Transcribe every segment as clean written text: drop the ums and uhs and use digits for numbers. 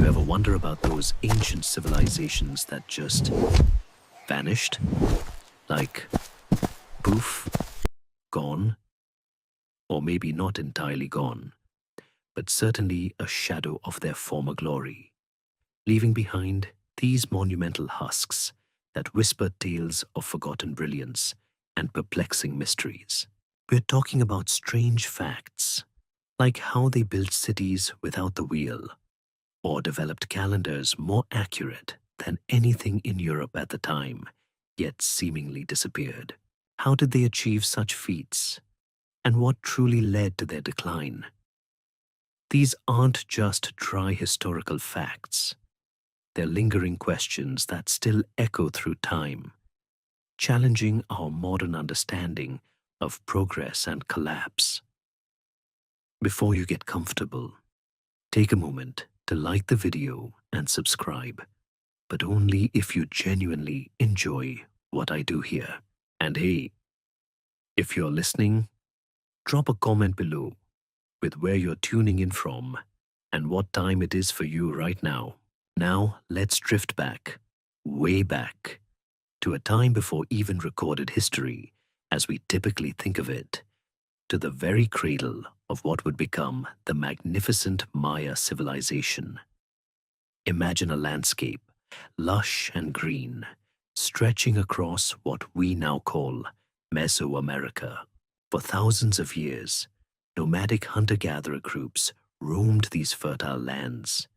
You ever wonder about those ancient civilizations that just vanished? Like, poof, gone? Or maybe not entirely gone, but certainly a shadow of their former glory, leaving behind these monumental husks that whisper tales of forgotten brilliance and perplexing mysteries. We're talking about strange facts, like how they built cities without the wheel, or developed calendars more accurate than anything in Europe at the time, yet seemingly disappeared. How did they achieve such feats? And what truly led to their decline? These aren't just dry historical facts. They're lingering questions that still echo through time, challenging our modern understanding of progress and collapse. Before you get comfortable, take a moment to like the video and subscribe, but only if you genuinely enjoy what I do here. And hey, if you're listening, drop a comment below with where you're tuning in from and what time it is for you right now. Now, let's drift back, way back, to a time before even recorded history, as we typically think of it, to the very cradle of what would become the magnificent Maya civilization. Imagine a landscape, lush and green, stretching across what we now call Mesoamerica. For thousands of years, nomadic hunter-gatherer groups roamed these fertile lands,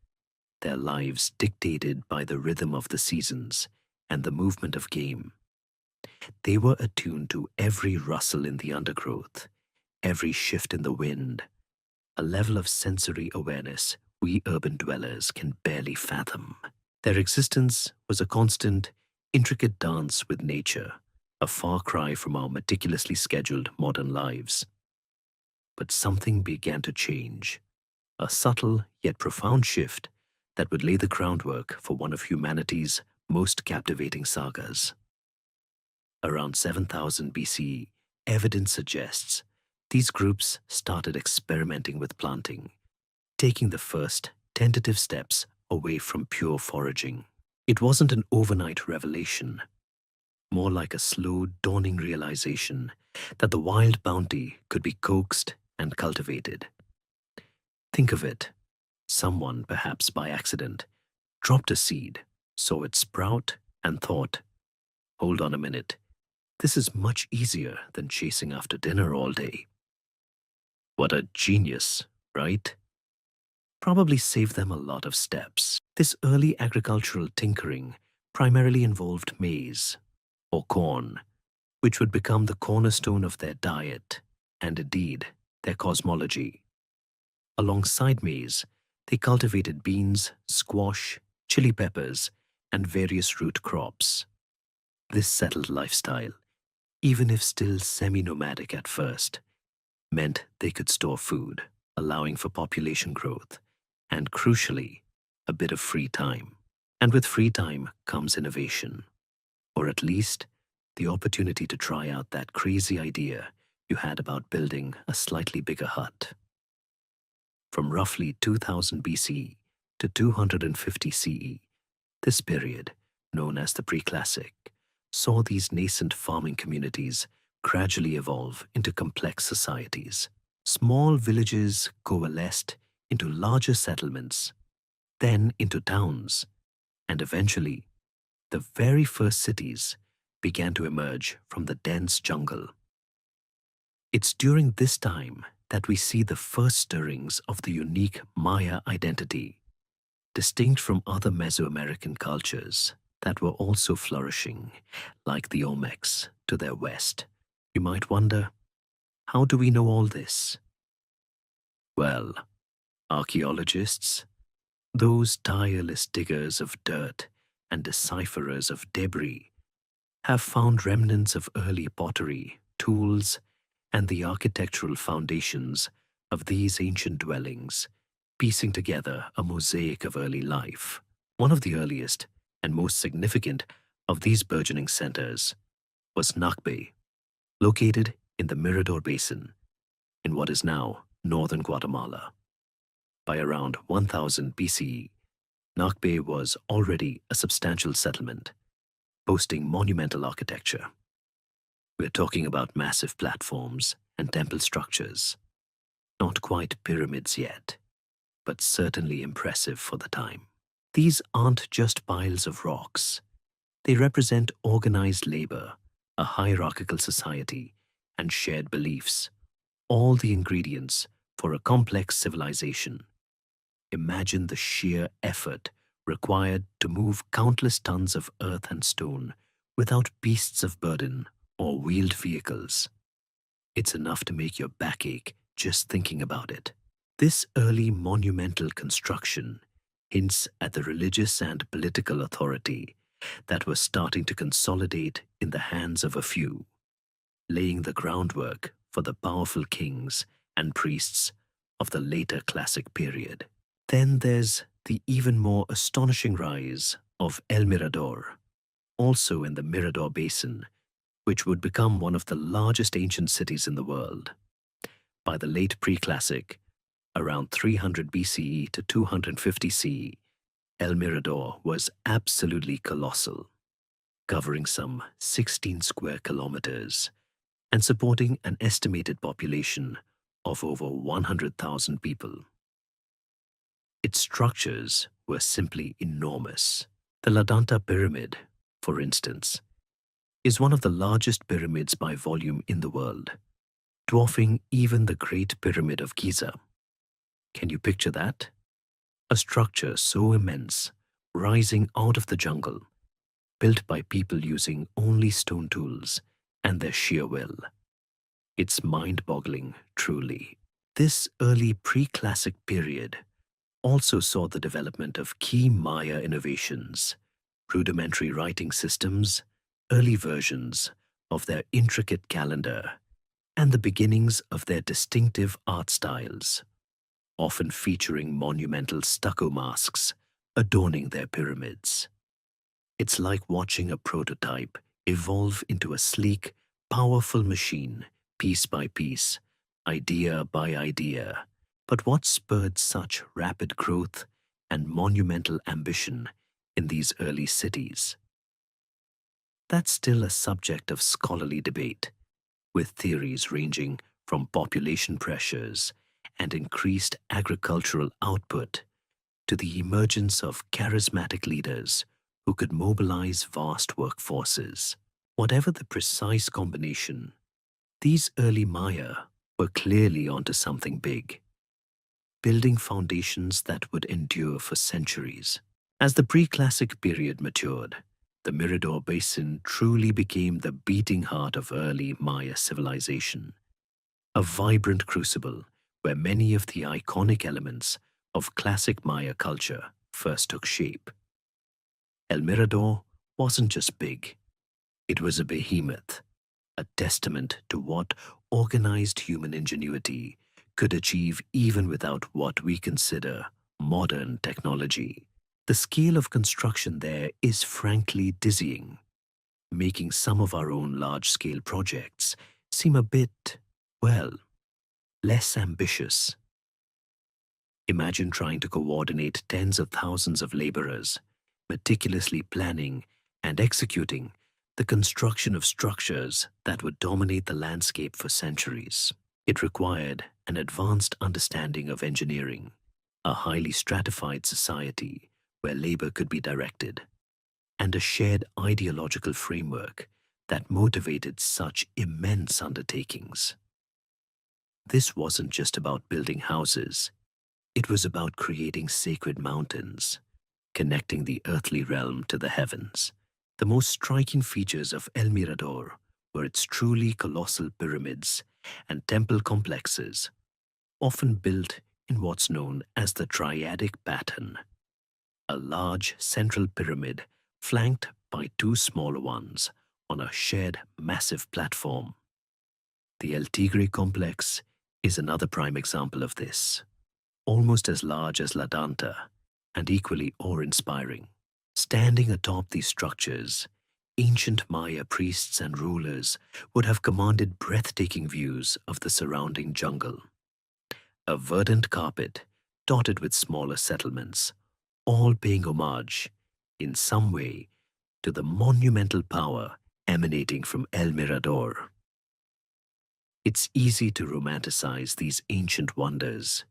their lives dictated by the rhythm of the seasons and the movement of game. They were attuned to every rustle in the undergrowth, every shift in the wind, a level of sensory awareness we urban dwellers can barely fathom. Their existence was a constant, intricate dance with nature, a far cry from our meticulously scheduled modern lives. But something began to change, a subtle yet profound shift that would lay the groundwork for one of humanity's most captivating sagas. Around 7000 BCE, evidence suggests these groups started experimenting with planting, taking the first tentative steps away from pure foraging. It wasn't an overnight revelation, more like a slow, dawning realization that the wild bounty could be coaxed and cultivated. Think of it. Someone, perhaps by accident, dropped a seed, saw it sprout, and thought, hold on a minute, this is much easier than chasing after dinner all day. What a genius, right? Probably saved them a lot of steps. This early agricultural tinkering primarily involved maize, or corn, which would become the cornerstone of their diet, and indeed, their cosmology. Alongside maize, they cultivated beans, squash, chili peppers, and various root crops. This settled lifestyle, even if still semi-nomadic at first, meant they could store food, allowing for population growth, and crucially, a bit of free time. And with free time comes innovation, or at least the opportunity to try out that crazy idea you had about building a slightly bigger hut. From roughly 2000 BCE to 250 CE, this period, known as the Pre-Classic, saw these nascent farming communities gradually evolve into complex societies. Small villages coalesced into larger settlements, then into towns, and eventually, the very first cities began to emerge from the dense jungle. It's during this time that we see the first stirrings of the unique Maya identity, distinct from other Mesoamerican cultures that were also flourishing, like the Olmecs to their west. You might wonder, how do we know all this? Well, archaeologists, those tireless diggers of dirt and decipherers of debris, have found remnants of early pottery, tools, and the architectural foundations of these ancient dwellings, piecing together a mosaic of early life. One of the earliest and most significant of these burgeoning centers was Nakbe, located in the Mirador Basin, in what is now northern Guatemala. By around 1000 BCE, Nakbe was already a substantial settlement, boasting monumental architecture. We're talking about massive platforms and temple structures, not quite pyramids yet, but certainly impressive for the time. These aren't just piles of rocks. They represent organized labor, a hierarchical society, and shared beliefs, all the ingredients for a complex civilization. Imagine the sheer effort required to move countless tons of earth and stone without beasts of burden or wheeled vehicles. It's enough to make your back ache just thinking about it. This early monumental construction hints at the religious and political authority that was starting to consolidate in the hands of a few, laying the groundwork for the powerful kings and priests of the later classic period. Then there's the even more astonishing rise of El Mirador, also in the Mirador Basin, which would become one of the largest ancient cities in the world. By the late pre-classic, around 300 BCE to 250 CE, El Mirador was absolutely colossal, covering some 16 square kilometers and supporting an estimated population of over 100,000 people. Its structures were simply enormous. The Ladanta Pyramid, for instance, is one of the largest pyramids by volume in the world, dwarfing even the Great Pyramid of Giza. Can you picture that? A structure so immense, rising out of the jungle, built by people using only stone tools and their sheer will. It's mind-boggling, truly. This early pre-classic period also saw the development of key Maya innovations, rudimentary writing systems, early versions of their intricate calendar, and the beginnings of their distinctive art styles, often featuring monumental stucco masks adorning their pyramids. It's like watching a prototype evolve into a sleek, powerful machine, piece by piece, idea by idea. But what spurred such rapid growth and monumental ambition in these early cities? That's still a subject of scholarly debate, with theories ranging from population pressures and increased agricultural output to the emergence of charismatic leaders who could mobilize vast workforces. Whatever the precise combination, these early Maya were clearly onto something big, building foundations that would endure for centuries. As the pre-classic period matured, the Mirador Basin truly became the beating heart of early Maya civilization, a vibrant crucible where many of the iconic elements of classic Maya culture first took shape. El Mirador wasn't just big, it was a behemoth, a testament to what organized human ingenuity could achieve even without what we consider modern technology. The scale of construction there is frankly dizzying, making some of our own large-scale projects seem a bit, well, less ambitious. Imagine trying to coordinate tens of thousands of laborers, meticulously planning and executing the construction of structures that would dominate the landscape for centuries. It required an advanced understanding of engineering, a highly stratified society where labor could be directed, and a shared ideological framework that motivated such immense undertakings. This wasn't just about building houses, it was about creating sacred mountains, connecting the earthly realm to the heavens. The most striking features of El Mirador were its truly colossal pyramids and temple complexes, often built in what's known as the triadic pattern, a large central pyramid flanked by two smaller ones on a shared massive platform. The El Tigre complex is another prime example of this, almost as large as La Danta and equally awe-inspiring. Standing atop these structures, ancient Maya priests and rulers would have commanded breathtaking views of the surrounding jungle, a verdant carpet dotted with smaller settlements, all paying homage, in some way, to the monumental power emanating from El Mirador. It's easy to romanticize these ancient wonders,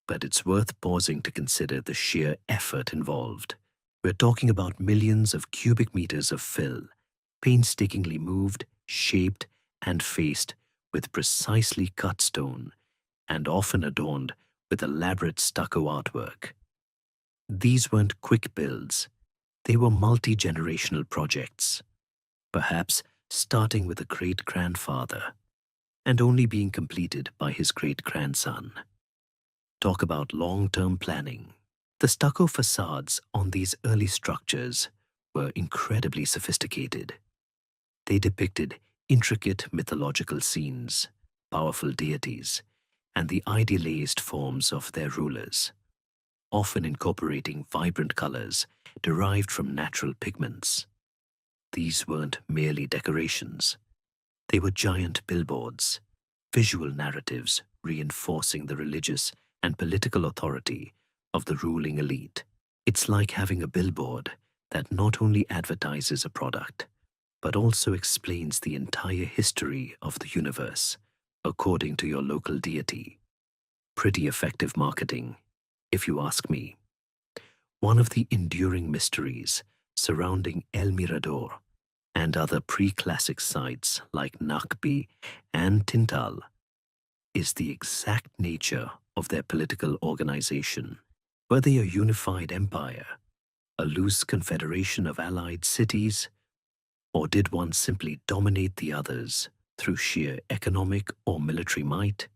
but it's worth pausing to consider the sheer effort involved. We're talking about millions of cubic meters of fill, painstakingly moved, shaped, and faced with precisely cut stone, and often adorned with elaborate stucco artwork. These weren't quick builds, they were multi-generational projects, perhaps starting with a great-grandfather and only being completed by his great-grandson. Talk about long-term planning. The stucco facades on these early structures were incredibly sophisticated. They depicted intricate mythological scenes, powerful deities, and the idealized forms of their rulers, often incorporating vibrant colors derived from natural pigments. These weren't merely decorations. They were giant billboards, visual narratives reinforcing the religious and political authority of the ruling elite. It's like having a billboard that not only advertises a product, but also explains the entire history of the universe according to your local deity. Pretty effective marketing, if you ask me. One of the enduring mysteries surrounding El Mirador and other pre-classic sites like Nakbi and Tintal is the exact nature of their political organization. Were they a unified empire, a loose confederation of allied cities, or did one simply dominate the others through sheer economic or military might?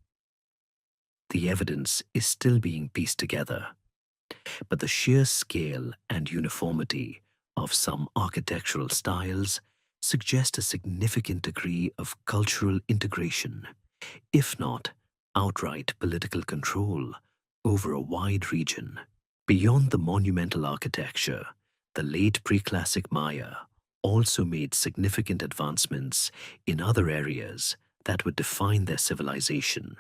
The evidence is still being pieced together, but the sheer scale and uniformity of some architectural styles suggest a significant degree of cultural integration, if not outright political control over a wide region. Beyond the monumental architecture, the late pre-classic Maya also made significant advancements in other areas that would define their civilization.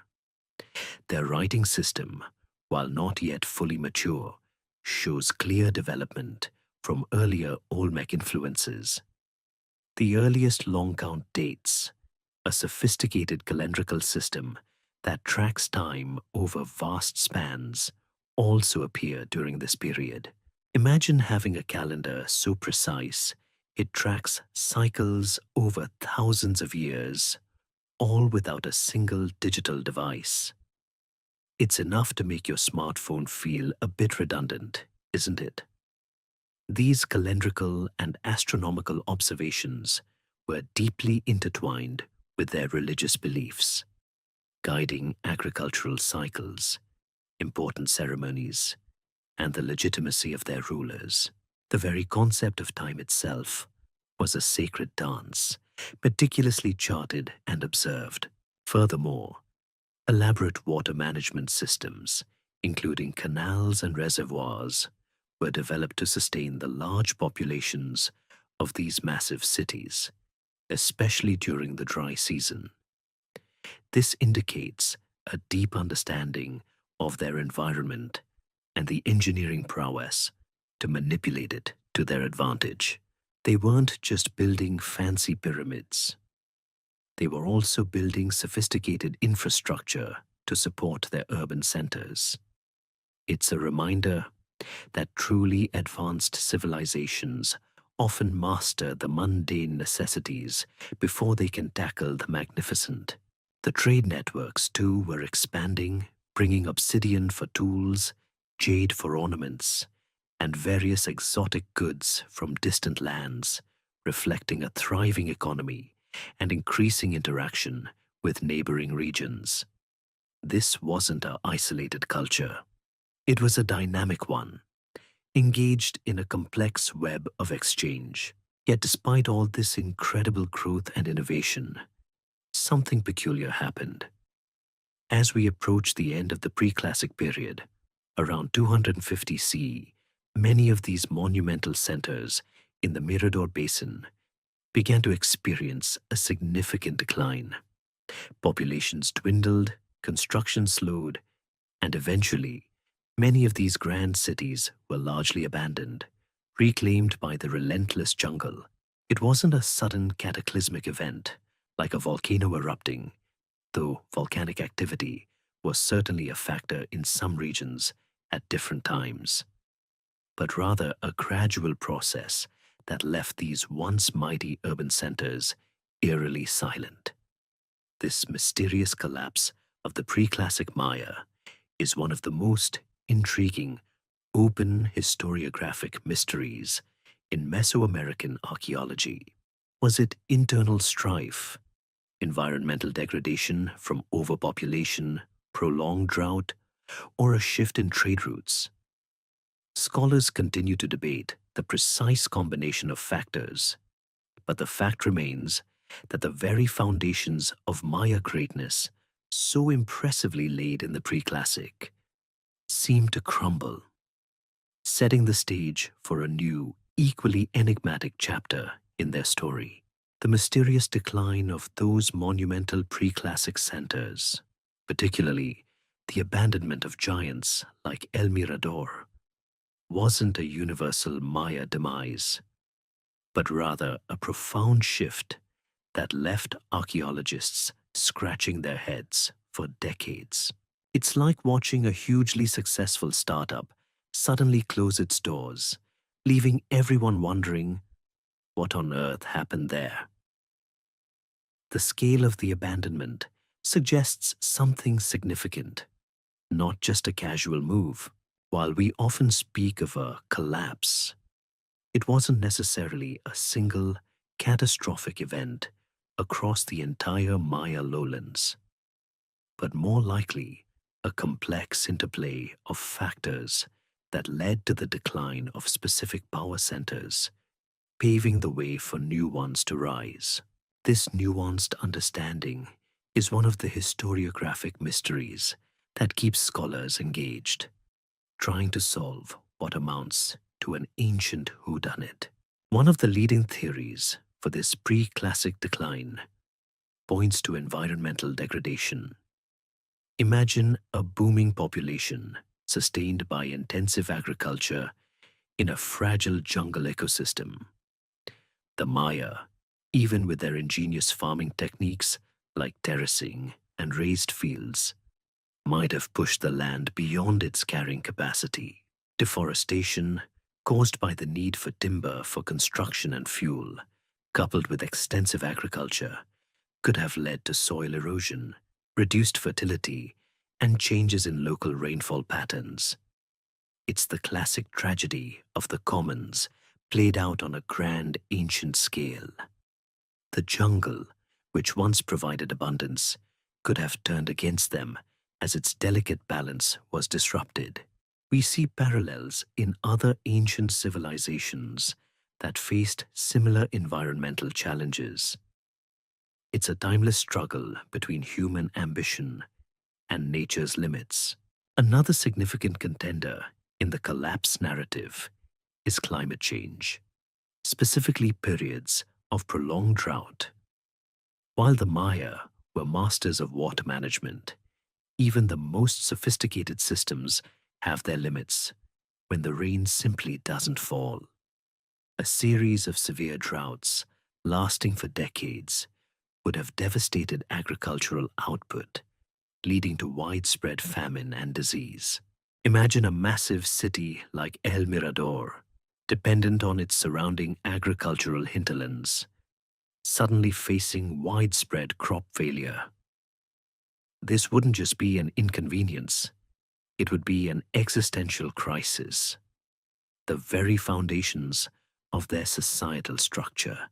Their writing system, while not yet fully mature, shows clear development from earlier Olmec influences. The earliest long count dates, a sophisticated calendrical system that tracks time over vast spans, also appear during this period. Imagine having a calendar so precise it tracks cycles over thousands of years, all without a single digital device. It's enough to make your smartphone feel a bit redundant, isn't it? These calendrical and astronomical observations were deeply intertwined with their religious beliefs, guiding agricultural cycles, important ceremonies, and the legitimacy of their rulers. The very concept of time itself was a sacred dance, meticulously charted and observed. Furthermore, elaborate water management systems, including canals and reservoirs, were developed to sustain the large populations of these massive cities, especially during the dry season. This indicates a deep understanding of their environment and the engineering prowess to manipulate it to their advantage. They weren't just building fancy pyramids. They were also building sophisticated infrastructure to support their urban centers. It's a reminder that truly advanced civilizations often master the mundane necessities before they can tackle the magnificent. The trade networks, too, were expanding, bringing obsidian for tools, jade for ornaments, and various exotic goods from distant lands, reflecting a thriving economy and increasing interaction with neighboring regions. This wasn't an isolated culture. It was a dynamic one, engaged in a complex web of exchange. Yet despite all this incredible growth and innovation, something peculiar happened. As we approach the end of the pre-classic period, around 250 CE, many of these monumental centers in the Mirador Basin began to experience a significant decline. Populations dwindled, construction slowed, and eventually Many of these grand cities were largely abandoned, reclaimed by the relentless jungle. It wasn't a sudden cataclysmic event, like a volcano erupting, though volcanic activity was certainly a factor in some regions at different times, but rather a gradual process that left these once mighty urban centers eerily silent. This mysterious collapse of the pre-classic Maya is one of the most intriguing open historiographic mysteries in Mesoamerican archaeology. Was it internal strife, environmental degradation from overpopulation, prolonged drought, or a shift in trade routes? Scholars continue to debate the precise combination of factors, but the fact remains that the very foundations of Maya greatness, so impressively laid in the pre-classic, seem to crumble, setting the stage for a new, equally enigmatic chapter in their story. The mysterious decline of those monumental pre-classic centers, particularly the abandonment of giants like El Mirador, wasn't a universal Maya demise, but rather a profound shift that left archaeologists scratching their heads for decades. It's like watching a hugely successful startup suddenly close its doors, leaving everyone wondering what on earth happened there. The scale of the abandonment suggests something significant, not just a casual move. While we often speak of a collapse, it wasn't necessarily a single catastrophic event across the entire Maya lowlands, but more likely a complex interplay of factors that led to the decline of specific power centers, paving the way for new ones to rise. This nuanced understanding is one of the historiographic mysteries that keeps scholars engaged, trying to solve what amounts to an ancient whodunit. One of the leading theories for this pre-classic decline points to environmental degradation. Imagine a booming population sustained by intensive agriculture in a fragile jungle ecosystem. The Maya, even with their ingenious farming techniques like terracing and raised fields, might have pushed the land beyond its carrying capacity. Deforestation, caused by the need for timber for construction and fuel, coupled with extensive agriculture, could have led to soil erosion, reduced fertility, and changes in local rainfall patterns. It's the classic tragedy of the commons played out on a grand ancient scale. The jungle, which once provided abundance, could have turned against them as its delicate balance was disrupted. We see parallels in other ancient civilizations that faced similar environmental challenges. It's a timeless struggle between human ambition and nature's limits. Another significant contender in the collapse narrative is climate change, specifically periods of prolonged drought. While the Maya were masters of water management, even the most sophisticated systems have their limits when the rain simply doesn't fall. A series of severe droughts lasting for decades would have devastated agricultural output, leading to widespread famine and disease. Imagine a massive city like El Mirador, dependent on its surrounding agricultural hinterlands, suddenly facing widespread crop failure. This wouldn't just be an inconvenience, it would be an existential crisis. The very foundations of their societal structure,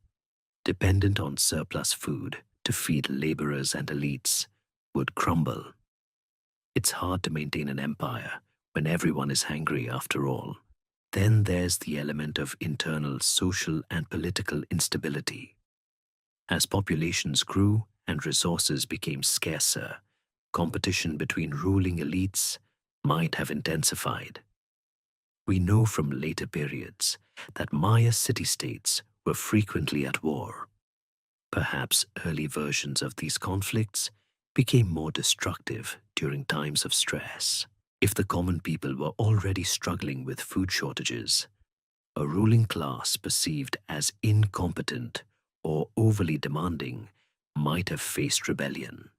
dependent on surplus food to feed laborers and elites, would crumble. It's hard to maintain an empire when everyone is hungry after all. Then there's the element of internal social and political instability. As populations grew and resources became scarcer, competition between ruling elites might have intensified. We know from later periods that Maya city-states were frequently at war. Perhaps early versions of these conflicts became more destructive during times of stress. If the common people were already struggling with food shortages, a ruling class perceived as incompetent or overly demanding might have faced rebellion.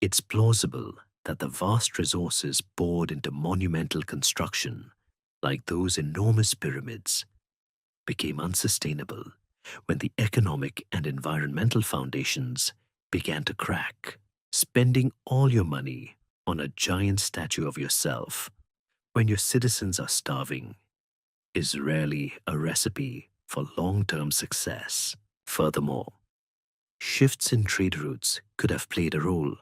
It's plausible that the vast resources poured into monumental construction, like those enormous pyramids, became unsustainable when the economic and environmental foundations began to crack. Spending all your money on a giant statue of yourself when your citizens are starving is rarely a recipe for long-term success. Furthermore, shifts in trade routes could have played a role.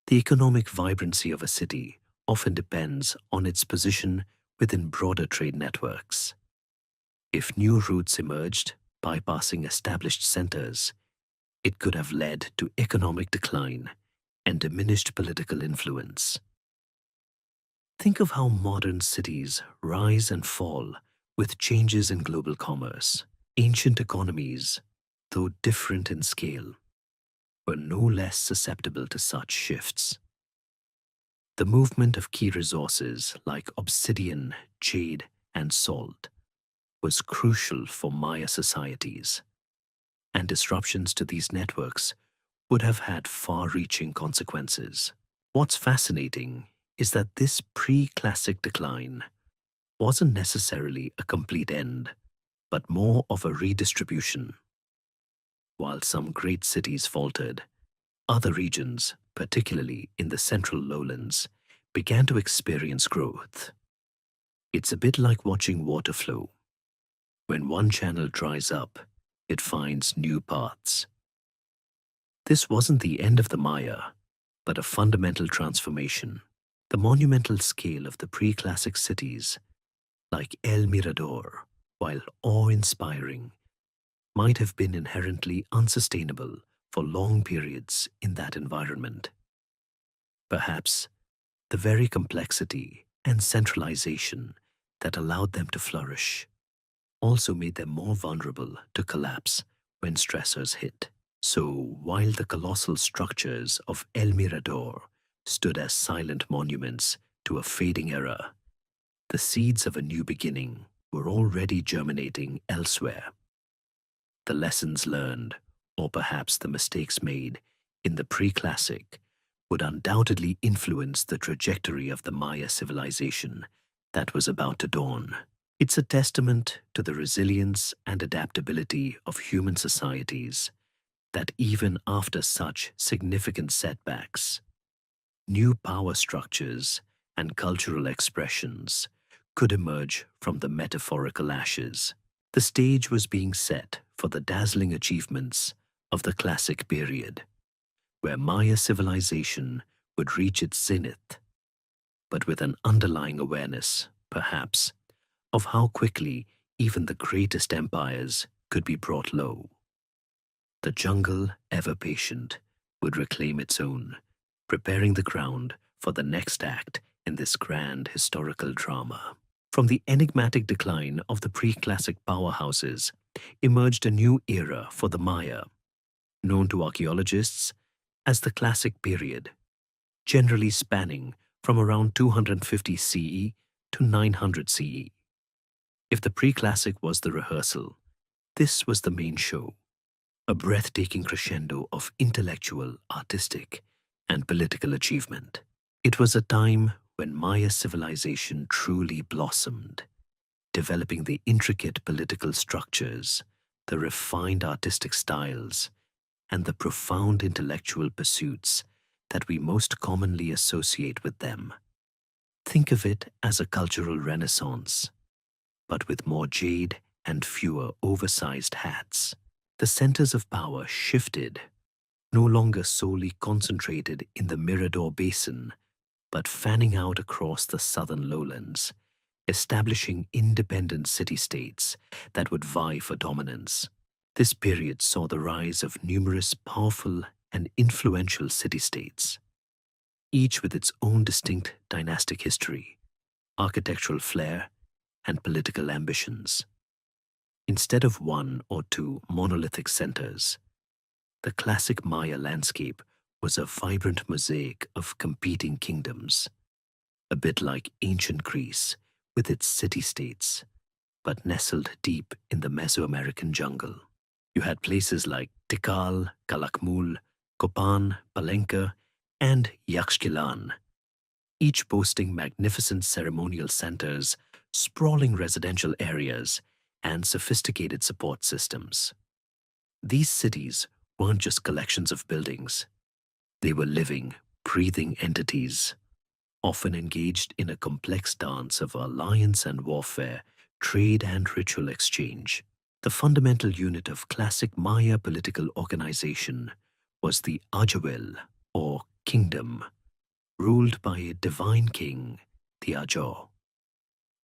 The economic vibrancy of a city often depends on its position within broader trade networks. If new routes emerged, bypassing established centers, it could have led to economic decline and diminished political influence. Think of how modern cities rise and fall with changes in global commerce. Ancient economies, though different in scale, were no less susceptible to such shifts. The movement of key resources like obsidian, jade, and salt was crucial for Maya societies, and disruptions to these networks would have had far-reaching consequences. What's fascinating is that this pre-classic decline wasn't necessarily a complete end, but more of a redistribution. While some great cities faltered, other regions, particularly in the central lowlands, began to experience growth. It's a bit like watching water flow. When one channel dries up, it finds new paths. This wasn't the end of the Maya, but a fundamental transformation. The monumental scale of the pre-classic cities, like El Mirador, while awe-inspiring, might have been inherently unsustainable for long periods in that environment. Perhaps the very complexity and centralization that allowed them to flourish also made them more vulnerable to collapse when stressors hit. So, while the colossal structures of El Mirador stood as silent monuments to a fading era, the seeds of a new beginning were already germinating elsewhere. The lessons learned, or perhaps the mistakes made, in the pre-classic would undoubtedly influence the trajectory of the Maya civilization that was about to dawn. It's a testament to the resilience and adaptability of human societies that even after such significant setbacks, new power structures and cultural expressions could emerge from the metaphorical ashes. The stage was being set for the dazzling achievements of the classic period, where Maya civilization would reach its zenith, but with an underlying awareness, perhaps, of how quickly even the greatest empires could be brought low. The jungle, ever patient, would reclaim its own, preparing the ground for the next act in this grand historical drama. From the enigmatic decline of the pre-classic powerhouses emerged a new era for the Maya, known to archaeologists as the Classic Period, generally spanning from around 250 CE to 900 CE. If the pre-classic was the rehearsal, this was the main show, a breathtaking crescendo of intellectual, artistic, and political achievement. It was a time when Maya civilization truly blossomed, developing the intricate political structures, the refined artistic styles, and the profound intellectual pursuits that we most commonly associate with them. Think of it as a cultural renaissance, but with more jade and fewer oversized hats. The centers of power shifted, no longer solely concentrated in the Mirador Basin, but fanning out across the southern lowlands, establishing independent city-states that would vie for dominance. This period saw the rise of numerous powerful and influential city-states, each with its own distinct dynastic history, architectural flair, and political ambitions. Instead of one or two monolithic centers, the classic Maya landscape was a vibrant mosaic of competing kingdoms, a bit like ancient Greece with its city-states, but nestled deep in the Mesoamerican jungle. You had places like Tikal, Calakmul, Copan, Palenque, and Yaxchilan, each boasting magnificent ceremonial centers, sprawling residential areas, and sophisticated support systems. These cities weren't just collections of buildings, they were living, breathing entities, often engaged in a complex dance of alliance and warfare, trade and ritual exchange. The fundamental unit of classic Maya political organization was the Ajawil, or kingdom, ruled by a divine king, the Ajo.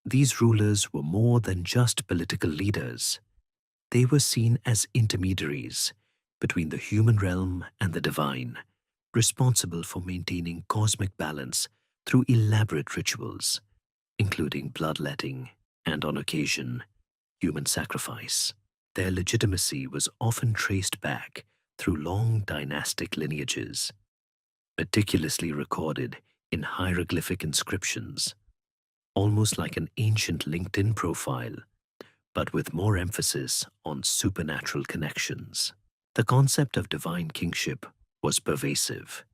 These rulers were more than just political leaders. They were seen as intermediaries between the human realm and the divine, responsible for maintaining cosmic balance through elaborate rituals, including bloodletting and, on occasion, human sacrifice. Their legitimacy was often traced back through long dynastic lineages, meticulously recorded in hieroglyphic inscriptions, almost like an ancient LinkedIn profile, but with more emphasis on supernatural connections. The concept of divine kingship was pervasive,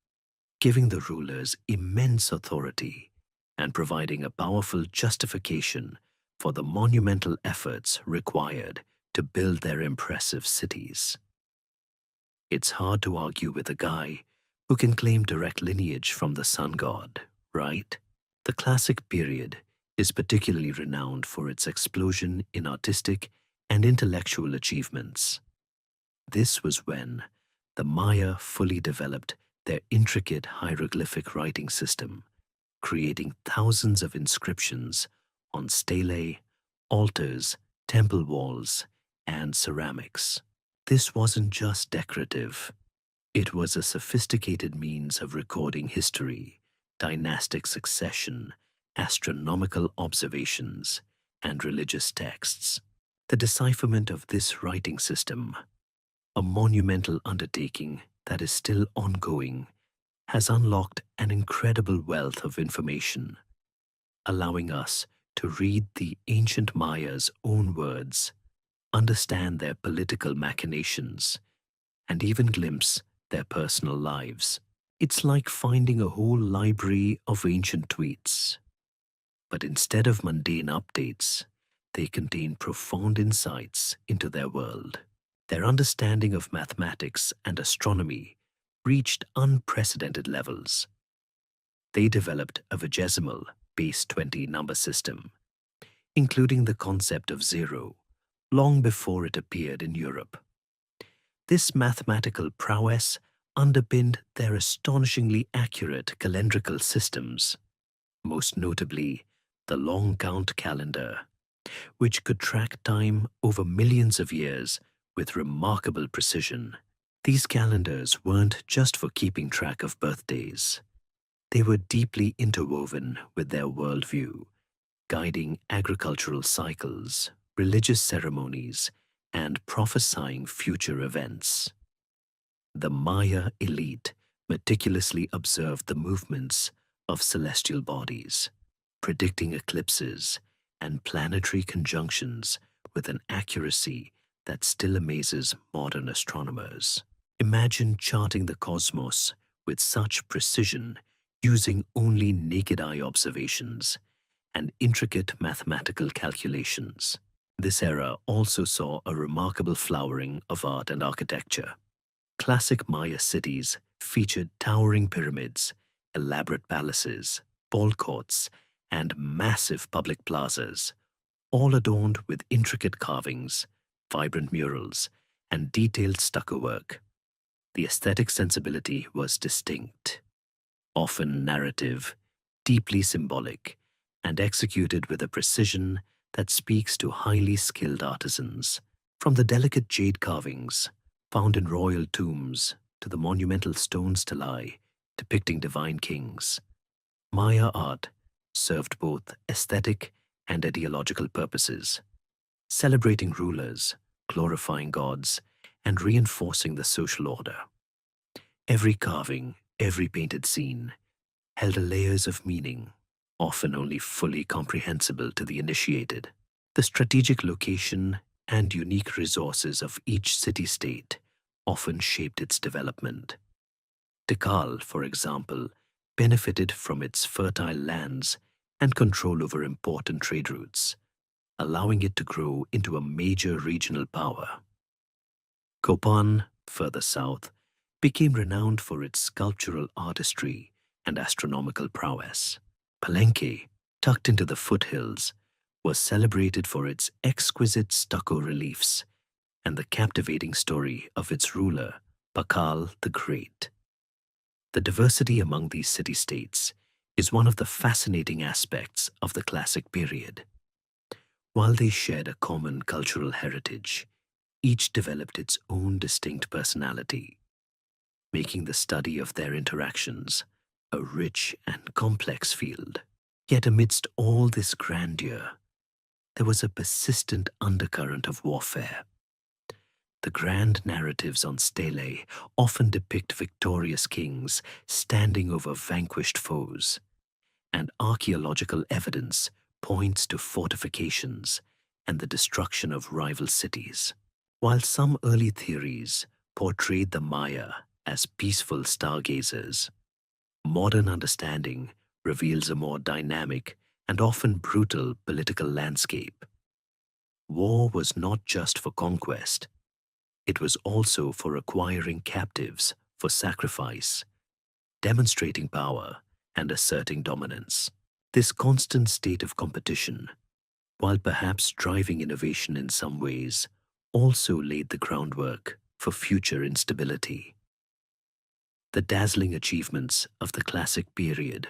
giving the rulers immense authority and providing a powerful justification for the monumental efforts required to build their impressive cities. It's hard to argue with a guy who can claim direct lineage from the sun god, right? The classic period is particularly renowned for its explosion in artistic and intellectual achievements. This was when the Maya fully developed their intricate hieroglyphic writing system, creating thousands of inscriptions on stelae, altars, temple walls, and ceramics. This wasn't just decorative. It was a sophisticated means of recording history, dynastic succession, astronomical observations, and religious texts. The decipherment of this writing system, a monumental undertaking that is still ongoing, has unlocked an incredible wealth of information, allowing us to read the ancient Mayas' own words, understand their political machinations, and even glimpse their personal lives. It's like finding a whole library of ancient tweets. But instead of mundane updates, they contain profound insights into their world. Their understanding of mathematics and astronomy reached unprecedented levels. They developed a vigesimal base 20 number system, including the concept of zero, long before it appeared in Europe. This mathematical prowess underpinned their astonishingly accurate calendrical systems, most notably the long count calendar, which could track time over millions of years with remarkable precision. These calendars weren't just for keeping track of birthdays. They were deeply interwoven with their worldview, guiding agricultural cycles, religious ceremonies, and prophesying future events. The Maya elite meticulously observed the movements of celestial bodies, predicting eclipses and planetary conjunctions with an accuracy that still amazes modern astronomers. Imagine charting the cosmos with such precision using only naked eye observations and intricate mathematical calculations. This era also saw a remarkable flowering of art and architecture. Classic Maya cities featured towering pyramids, elaborate palaces, ball courts, and massive public plazas, all adorned with intricate carvings, vibrant murals, and detailed stucco work. The aesthetic sensibility was distinct, often narrative, deeply symbolic, and executed with a precision that speaks to highly skilled artisans. From the delicate jade carvings found in royal tombs to the monumental stone stelae depicting divine kings, Maya art served both aesthetic and ideological purposes, celebrating rulers, glorifying gods, and reinforcing the social order. Every carving, every painted scene held layers of meaning, often only fully comprehensible to the initiated. The strategic location and unique resources of each city-state often shaped its development. Tikal, for example, benefited from its fertile lands and control over important trade routes, allowing it to grow into a major regional power. Copan, further south, became renowned for its sculptural artistry and astronomical prowess. Palenque, tucked into the foothills, was celebrated for its exquisite stucco reliefs and the captivating story of its ruler, Pakal the Great. The diversity among these city-states is one of the fascinating aspects of the classic period. While they shared a common cultural heritage, each developed its own distinct personality, making the study of their interactions a rich and complex field. Yet amidst all this grandeur, there was a persistent undercurrent of warfare. The grand narratives on stelae often depict victorious kings standing over vanquished foes, and archaeological evidence points to fortifications and the destruction of rival cities. While some early theories portrayed the Maya as peaceful stargazers, modern understanding reveals a more dynamic and often brutal political landscape. War was not just for conquest, it was also for acquiring captives for sacrifice, demonstrating power, and asserting dominance. This constant state of competition, while perhaps driving innovation in some ways, also laid the groundwork for future instability. The dazzling achievements of the classic period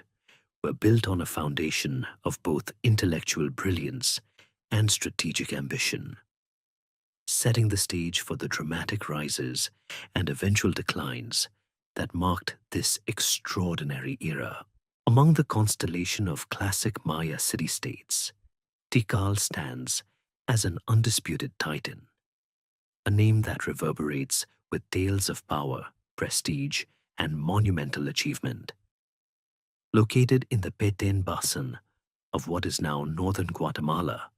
were built on a foundation of both intellectual brilliance and strategic ambition, setting the stage for the dramatic rises and eventual declines that marked this extraordinary era. Among the constellation of classic Maya city-states, Tikal stands as an undisputed titan, a name that reverberates with tales of power, prestige, and monumental achievement. Located in the Petén Basin of what is now northern Guatemala,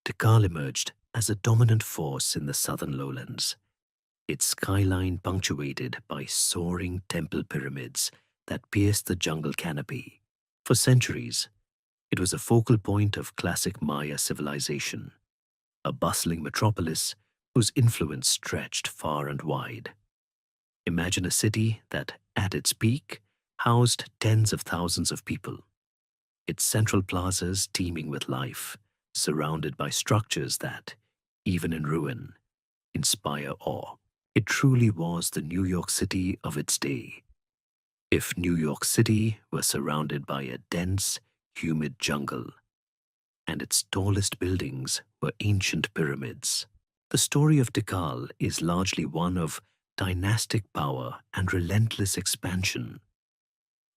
Tikal emerged as a dominant force in the southern lowlands, its skyline punctuated by soaring temple pyramids that pierced the jungle canopy. For centuries, it was a focal point of classic Maya civilization, a bustling metropolis whose influence stretched far and wide. Imagine a city that, at its peak, housed tens of thousands of people, its central plazas teeming with life, surrounded by structures that, even in ruin, inspire awe. It truly was the New York City of its day. If New York City were surrounded by a dense, humid jungle, and its tallest buildings were ancient pyramids, the story of Tikal is largely one of dynastic power and relentless expansion,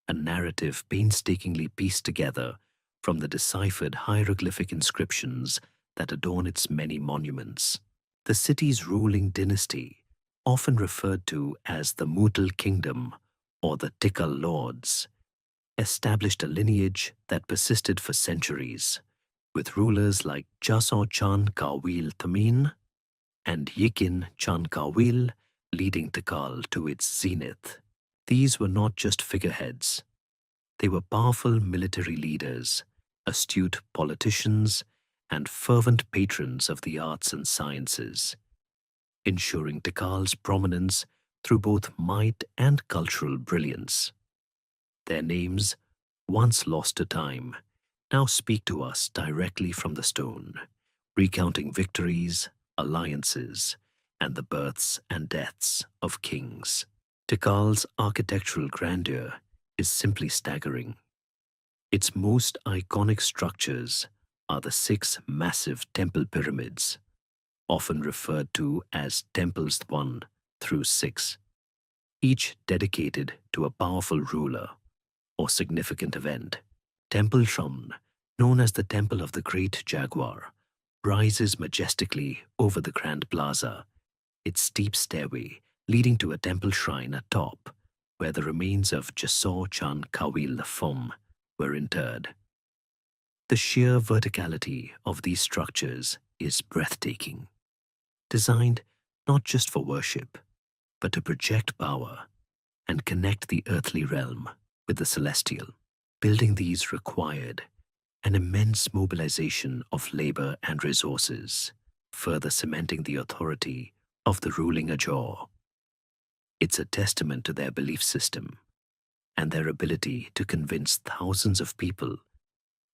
a narrative painstakingly pieced together from the deciphered hieroglyphic inscriptions that adorn its many monuments. The city's ruling dynasty, often referred to as the Mutal Kingdom or the Tikal Lords, established a lineage that persisted for centuries, with rulers like Jaso Chan Kawil Thamin and Yikin Chan Kawil leading Tikal to its zenith. These were not just figureheads. They were powerful military leaders, astute politicians, and fervent patrons of the arts and sciences, ensuring Tikal's prominence through both might and cultural brilliance. Their names, once lost to time, now speak to us directly from the stone, recounting victories, alliances, and the births and deaths of kings. Tikal's architectural grandeur is simply staggering. Its most iconic structures are the 6 massive temple pyramids, often referred to as Temples 1 through 6, each dedicated to a powerful ruler or significant event. Temple Shum, known as the Temple of the Great Jaguar, rises majestically over the Grand Plaza, its steep stairway leading to a temple shrine atop, where the remains of Jaso Chan Kawil Phom were interred. The sheer verticality of these structures is breathtaking, designed not just for worship, but to project power and connect the earthly realm with the celestial. Building these required an immense mobilization of labor and resources, further cementing the authority of the ruling Ajor. It's a testament to their belief system and their ability to convince thousands of people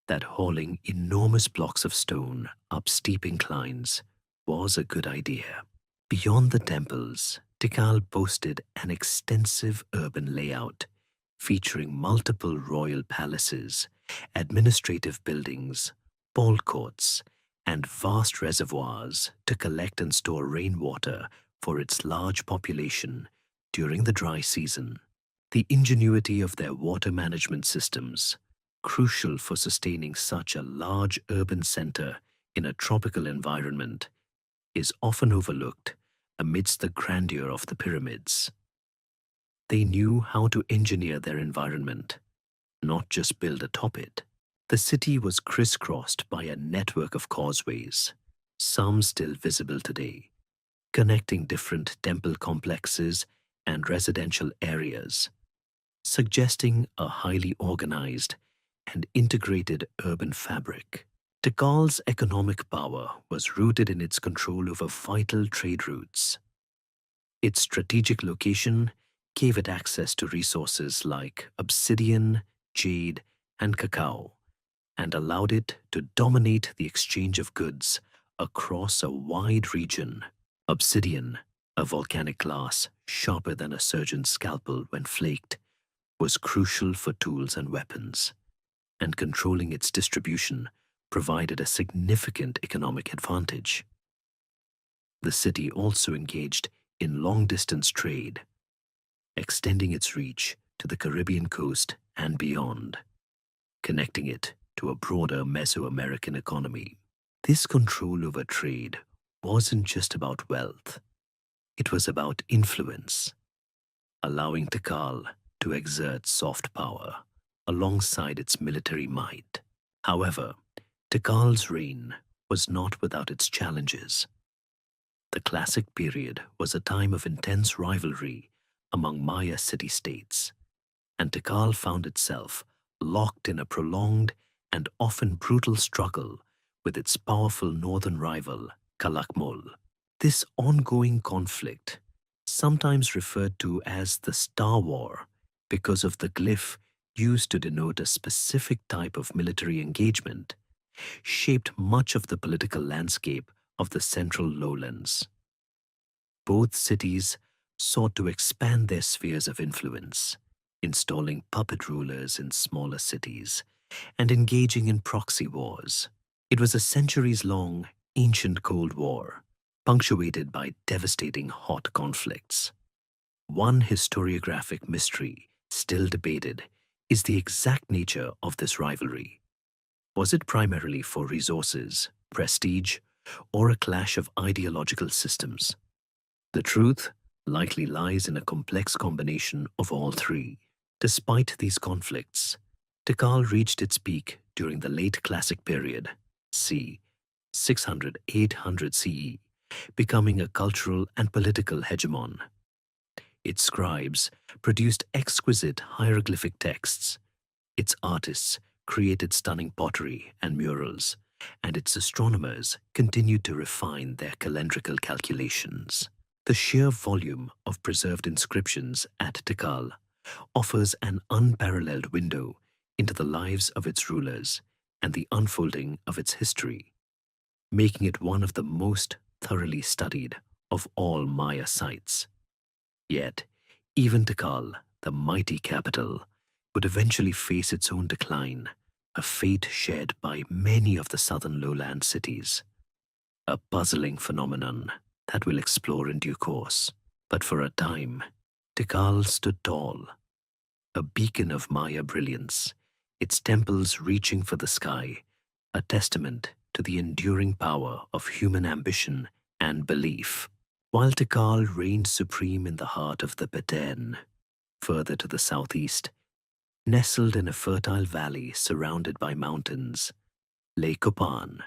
that hauling enormous blocks of stone up steep inclines was a good idea. Beyond the temples, Tikal boasted an extensive urban layout featuring multiple royal palaces, administrative buildings, ball courts, and vast reservoirs to collect and store rainwater for its large population during the dry season. The ingenuity of their water management systems, crucial for sustaining such a large urban center in a tropical environment, is often overlooked amidst the grandeur of the pyramids. They knew how to engineer their environment, not just build atop it. The city was crisscrossed by a network of causeways, some still visible today, connecting different temple complexes and residential areas, suggesting a highly organized and integrated urban fabric. Tikal's economic power was rooted in its control over vital trade routes. Its strategic location gave it access to resources like obsidian, jade, and cacao, and allowed it to dominate the exchange of goods across a wide region. Obsidian, a volcanic glass sharper than a surgeon's scalpel when flaked, was crucial for tools and weapons, and controlling its distribution provided a significant economic advantage. The city also engaged in long-distance trade, extending its reach to the Caribbean coast and beyond, connecting it to a broader Mesoamerican economy. This control over trade wasn't just about wealth, it was about influence, allowing Tikal to exert soft power alongside its military might. However, Tikal's reign was not without its challenges. The Classic period was a time of intense rivalry among Maya city-states, and Tikal found itself locked in a prolonged and often brutal struggle with its powerful northern rival, Calakmul. This ongoing conflict, sometimes referred to as the Star War because of the glyph used to denote a specific type of military engagement, shaped much of the political landscape of the central lowlands. Both cities sought to expand their spheres of influence, installing puppet rulers in smaller cities and engaging in proxy wars. It was a centuries-long, ancient Cold War, punctuated by devastating hot conflicts. One historiographic mystery, still debated, is the exact nature of this rivalry. Was it primarily for resources, prestige, or a clash of ideological systems? The truth likely lies in a complex combination of all three. Despite these conflicts, Tikal reached its peak during the late Classic period, c. 600–800 CE, becoming a cultural and political hegemon. Its scribes produced exquisite hieroglyphic texts, its artists created stunning pottery and murals, and its astronomers continued to refine their calendrical calculations. The sheer volume of preserved inscriptions at Tikal offers an unparalleled window into the lives of its rulers and the unfolding of its history, making it one of the most thoroughly studied of all Maya sites. Yet, even Tikal, the mighty capital, would eventually face its own decline, a fate shared by many of the southern lowland cities. A puzzling phenomenon that we'll explore in due course. But for a time, Tikal stood tall, a beacon of Maya brilliance, its temples reaching for the sky, a testament to the enduring power of human ambition and belief. While Tikal reigned supreme in the heart of the Peten, further to the southeast, nestled in a fertile valley surrounded by mountains, lay Copan,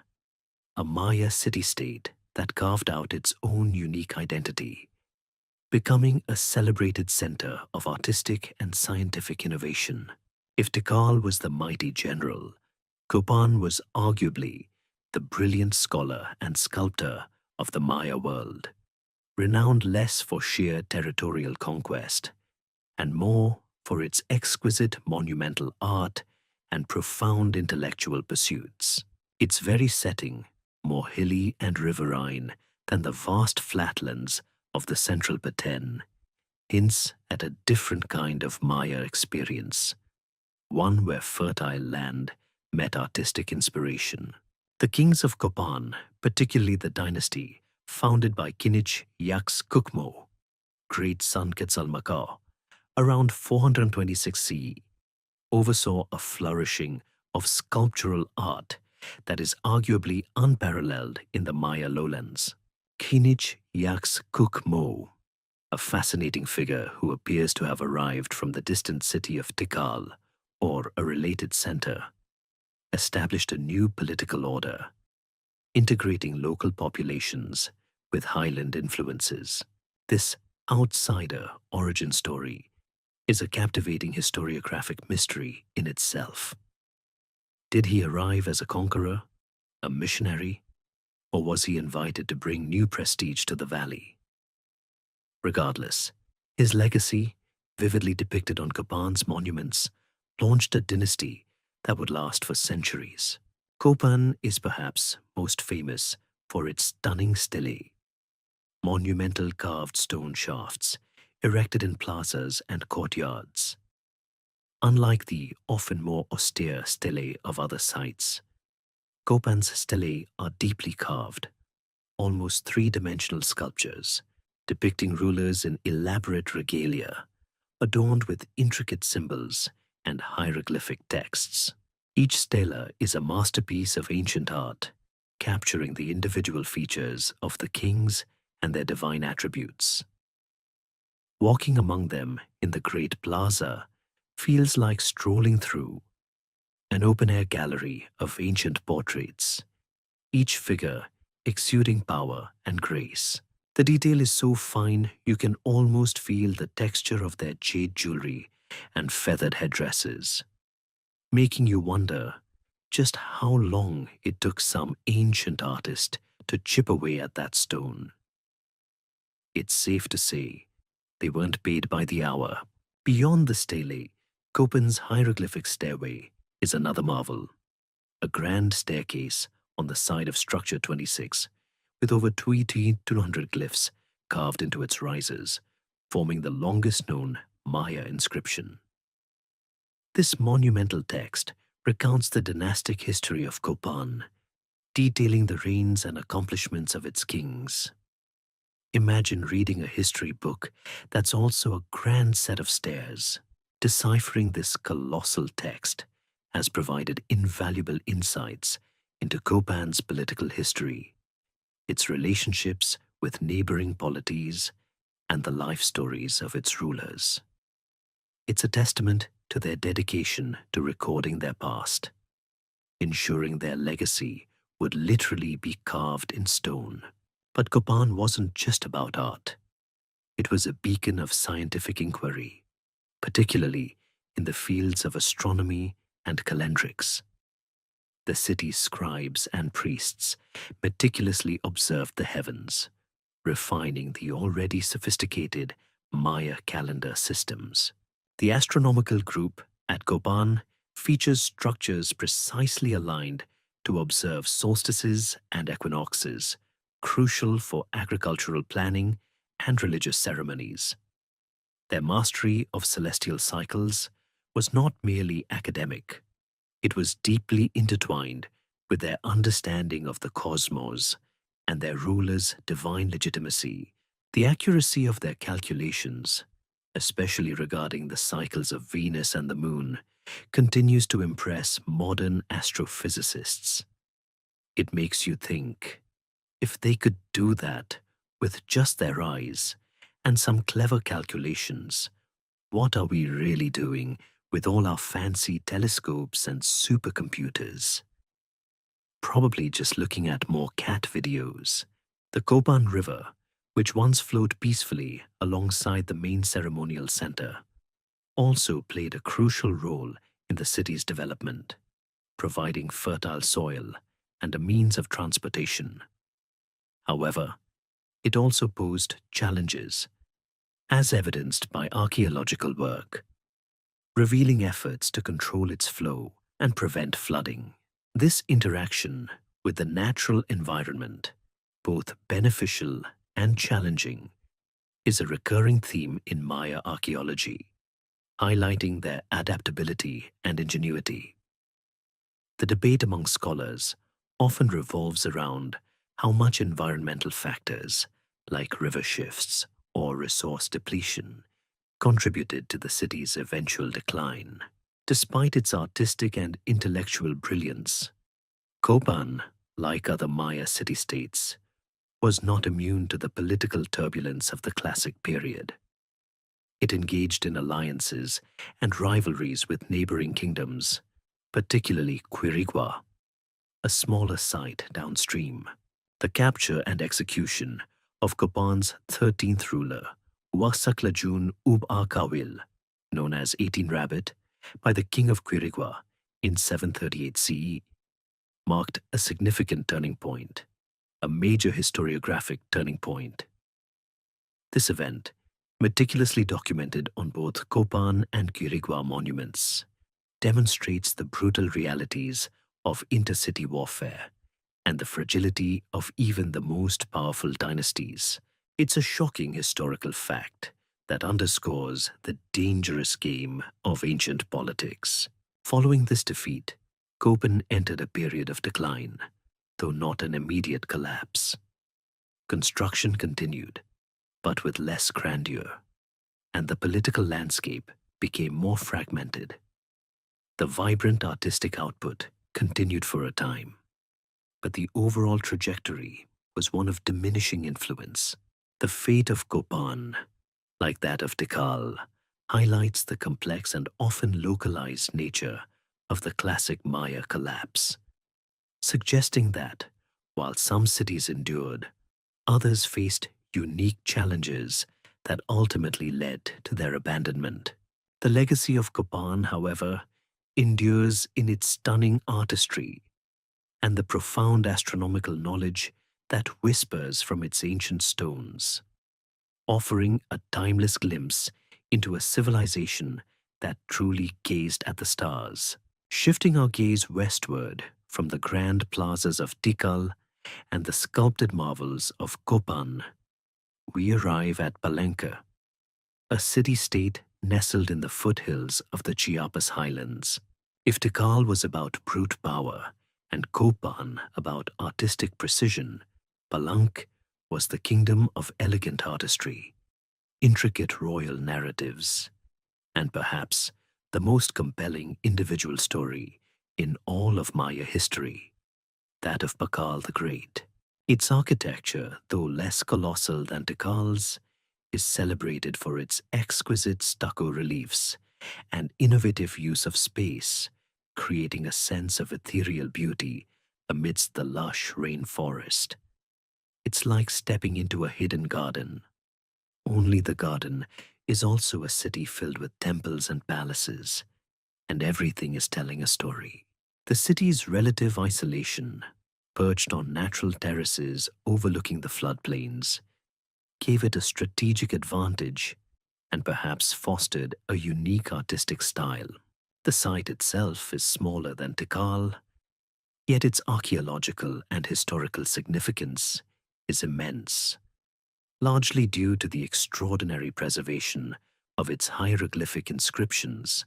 a Maya city-state that carved out its own unique identity, becoming a celebrated center of artistic and scientific innovation. If Tikal was the mighty general, Copan was arguably the brilliant scholar and sculptor of the Maya world, renowned less for sheer territorial conquest and more for its exquisite monumental art and profound intellectual pursuits. Its very setting, more hilly and riverine than the vast flatlands of the central Petén, hints at a different kind of Maya experience, one where fertile land met artistic inspiration. The kings of Copan, particularly the dynasty founded by Kinich Yaks Kukmo, great son Quetzalmacaw, around 426 CE, oversaw a flourishing of sculptural art that is arguably unparalleled in the Maya lowlands. Kinich Yaks Kukmo, a fascinating figure who appears to have arrived from the distant city of Tikal or a related center, established a new political order, integrating local populations with highland influences. This outsider origin story is a captivating historiographic mystery in itself. Did he arrive as a conqueror, a missionary, or was he invited to bring new prestige to the valley? Regardless, his legacy, vividly depicted on Copan's monuments, launched a dynasty that would last for centuries. Copan is perhaps most famous for its stunning stele, monumental carved stone shafts erected in plazas and courtyards. Unlike the often more austere stelae of other sites, Copan's stelae are deeply carved, almost three-dimensional sculptures depicting rulers in elaborate regalia, adorned with intricate symbols and hieroglyphic texts. Each stela is a masterpiece of ancient art, capturing the individual features of the kings and their divine attributes. Walking among them in the great plaza feels like strolling through an open-air gallery of ancient portraits, each figure exuding power and grace. The detail is so fine you can almost feel the texture of their jade jewelry and feathered headdresses, making you wonder just how long it took some ancient artist to chip away at that stone. It's safe to say they weren't paid by the hour. Beyond the stele, Copan's hieroglyphic stairway is another marvel, a grand staircase on the side of structure 26, with over 200 glyphs carved into its risers, forming the longest known Maya inscription. This monumental text recounts the dynastic history of Copan, detailing the reigns and accomplishments of its kings. Imagine reading a history book that's also a grand set of stairs. Deciphering this colossal text has provided invaluable insights into Copan's political history, its relationships with neighboring polities, and the life stories of its rulers. It's a testament to their dedication to recording their past, ensuring their legacy would literally be carved in stone. But Copan wasn't just about art. It was a beacon of scientific inquiry, particularly in the fields of astronomy and calendrics. The city's scribes and priests meticulously observed the heavens, refining the already sophisticated Maya calendar systems. The astronomical group at Copan features structures precisely aligned to observe solstices and equinoxes, crucial for agricultural planning and religious ceremonies. Their mastery of celestial cycles was not merely academic. It was deeply intertwined with their understanding of the cosmos and their rulers' divine legitimacy. The accuracy of their calculations, especially regarding the cycles of Venus and the Moon, continues to impress modern astrophysicists. It makes you think, if they could do that with just their eyes and some clever calculations, what are we really doing with all our fancy telescopes and supercomputers? probably just looking at more cat videos. The Copan River, which once flowed peacefully alongside the main ceremonial center, also played a crucial role in the city's development, providing fertile soil and a means of transportation. However, it also posed challenges, as evidenced by archaeological work, revealing efforts to control its flow and prevent flooding. This interaction with the natural environment, both beneficial and challenging, is a recurring theme in Maya archaeology, highlighting their adaptability and ingenuity. The debate among scholars often revolves around how much environmental factors, like river shifts or resource depletion, contributed to the city's eventual decline. Despite its artistic and intellectual brilliance, Copan, like other Maya city-states, was not immune to the political turbulence of the classic period. It engaged in alliances and rivalries with neighboring kingdoms, particularly Quirigua, a smaller site downstream. The capture and execution of Copan's 13th ruler, Wasaklajun Ub Arkawil, known as 18 Rabbit, by the king of Quirigua in 738 CE, marked a significant turning point, a major historiographic turning point. This event, meticulously documented on both Copan and Quirigua monuments, demonstrates the brutal realities of intercity warfare and the fragility of even the most powerful dynasties. It's a shocking historical fact that underscores the dangerous game of ancient politics. Following this defeat, Copan entered a period of decline, though not an immediate collapse. Construction continued, but with less grandeur, and the political landscape became more fragmented. The vibrant artistic output continued for a time, but the overall trajectory was one of diminishing influence. The fate of Copan, like that of Tikal, highlights the complex and often localized nature of the classic Maya collapse, suggesting that, while some cities endured, others faced unique challenges that ultimately led to their abandonment. The legacy of Copan, however, endures in its stunning artistry and the profound astronomical knowledge that whispers from its ancient stones, offering a timeless glimpse into a civilization that truly gazed at the stars. Shifting our gaze westward from the grand plazas of Tikal and the sculpted marvels of Copan, we arrive at Palenque, a city-state nestled in the foothills of the Chiapas highlands. If Tikal was about brute power and Copan about artistic precision, Palenque was the kingdom of elegant artistry, intricate royal narratives, and perhaps the most compelling individual story in all of Maya history, that of Pakal the Great. Its architecture, though less colossal than Tikal's, is celebrated for its exquisite stucco reliefs and innovative use of space, creating a sense of ethereal beauty amidst the lush rainforest. It's like stepping into a hidden garden. Only the garden is also a city filled with temples and palaces, and everything is telling a story. The city's relative isolation, perched on natural terraces overlooking the floodplains, gave it a strategic advantage and perhaps fostered a unique artistic style. The site itself is smaller than Tikal, yet its archaeological and historical significance is immense, largely due to the extraordinary preservation of its hieroglyphic inscriptions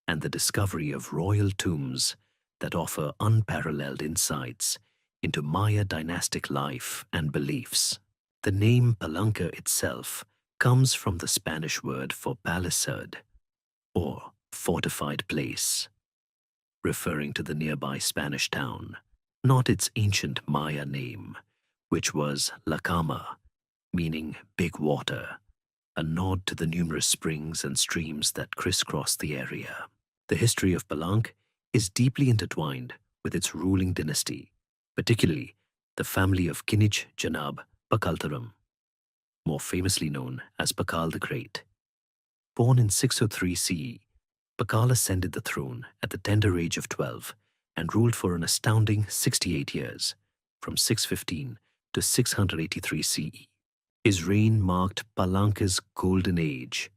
and the discovery of royal tombs that offer unparalleled insights into Maya dynastic life and beliefs. The name Palenque itself comes from the Spanish word for palisade, or fortified place, referring to the nearby Spanish town, not its ancient Maya name, which was La Cama, meaning big water, a nod to the numerous springs and streams that crisscross the area. The history of Palenque is deeply intertwined with its ruling dynasty, particularly the family of Kinich Janab Pakaltharam, more famously known as Pakal the Great. Born in 603 CE, Pakal ascended the throne at the tender age of 12 and ruled for an astounding 68 years, from 615 to 683 CE. His reign marked Palenque's golden age,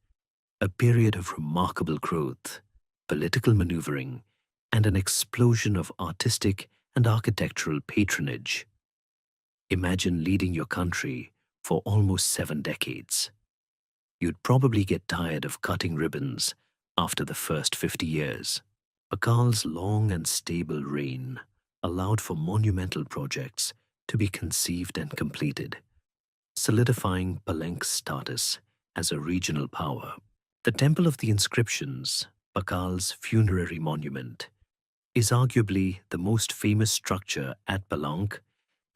a period of remarkable growth, political maneuvering, and an explosion of artistic and architectural patronage. Imagine leading your country for almost 7 decades. You'd probably get tired of cutting ribbons after the first 50 years. Pakal's long and stable reign allowed for monumental projects to be conceived and completed, solidifying Palenque's status as a regional power. The Temple of the Inscriptions, Pakal's funerary monument, is arguably the most famous structure at Palenque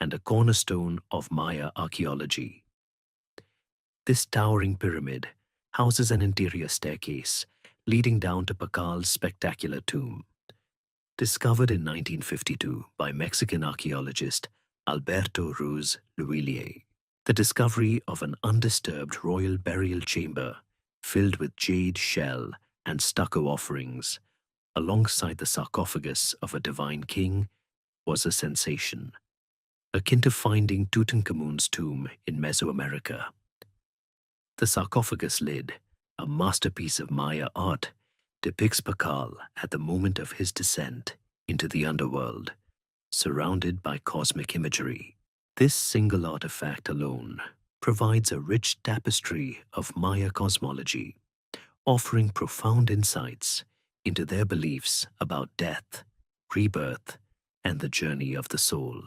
and a cornerstone of Maya archaeology. This towering pyramid houses an interior staircase leading down to Pakal's spectacular tomb. Discovered in 1952 by Mexican archaeologist Alberto Ruz Luillier, the discovery of an undisturbed royal burial chamber filled with jade shell and stucco offerings, alongside the sarcophagus of a divine king, was a sensation, akin to finding Tutankhamun's tomb in Mesoamerica. The sarcophagus lid, a masterpiece of Maya art, depicts Pakal at the moment of his descent into the underworld, surrounded by cosmic imagery. This single artifact alone provides a rich tapestry of Maya cosmology, offering profound insights into their beliefs about death, rebirth, and the journey of the soul.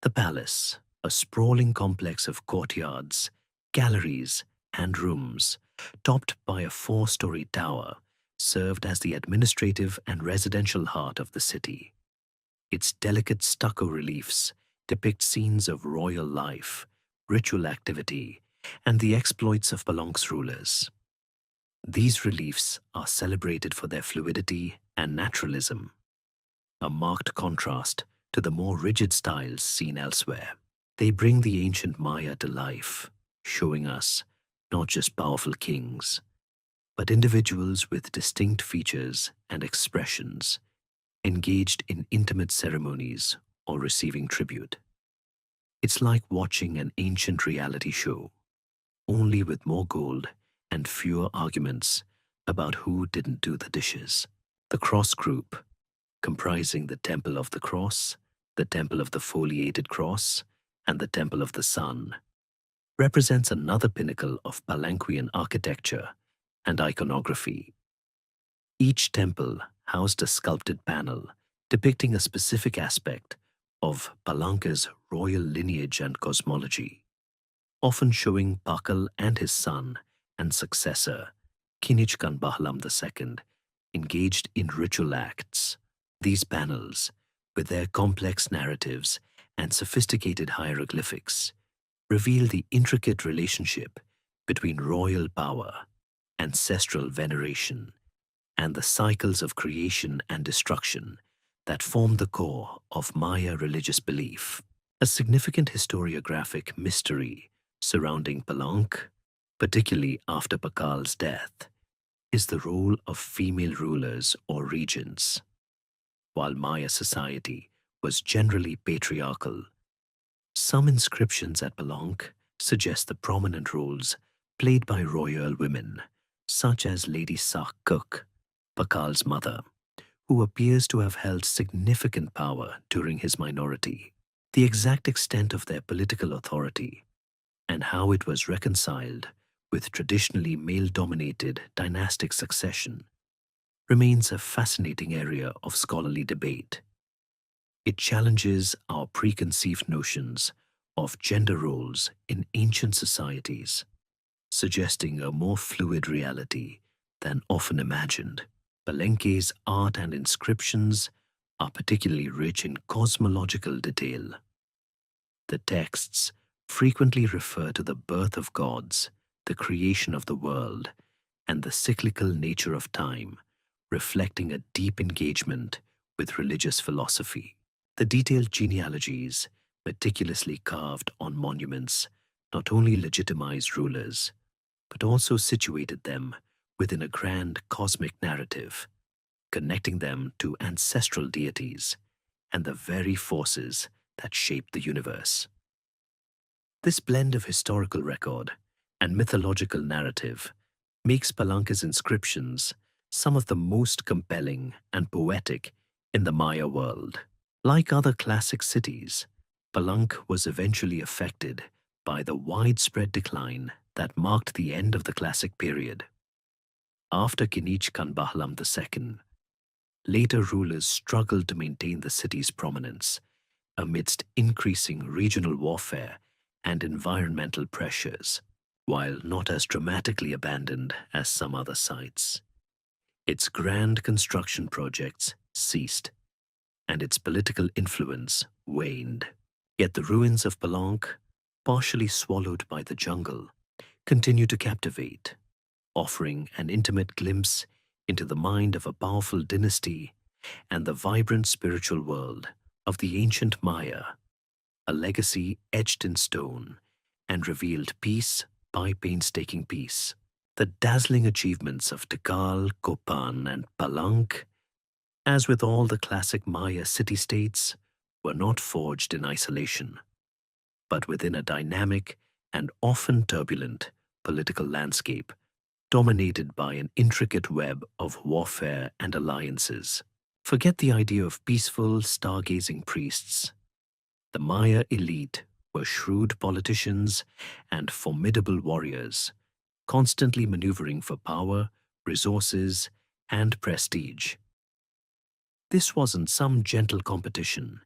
The palace, a sprawling complex of courtyards, galleries, and rooms, topped by a 4-story tower, served as the administrative and residential heart of the city. Its delicate stucco reliefs depict scenes of royal life, ritual activity, and the exploits of Palenque's rulers. These reliefs are celebrated for their fluidity and naturalism, a marked contrast to the more rigid styles seen elsewhere. They bring the ancient Maya to life, showing us not just powerful kings, but individuals with distinct features and expressions, engaged in intimate ceremonies or receiving tribute. It's like watching an ancient reality show, only with more gold and fewer arguments about who didn't do the dishes. The Cross Group, comprising the Temple of the Cross, the Temple of the Foliated Cross, and the Temple of the Sun, represents another pinnacle of Palenquian architecture and iconography. Each temple housed a sculpted panel depicting a specific aspect of Palenque's royal lineage and cosmology, often showing Pakal and his son and successor, Kinich Bahlam II, engaged in ritual acts. These panels, with their complex narratives and sophisticated hieroglyphics, reveal the intricate relationship between royal power, ancestral veneration, and the cycles of creation and destruction that form the core of Maya religious belief. A significant historiographic mystery surrounding Palenque, particularly after Pakal's death, is the role of female rulers or regents. While Maya society was generally patriarchal, some inscriptions at Palenque suggest the prominent roles played by royal women, such as Lady Sak Cook, Pakal's mother, who appears to have held significant power during his minority. The exact extent of their political authority and how it was reconciled with traditionally male-dominated dynastic succession remains a fascinating area of scholarly debate. It challenges our preconceived notions of gender roles in ancient societies, suggesting a more fluid reality than often imagined. Palenque's art and inscriptions are particularly rich in cosmological detail. The texts frequently refer to the birth of gods, the creation of the world, and the cyclical nature of time, reflecting a deep engagement with religious philosophy. The detailed genealogies, meticulously carved on monuments, not only legitimized rulers, but also situated them within a grand cosmic narrative, connecting them to ancestral deities and the very forces that shaped the universe. This blend of historical record and mythological narrative makes Palenque's inscriptions some of the most compelling and poetic in the Maya world. Like other classic cities, Palenque was eventually affected by the widespread decline that marked the end of the classic period. After Kinich Khan Bahlam II, later rulers struggled to maintain the city's prominence amidst increasing regional warfare and environmental pressures. While not as dramatically abandoned as some other sites, its grand construction projects ceased, and its political influence waned. Yet the ruins of Palenque, partially swallowed by the jungle, continue to captivate, offering an intimate glimpse into the mind of a powerful dynasty and the vibrant spiritual world of the ancient Maya, a legacy etched in stone and revealed piece by painstaking piece. The dazzling achievements of Tikal, Copan, and Palenque, as with all the classic Maya city-states, were not forged in isolation, but within a dynamic and often turbulent political landscape dominated by an intricate web of warfare and alliances. Forget the idea of peaceful, stargazing priests. The Maya elite were shrewd politicians and formidable warriors, constantly maneuvering for power, resources, and prestige. This wasn't some gentle competition.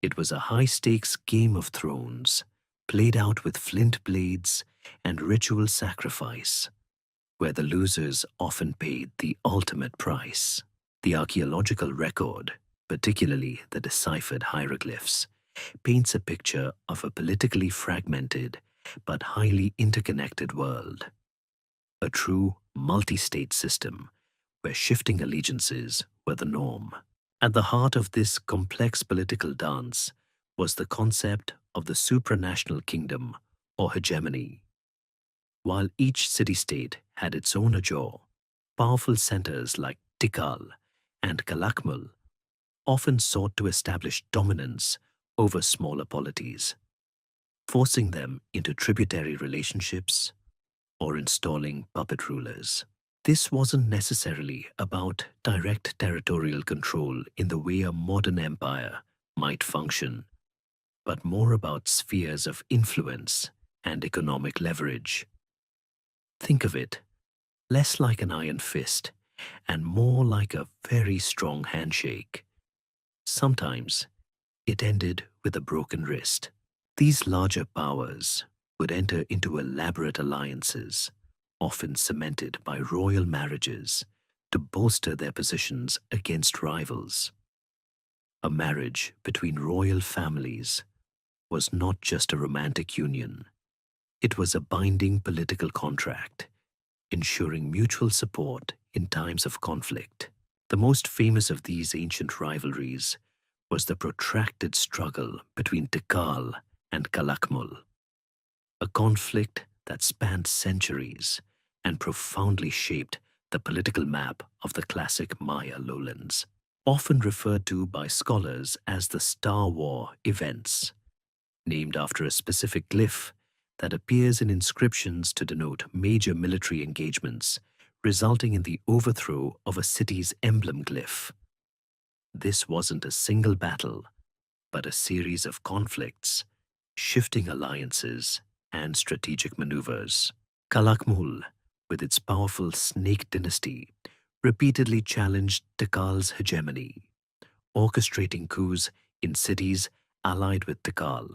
It was a high-stakes Game of Thrones, played out with flint blades and ritual sacrifice, where the losers often paid the ultimate price. The archaeological record, particularly the deciphered hieroglyphs, paints a picture of a politically fragmented but highly interconnected world. A true multi-state system where shifting allegiances were the norm. At the heart of this complex political dance was the concept of the supranational kingdom or hegemony. While each city-state had its own ajaw, powerful centers like Tikal and Calakmul often sought to establish dominance over smaller polities, forcing them into tributary relationships or installing puppet rulers. This wasn't necessarily about direct territorial control in the way a modern empire might function, but more about spheres of influence and economic leverage. Think of it less like an iron fist and more like a very strong handshake. Sometimes it ended with a broken wrist. These larger powers would enter into elaborate alliances, often cemented by royal marriages, to bolster their positions against rivals. A marriage between royal families was not just a romantic union. It was a binding political contract, ensuring mutual support in times of conflict. The most famous of these ancient rivalries was the protracted struggle between Tikal and Calakmul, a conflict that spanned centuries and profoundly shaped the political map of the classic Maya lowlands, often referred to by scholars as the Star War events, named after a specific glyph that appears in inscriptions to denote major military engagements, resulting in the overthrow of a city's emblem glyph. This wasn't a single battle, but a series of conflicts, shifting alliances, and strategic maneuvers. Calakmul, with its powerful snake dynasty, repeatedly challenged Tikal's hegemony, orchestrating coups in cities allied with Tikal,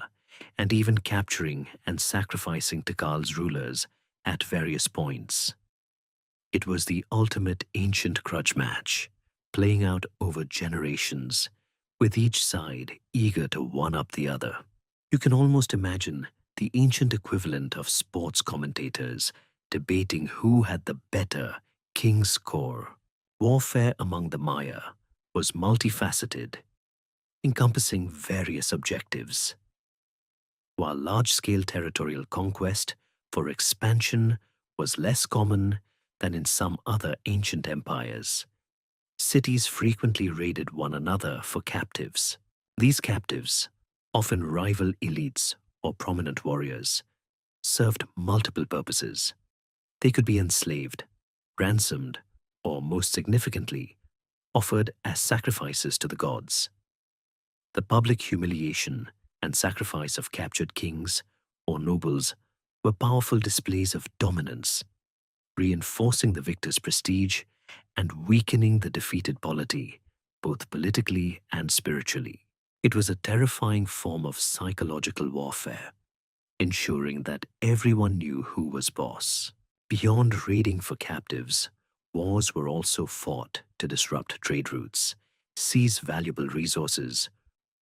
and even capturing and sacrificing Tikal's rulers at various points. It was the ultimate ancient grudge match, playing out over generations, with each side eager to one-up the other. You can almost imagine the ancient equivalent of sports commentators debating who had the better king's score. Warfare among the Maya was multifaceted, encompassing various objectives. While large-scale territorial conquest for expansion was less common than in some other ancient empires, cities frequently raided one another for captives. These captives, often rival elites or prominent warriors, served multiple purposes. They could be enslaved, ransomed, or most significantly, offered as sacrifices to the gods. The public humiliation and sacrifice of captured kings or nobles were powerful displays of dominance, reinforcing the victor's prestige and weakening the defeated polity, both politically and spiritually. It was a terrifying form of psychological warfare, ensuring that everyone knew who was boss. Beyond raiding for captives, wars were also fought to disrupt trade routes, seize valuable resources,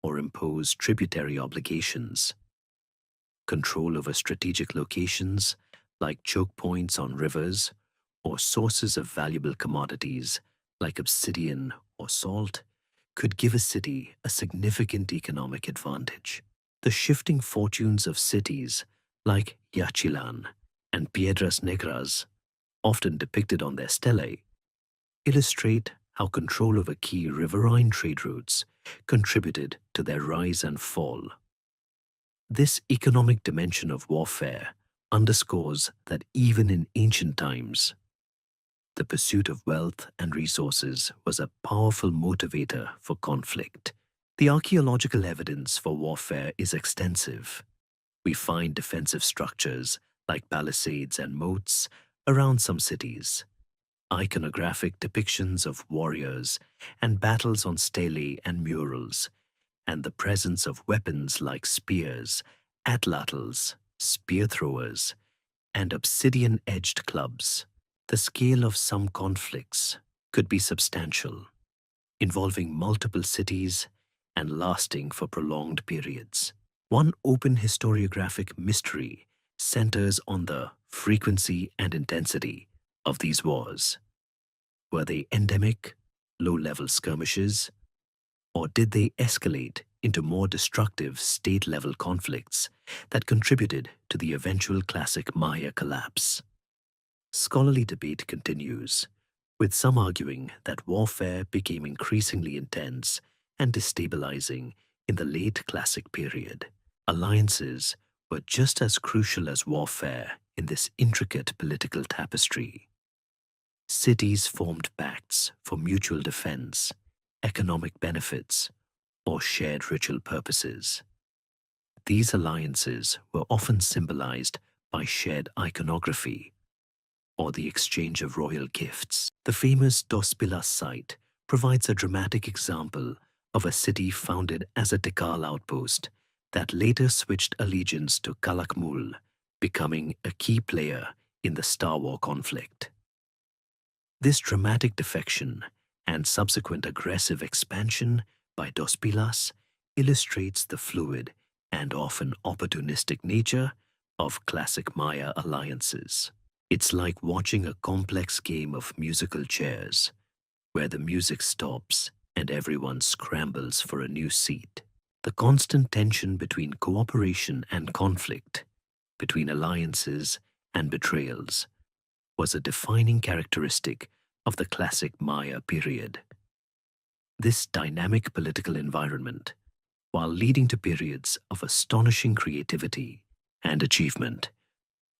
or impose tributary obligations. Control over strategic locations, like choke points on rivers, or sources of valuable commodities, like obsidian or salt, could give a city a significant economic advantage. The shifting fortunes of cities, like Yachilan and Piedras Negras, often depicted on their stelae, illustrate how control over key riverine trade routes contributed to their rise and fall. This economic dimension of warfare underscores that even in ancient times, the pursuit of wealth and resources was a powerful motivator for conflict. The archaeological evidence for warfare is extensive. We find defensive structures like palisades and moats around some cities, iconographic depictions of warriors and battles on stelae and murals, and the presence of weapons like spears, atlatls, spear throwers, and obsidian-edged clubs. The scale of some conflicts could be substantial, involving multiple cities and lasting for prolonged periods. One open historiographic mystery centers on the frequency and intensity of these wars. Were they endemic, low-level skirmishes, or did they escalate into more destructive state-level conflicts that contributed to the eventual classic Maya collapse? Scholarly debate continues, with some arguing that warfare became increasingly intense and destabilizing in the late classic period. Alliances were just as crucial as warfare in this intricate political tapestry. Cities formed pacts for mutual defense, economic benefits, or shared ritual purposes. These alliances were often symbolized by shared iconography or the exchange of royal gifts. The famous Dos Pilas site provides a dramatic example of a city founded as a Tikal outpost that later switched allegiance to Calakmul, becoming a key player in the Star War conflict. This dramatic defection and subsequent aggressive expansion by Dos Pilas illustrates the fluid and often opportunistic nature of classic Maya alliances. It's like watching a complex game of musical chairs, where the music stops and everyone scrambles for a new seat. The constant tension between cooperation and conflict, between alliances and betrayals, was a defining characteristic of the classic Maya period. This dynamic political environment, while leading to periods of astonishing creativity and achievement,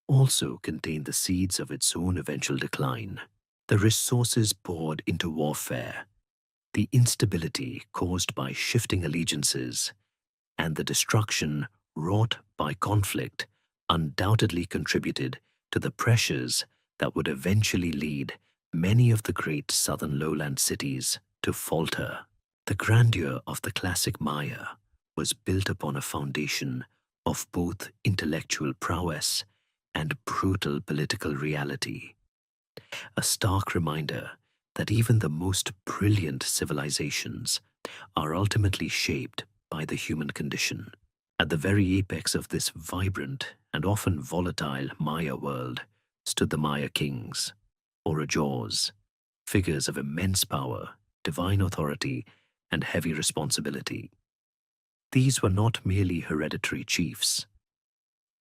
also contained the seeds of its own eventual decline. The resources poured into warfare, the instability caused by shifting allegiances, and the destruction wrought by conflict undoubtedly contributed to the pressures that would eventually lead many of the great southern lowland cities to falter. The grandeur of the classic Maya was built upon a foundation of both intellectual prowess and brutal political reality, a stark reminder that even the most brilliant civilizations are ultimately shaped by the human condition. At the very apex of this vibrant and often volatile Maya world stood the Maya kings, or Ajors, figures of immense power, divine authority, and heavy responsibility. These were not merely hereditary chiefs.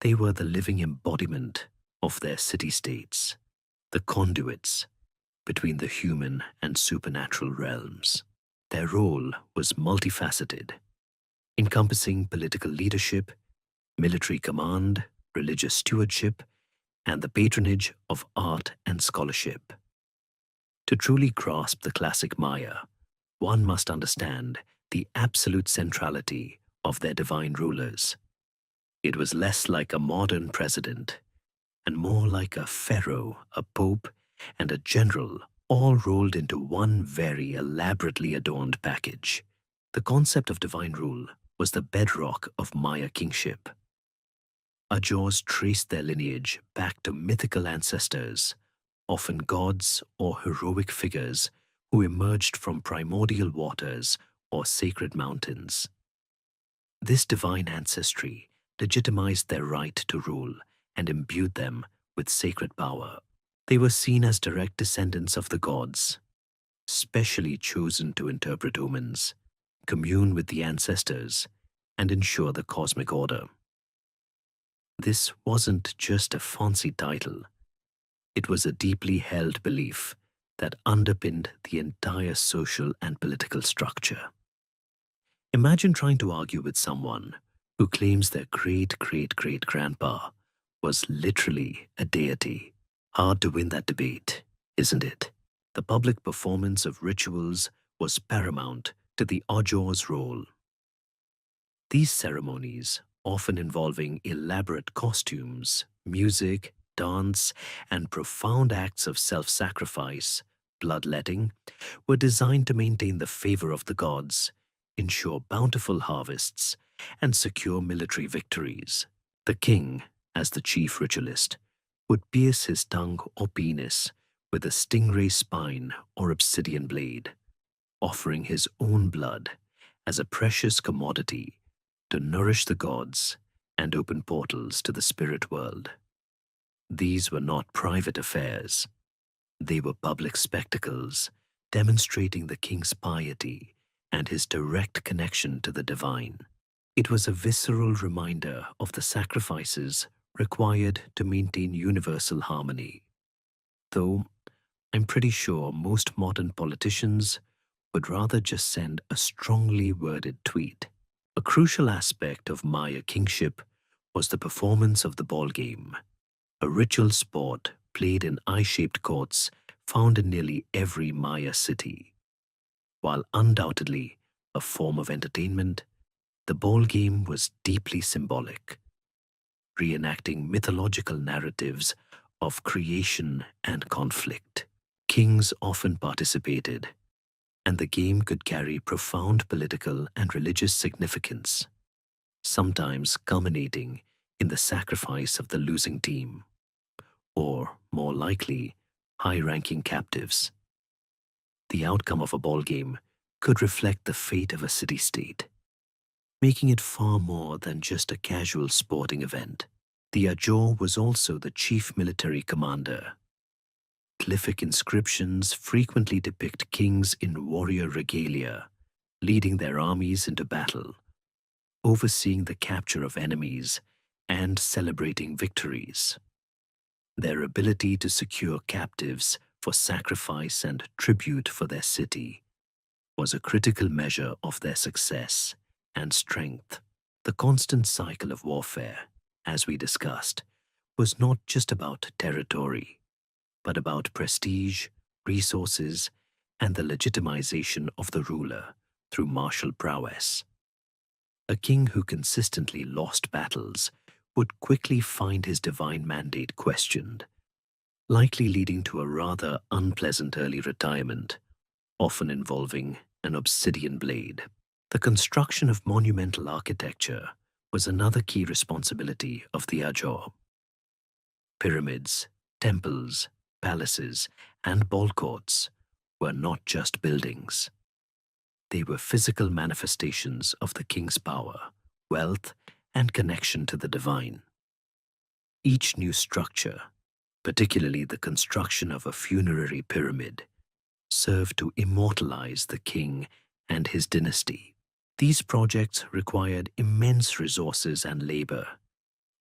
They were the living embodiment of their city-states, the conduits between the human and supernatural realms. Their role was multifaceted, encompassing political leadership, military command, religious stewardship, and the patronage of art and scholarship. To truly grasp the classic Maya, one must understand the absolute centrality of their divine rulers. It was less like a modern president and more like a pharaoh, a pope, and a general, all rolled into one very elaborately adorned package. The concept of divine rule was the bedrock of Maya kingship. Ajors traced their lineage back to mythical ancestors, often gods or heroic figures who emerged from primordial waters or sacred mountains. This divine ancestry legitimized their right to rule and imbued them with sacred power. They were seen as direct descendants of the gods, specially chosen to interpret omens, commune with the ancestors, and ensure the cosmic order. This wasn't just a fancy title. It was a deeply held belief that underpinned the entire social and political structure. Imagine trying to argue with someone who claims their great-great-great-grandpa was literally a deity. Hard to win that debate, isn't it? The public performance of rituals was paramount to the Ajor's role. These ceremonies, often involving elaborate costumes, music, dance, and profound acts of self-sacrifice, bloodletting, were designed to maintain the favor of the gods, ensure bountiful harvests, and secure military victories. The king, as the chief ritualist, would pierce his tongue or penis with a stingray spine or obsidian blade, offering his own blood as a precious commodity to nourish the gods and open portals to the spirit world. These were not private affairs. They were public spectacles demonstrating the king's piety and his direct connection to the divine. It was a visceral reminder of the sacrifices required to maintain universal harmony. Though I'm pretty sure most modern politicians would rather just send a strongly worded tweet. A crucial aspect of Maya kingship was the performance of the ball game, a ritual sport played in eye-shaped courts found in nearly every Maya city. While undoubtedly a form of entertainment, the ball game was deeply symbolic, reenacting mythological narratives of creation and conflict. Kings often participated, and the game could carry profound political and religious significance, sometimes culminating in the sacrifice of the losing team, or, more likely, high-ranking captives. The outcome of a ball game could reflect the fate of a city-state, making it far more than just a casual sporting event. The Ajor was also the chief military commander. Glyphic inscriptions frequently depict kings in warrior regalia, leading their armies into battle, overseeing the capture of enemies, and celebrating victories. Their ability to secure captives for sacrifice and tribute for their city was a critical measure of their success and strength. The constant cycle of warfare, as we discussed, was not just about territory, but about prestige, resources, and the legitimization of the ruler through martial prowess. A king who consistently lost battles would quickly find his divine mandate questioned, likely leading to a rather unpleasant early retirement, often involving an obsidian blade. The construction of monumental architecture was another key responsibility of the Ajor. Pyramids, temples, palaces, and ball courts were not just buildings. They were physical manifestations of the king's power, wealth, and connection to the divine. Each new structure, particularly the construction of a funerary pyramid, served to immortalize the king and his dynasty. These projects required immense resources and labor,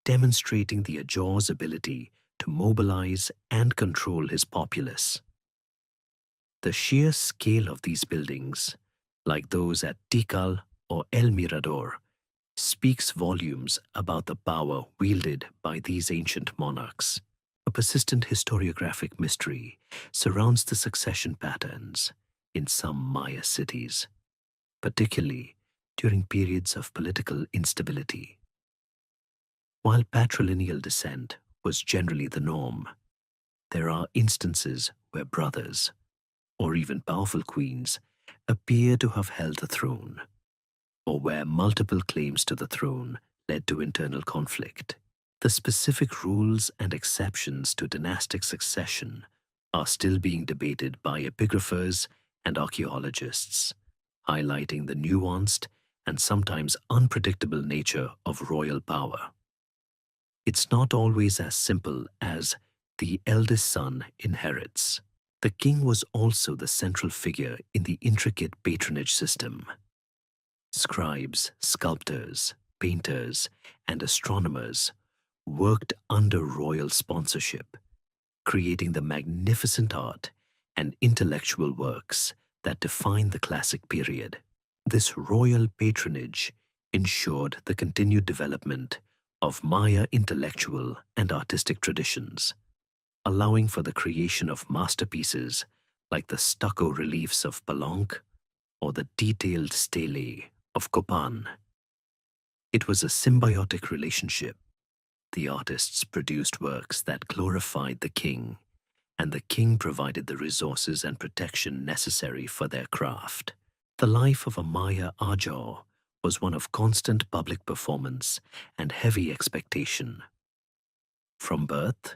demonstrating the Ajah's ability to mobilize and control his populace. The sheer scale of these buildings, like those at Tikal or El Mirador, speaks volumes about the power wielded by these ancient monarchs. A persistent historiographic mystery surrounds the succession patterns in some Maya cities, particularly during periods of political instability. While patrilineal descent was generally the norm, there are instances where brothers, or even powerful queens, appear to have held the throne, or where multiple claims to the throne led to internal conflict. The specific rules and exceptions to dynastic succession are still being debated by epigraphers and archaeologists, highlighting the nuanced and sometimes unpredictable nature of royal power. It's not always as simple as the eldest son inherits. The king was also the central figure in the intricate patronage system. Scribes, sculptors, painters, and astronomers worked under royal sponsorship, creating the magnificent art and intellectual works that define the classic period. This royal patronage ensured the continued development of Maya intellectual and artistic traditions, allowing for the creation of masterpieces like the stucco reliefs of Palenque or the detailed stele of Copan. It was a symbiotic relationship. The artists produced works that glorified the king, and the king provided the resources and protection necessary for their craft. The life of a Maya Ajah was one of constant public performance and heavy expectation. From birth,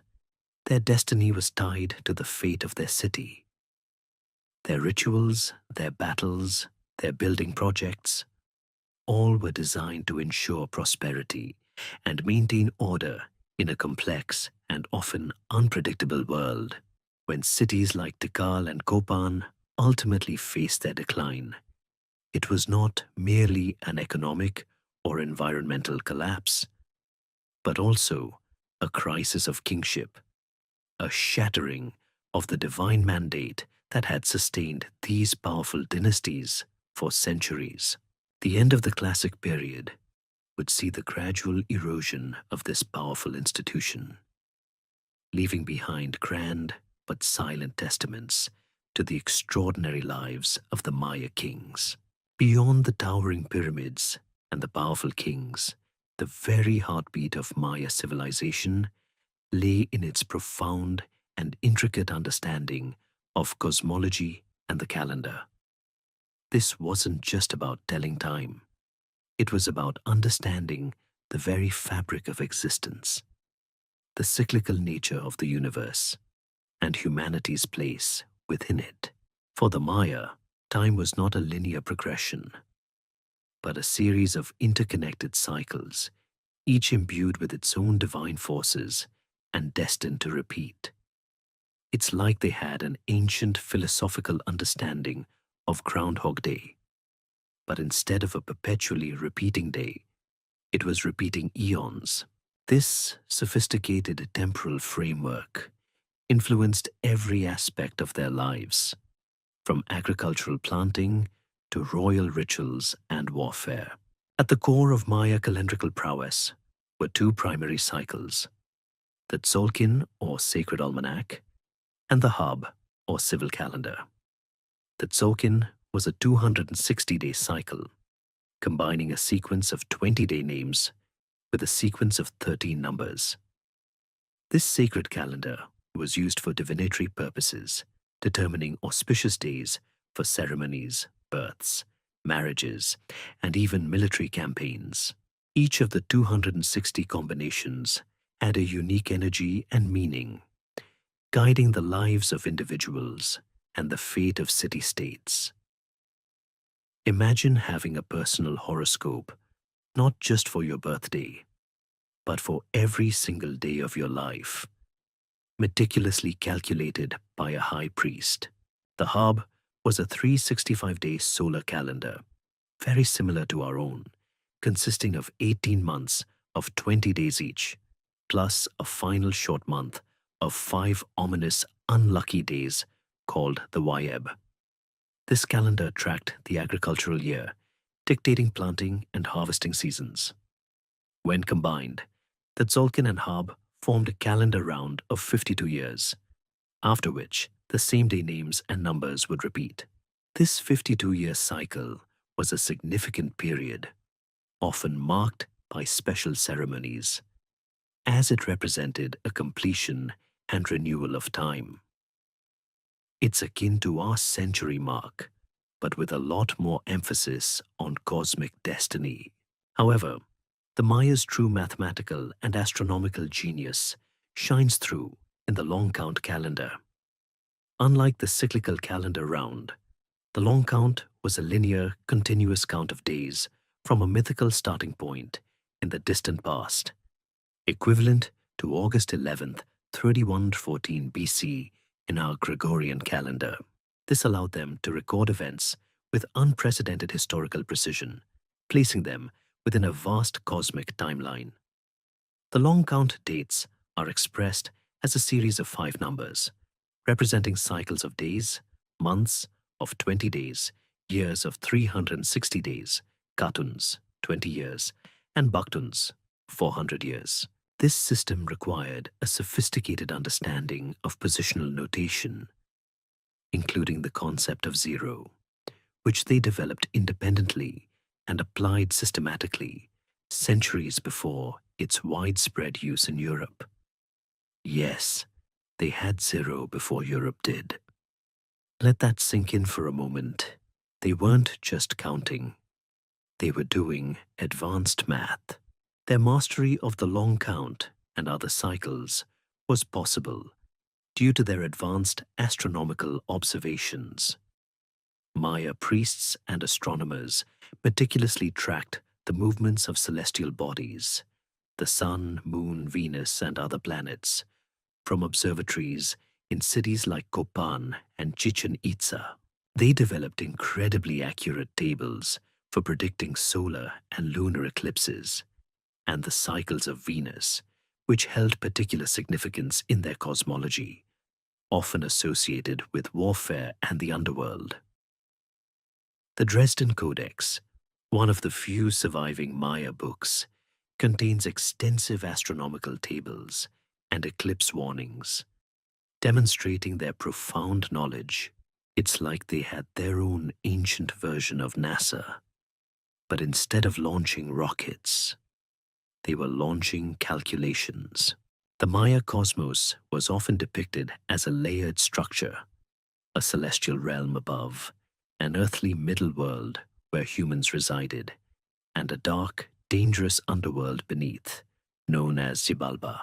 their destiny was tied to the fate of their city. Their rituals, their battles, their building projects, all were designed to ensure prosperity and maintain order in a complex and often unpredictable world. When cities like Tikal and Copan ultimately faced their decline, it was not merely an economic or environmental collapse, but also a crisis of kingship, a shattering of the divine mandate that had sustained these powerful dynasties for centuries. The end of the classic period would see the gradual erosion of this powerful institution, leaving behind grand but silent testaments to the extraordinary lives of the Maya kings. Beyond the towering pyramids and the powerful kings, the very heartbeat of Maya civilization lay in its profound and intricate understanding of cosmology and the calendar. This wasn't just about telling time. It was about understanding the very fabric of existence, the cyclical nature of the universe, and humanity's place within it. For the Maya, time was not a linear progression, but a series of interconnected cycles, each imbued with its own divine forces and destined to repeat. It's like they had an ancient philosophical understanding of Groundhog Day, but instead of a perpetually repeating day, it was repeating eons. This sophisticated temporal framework influenced every aspect of their lives, from agricultural planting to royal rituals and warfare. At the core of Maya calendrical prowess were two primary cycles: the Tzolkin, or sacred almanac, and the Hab, or civil calendar. The Tzolkin was a 260-day cycle, combining a sequence of 20-day names with a sequence of 13 numbers. This sacred calendar was used for divinatory purposes, determining auspicious days for ceremonies, births, marriages, and even military campaigns. Each of the 260 combinations had a unique energy and meaning, guiding the lives of individuals and the fate of city-states. Imagine having a personal horoscope, not just for your birthday, but for every single day of your life, meticulously calculated by a high priest. The Hab was a 365-day solar calendar, very similar to our own, consisting of 18 months of 20 days each, plus a final short month of 5 ominous unlucky days called the Wayeb. This calendar tracked the agricultural year, dictating planting and harvesting seasons. When combined, the Tzolk'in and Hab formed a calendar round of 52 years, after which the same-day names and numbers would repeat. This 52-year cycle was a significant period, often marked by special ceremonies, as it represented a completion and renewal of time. It's akin to our century mark, but with a lot more emphasis on cosmic destiny. However, the Maya's true mathematical and astronomical genius shines through in the long count calendar. Unlike the cyclical calendar round, the long count was a linear, continuous count of days from a mythical starting point in the distant past, equivalent to August 11th, 3114 BC in our Gregorian calendar. This allowed them to record events with unprecedented historical precision, placing them within a vast cosmic timeline. The long count dates are expressed as a series of 5 numbers, representing cycles of days, months of 20 days, years of 360 days, Katuns, 20 years, and Baktuns, 400 years. This system required a sophisticated understanding of positional notation, including the concept of zero, which they developed independently and applied systematically centuries before its widespread use in Europe. Yes, they had zero before Europe did. Let that sink in for a moment. They weren't just counting. They were doing advanced math. Their mastery of the long count and other cycles was possible due to their advanced astronomical observations. Maya priests and astronomers meticulously tracked the movements of celestial bodies, the Sun, Moon, Venus, and other planets, from observatories in cities like Copan and Chichen Itza. They developed incredibly accurate tables for predicting solar and lunar eclipses and the cycles of Venus, which held particular significance in their cosmology, often associated with warfare and the underworld. The Dresden Codex, one of the few surviving Maya books, contains extensive astronomical tables and eclipse warnings, demonstrating their profound knowledge. It's like they had their own ancient version of NASA, but instead of launching rockets, they were launching calculations. The Maya cosmos was often depicted as a layered structure, a celestial realm above, an earthly middle world where humans resided, and a dark, dangerous underworld beneath, known as Xibalba.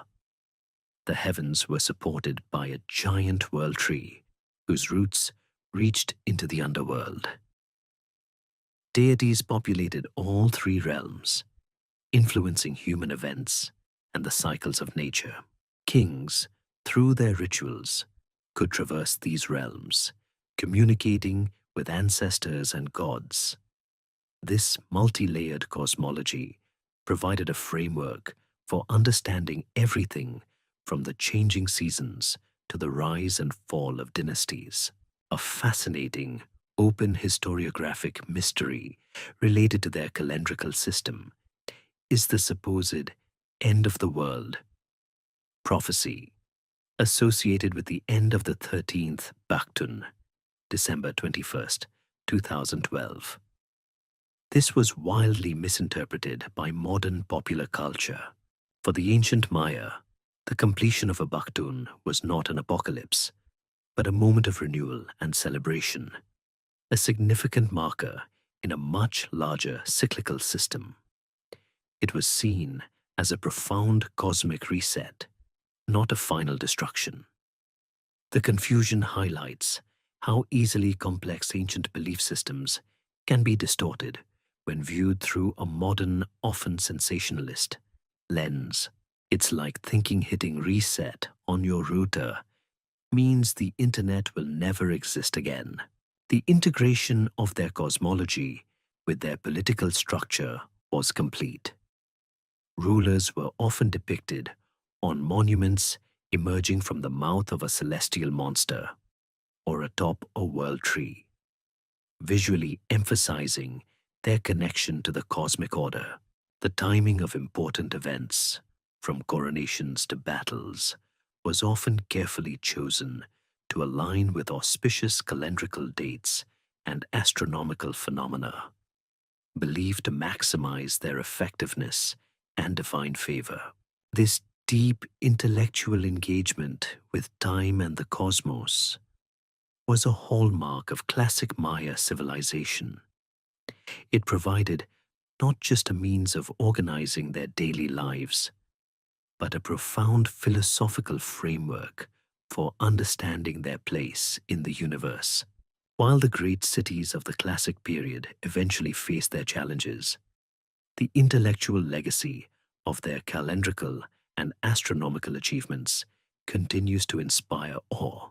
The heavens were supported by a giant world tree, whose roots reached into the underworld. Deities populated all 3 realms, influencing human events and the cycles of nature. Kings, through their rituals, could traverse these realms, communicating with ancestors and gods. This multi-layered cosmology provided a framework for understanding everything from the changing seasons to the rise and fall of dynasties. A fascinating, open historiographic mystery related to their calendrical system is the supposed end of the world prophecy associated with the end of the 13th Baktun, December 21st, 2012. This was wildly misinterpreted by modern popular culture. For the ancient Maya, the completion of a Baktun was not an apocalypse, but a moment of renewal and celebration, a significant marker in a much larger cyclical system. It was seen as a profound cosmic reset, not a final destruction. The confusion highlights how easily complex ancient belief systems can be distorted when viewed through a modern, often sensationalist lens. It's like thinking hitting reset on your router means the internet will never exist again. The integration of their cosmology with their political structure was complete. Rulers were often depicted on monuments emerging from the mouth of a celestial monster or atop a world tree, visually emphasizing their connection to the cosmic order. The timing of important events, from coronations to battles, was often carefully chosen to align with auspicious calendrical dates and astronomical phenomena, believed to maximize their effectiveness and divine favor. This deep intellectual engagement with time and the cosmos was a hallmark of classic Maya civilization. It provided not just a means of organizing their daily lives, but a profound philosophical framework for understanding their place in the universe. While the great cities of the classic period eventually faced their challenges, the intellectual legacy of their calendrical and astronomical achievements continues to inspire awe,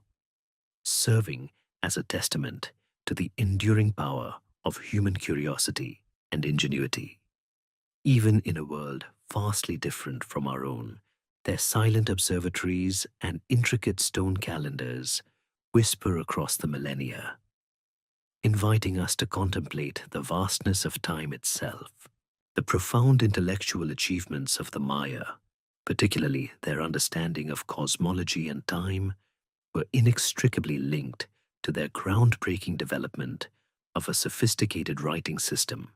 serving as a testament to the enduring power of human curiosity and ingenuity. Even in a world vastly different from our own, their silent observatories and intricate stone calendars whisper across the millennia, inviting us to contemplate the vastness of time itself. The profound intellectual achievements of the Maya, particularly their understanding of cosmology and time, were inextricably linked to their groundbreaking development of a sophisticated writing system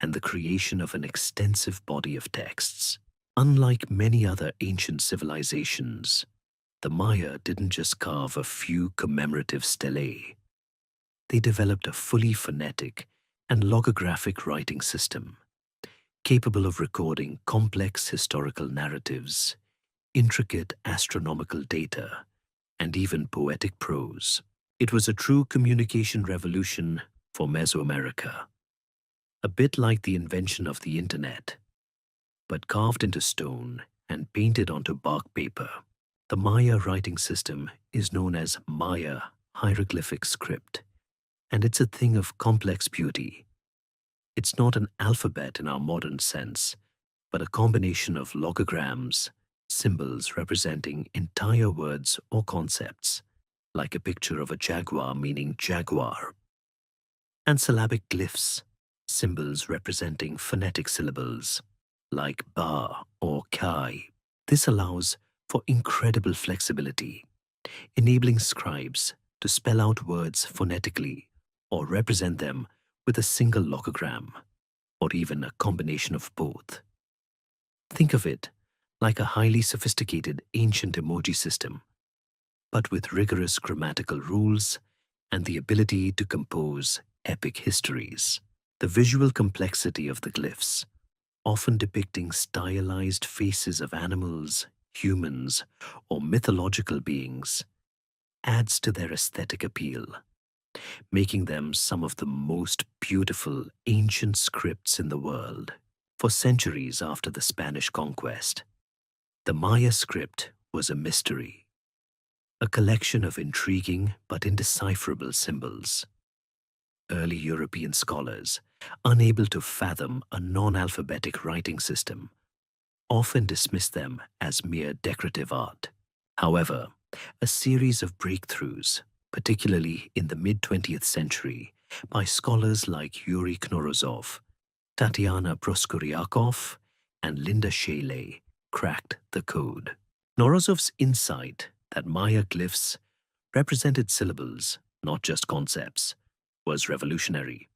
and the creation of an extensive body of texts. Unlike many other ancient civilizations, the Maya didn't just carve a few commemorative stelae. They developed a fully phonetic and logographic writing system, capable of recording complex historical narratives, intricate astronomical data, and even poetic prose. It was a true communication revolution for Mesoamerica, a bit like the invention of the internet, but carved into stone and painted onto bark paper. The Maya writing system is known as Maya hieroglyphic script, and it's a thing of complex beauty. It's not an alphabet in our modern sense, but a combination of logograms, symbols representing entire words or concepts, like a picture of a jaguar meaning jaguar, and syllabic glyphs, symbols representing phonetic syllables, like ba or kai. This allows for incredible flexibility, enabling scribes to spell out words phonetically or represent them with a single logogram, or even a combination of both. Think of it like a highly sophisticated ancient emoji system, but with rigorous grammatical rules and the ability to compose epic histories. The visual complexity of the glyphs, often depicting stylized faces of animals, humans, or mythological beings, adds to their aesthetic appeal, making them some of the most beautiful ancient scripts in the world. For centuries after the Spanish conquest, the Maya script was a mystery, a collection of intriguing but indecipherable symbols. Early European scholars, unable to fathom a non-alphabetic writing system, often dismissed them as mere decorative art. However, a series of breakthroughs, particularly in the mid-20th century, by scholars like Yuri Knorozov, Tatiana Proskoryakov, and Linda Shaley, cracked the code. Knorozov's insight that Maya glyphs represented syllables, not just concepts, was revolutionary,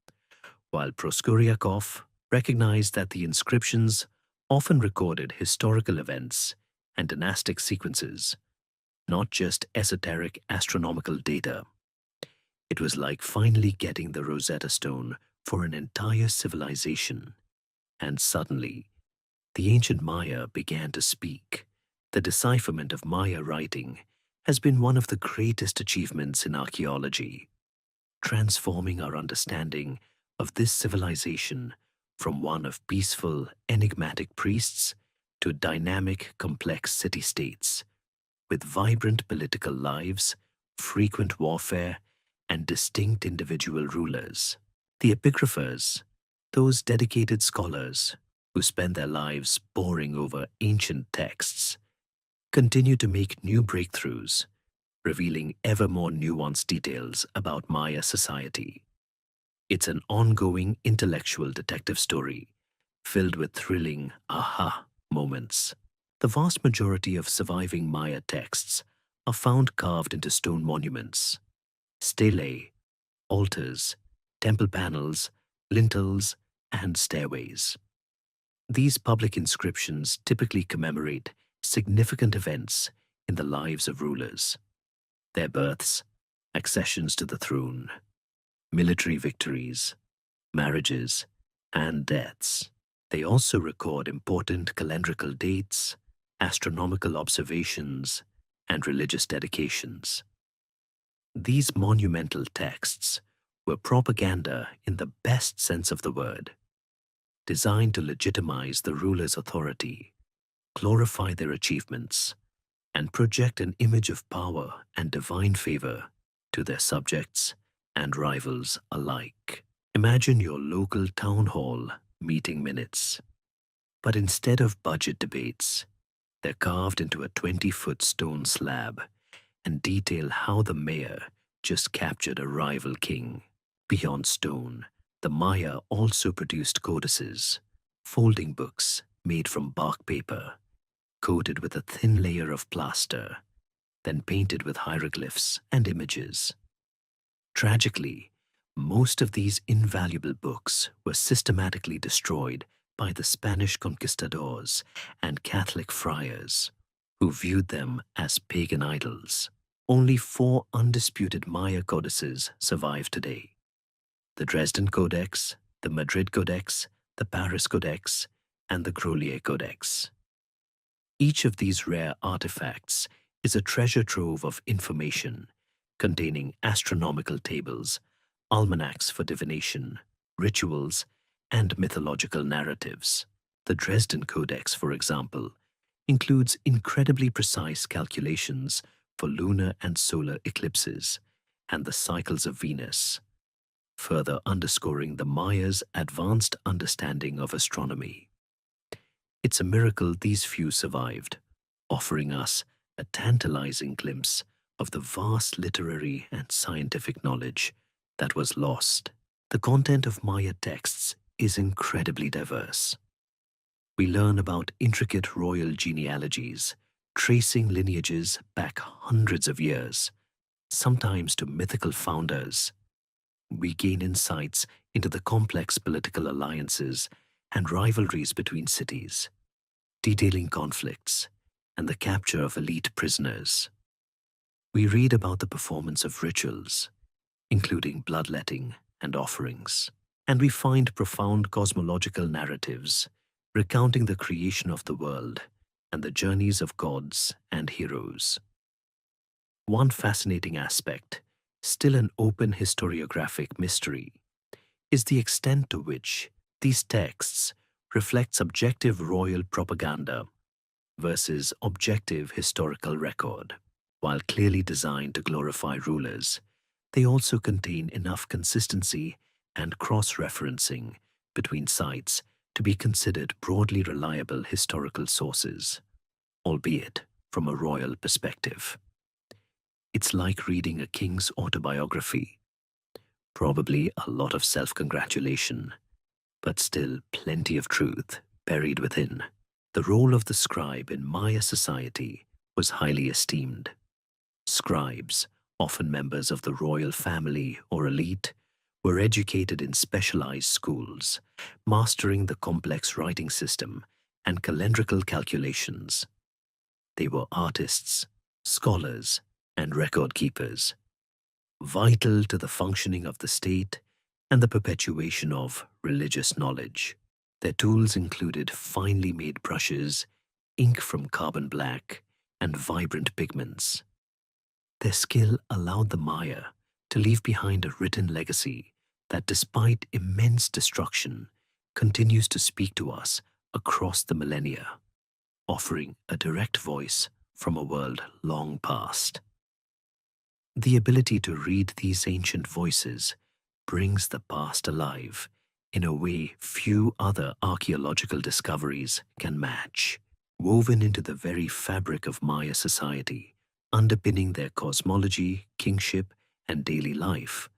while Proskoryakov recognized that the inscriptions often recorded historical events and dynastic sequences, not just esoteric astronomical data. It was like finally getting the Rosetta Stone for an entire civilization, and suddenly, the ancient Maya began to speak. The decipherment of Maya writing has been one of the greatest achievements in archaeology, transforming our understanding of this civilization from one of peaceful, enigmatic priests to dynamic, complex city-states with vibrant political lives, frequent warfare, and distinct individual rulers. The epigraphers Those dedicated scholars who spend their lives poring over ancient texts continue to make new breakthroughs, revealing ever more nuanced details about Maya society. It's an ongoing intellectual detective story filled with thrilling aha moments. The vast majority of surviving Maya texts are found carved into stone monuments, stelae, altars, temple panels, lintels, and stairways. These public inscriptions typically commemorate significant events in the lives of rulers, their births, accessions to the throne, military victories, marriages, and deaths. They also record important calendrical dates, astronomical observations, and religious dedications. These monumental texts were propaganda in the best sense of the word, designed to legitimize the ruler's authority, glorify their achievements, and project an image of power and divine favor to their subjects and rivals alike. Imagine your local town hall meeting minutes, but instead of budget debates, they're carved into a 20-foot stone slab and detail how the mayor just captured a rival king. Beyond stone, the Maya also produced codices, folding books made from bark paper, coated with a thin layer of plaster, then painted with hieroglyphs and images. Tragically, most of these invaluable books were systematically destroyed by the Spanish conquistadors and Catholic friars, who viewed them as pagan idols. Only 4 undisputed Maya codices survive today: the Dresden Codex, the Madrid Codex, the Paris Codex, and the Grolier Codex. Each of these rare artifacts is a treasure trove of information containing astronomical tables, almanacs for divination, rituals, and mythological narratives. The Dresden Codex, for example, includes incredibly precise calculations for lunar and solar eclipses and the cycles of Venus, further underscoring the Mayas' advanced understanding of astronomy. It's a miracle these few survived, offering us a tantalizing glimpse of the vast literary and scientific knowledge that was lost. The content of Maya texts is incredibly diverse. We learn about intricate royal genealogies, tracing lineages back hundreds of years, sometimes to mythical founders. We gain insights into the complex political alliances and rivalries between cities, detailing conflicts and the capture of elite prisoners. We read about the performance of rituals, including bloodletting and offerings, and we find profound cosmological narratives recounting the creation of the world and the journeys of gods and heroes. One fascinating aspect, still an open historiographic mystery, is the extent to which these texts reflect subjective royal propaganda versus objective historical record. While clearly designed to glorify rulers, they also contain enough consistency and cross-referencing between sites to be considered broadly reliable historical sources, albeit from a royal perspective. It's like reading a king's autobiography. Probably a lot of self-congratulation, but still plenty of truth buried within. The role of the scribe in Maya society was highly esteemed. Scribes, often members of the royal family or elite, were educated in specialized schools, mastering the complex writing system and calendrical calculations. They were artists, scholars, and record keepers, vital to the functioning of the state and the perpetuation of religious knowledge. Their tools included finely made brushes, ink from carbon black, and vibrant pigments. Their skill allowed the Maya to leave behind a written legacy that, despite immense destruction, continues to speak to us across the millennia, offering a direct voice from a world long past. The ability to read these ancient voices brings the past alive in a way few other archaeological discoveries can match. Woven into the very fabric of Maya society, underpinning their cosmology, kingship, and daily life,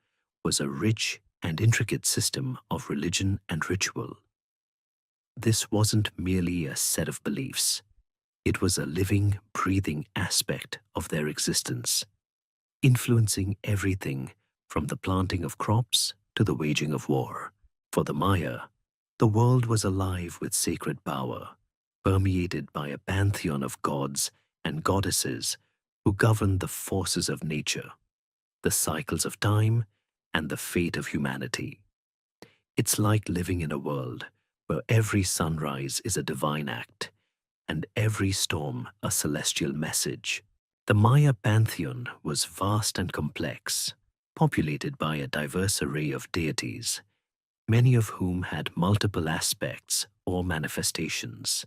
was a rich and intricate system of religion and ritual. This wasn't merely a set of beliefs, it was a living, breathing aspect of their existence, influencing everything from the planting of crops to the waging of war. For the Maya, the world was alive with sacred power, permeated by a pantheon of gods and goddesses who governed the forces of nature, the cycles of time, and the fate of humanity. It's like living in a world where every sunrise is a divine act and every storm a celestial message. The Maya pantheon was vast and complex, populated by a diverse array of deities, many of whom had multiple aspects or manifestations.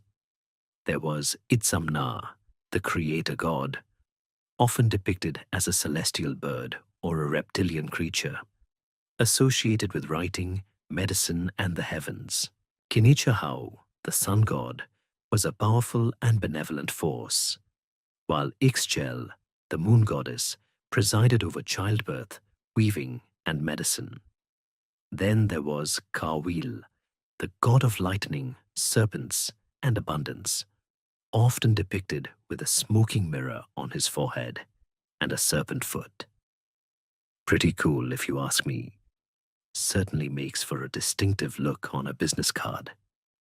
There was Itzamna, the creator god, often depicted as a celestial bird or a reptilian creature, associated with writing, medicine, and the heavens. Kinichahau, the sun god, was a powerful and benevolent force, while Ixchel, the moon goddess, presided over childbirth, weaving, and medicine. Then there was Kawil, the god of lightning, serpents, and abundance, often depicted with a smoking mirror on his forehead and a serpent foot. Pretty cool, if you ask me. Certainly makes for a distinctive look on a business card.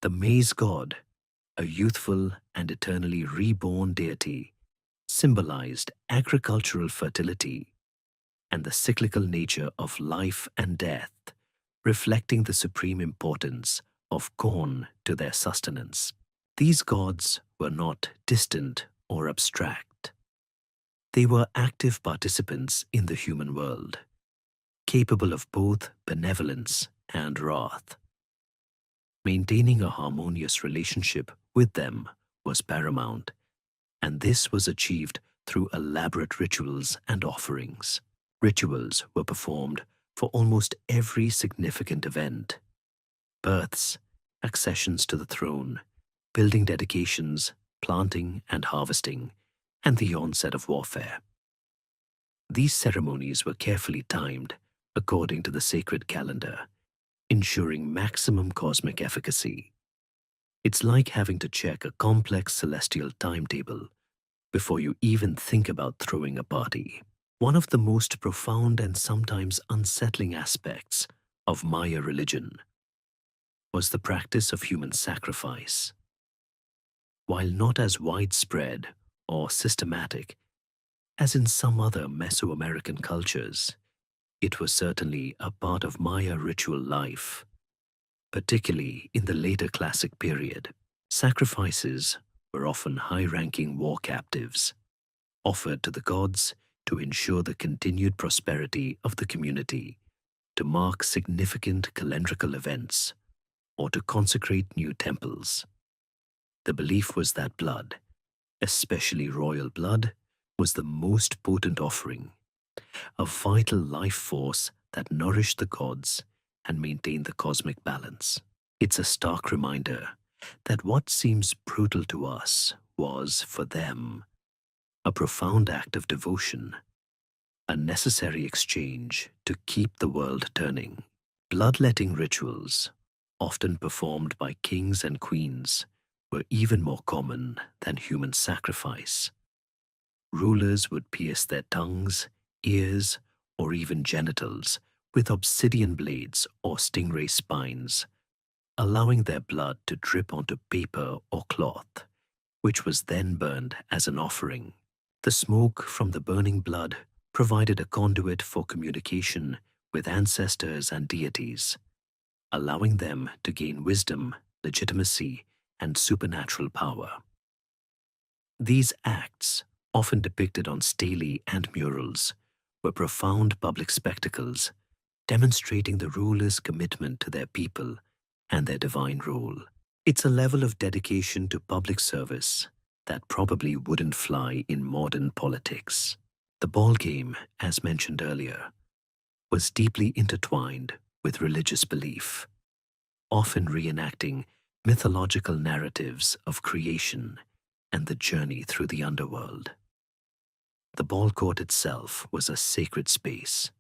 The maize god, a youthful and eternally reborn deity, symbolized agricultural fertility and the cyclical nature of life and death, reflecting the supreme importance of corn to their sustenance. These gods were not distant or abstract. They were active participants in the human world, capable of both benevolence and wrath. Maintaining a harmonious relationship with them was paramount, and this was achieved through elaborate rituals and offerings. Rituals were performed for almost every significant event: births, accessions to the throne, building dedications, planting and harvesting, and the onset of warfare. These ceremonies were carefully timed according to the sacred calendar, ensuring maximum cosmic efficacy. It's like having to check a complex celestial timetable before you even think about throwing a party. One of the most profound and sometimes unsettling aspects of Maya religion was the practice of human sacrifice. While not as widespread or systematic as in some other Mesoamerican cultures, it was certainly a part of Maya ritual life, particularly in the later classic period. Sacrifices were often high-ranking war captives, offered to the gods to ensure the continued prosperity of the community, to mark significant calendrical events, or to consecrate new temples. The belief was that blood, especially royal blood, was the most potent offering, a vital life force that nourished the gods and maintained the cosmic balance. It's a stark reminder that what seems brutal to us was, for them, a profound act of devotion, a necessary exchange to keep the world turning. Bloodletting rituals, often performed by kings and queens, were even more common than human sacrifice. Rulers would pierce their tongues, ears, or even genitals with obsidian blades or stingray spines, allowing their blood to drip onto paper or cloth, which was then burned as an offering. The smoke from the burning blood provided a conduit for communication with ancestors and deities, allowing them to gain wisdom, legitimacy, and supernatural power. These acts, often depicted on stelae and murals, were profound public spectacles, demonstrating the rulers' commitment to their people and their divine role. It's a level of dedication to public service that probably wouldn't fly in modern politics. The ball game, as mentioned earlier, was deeply intertwined with religious belief. often reenacting mythological narratives of creation and the journey through the underworld. The ball court itself was a sacred space,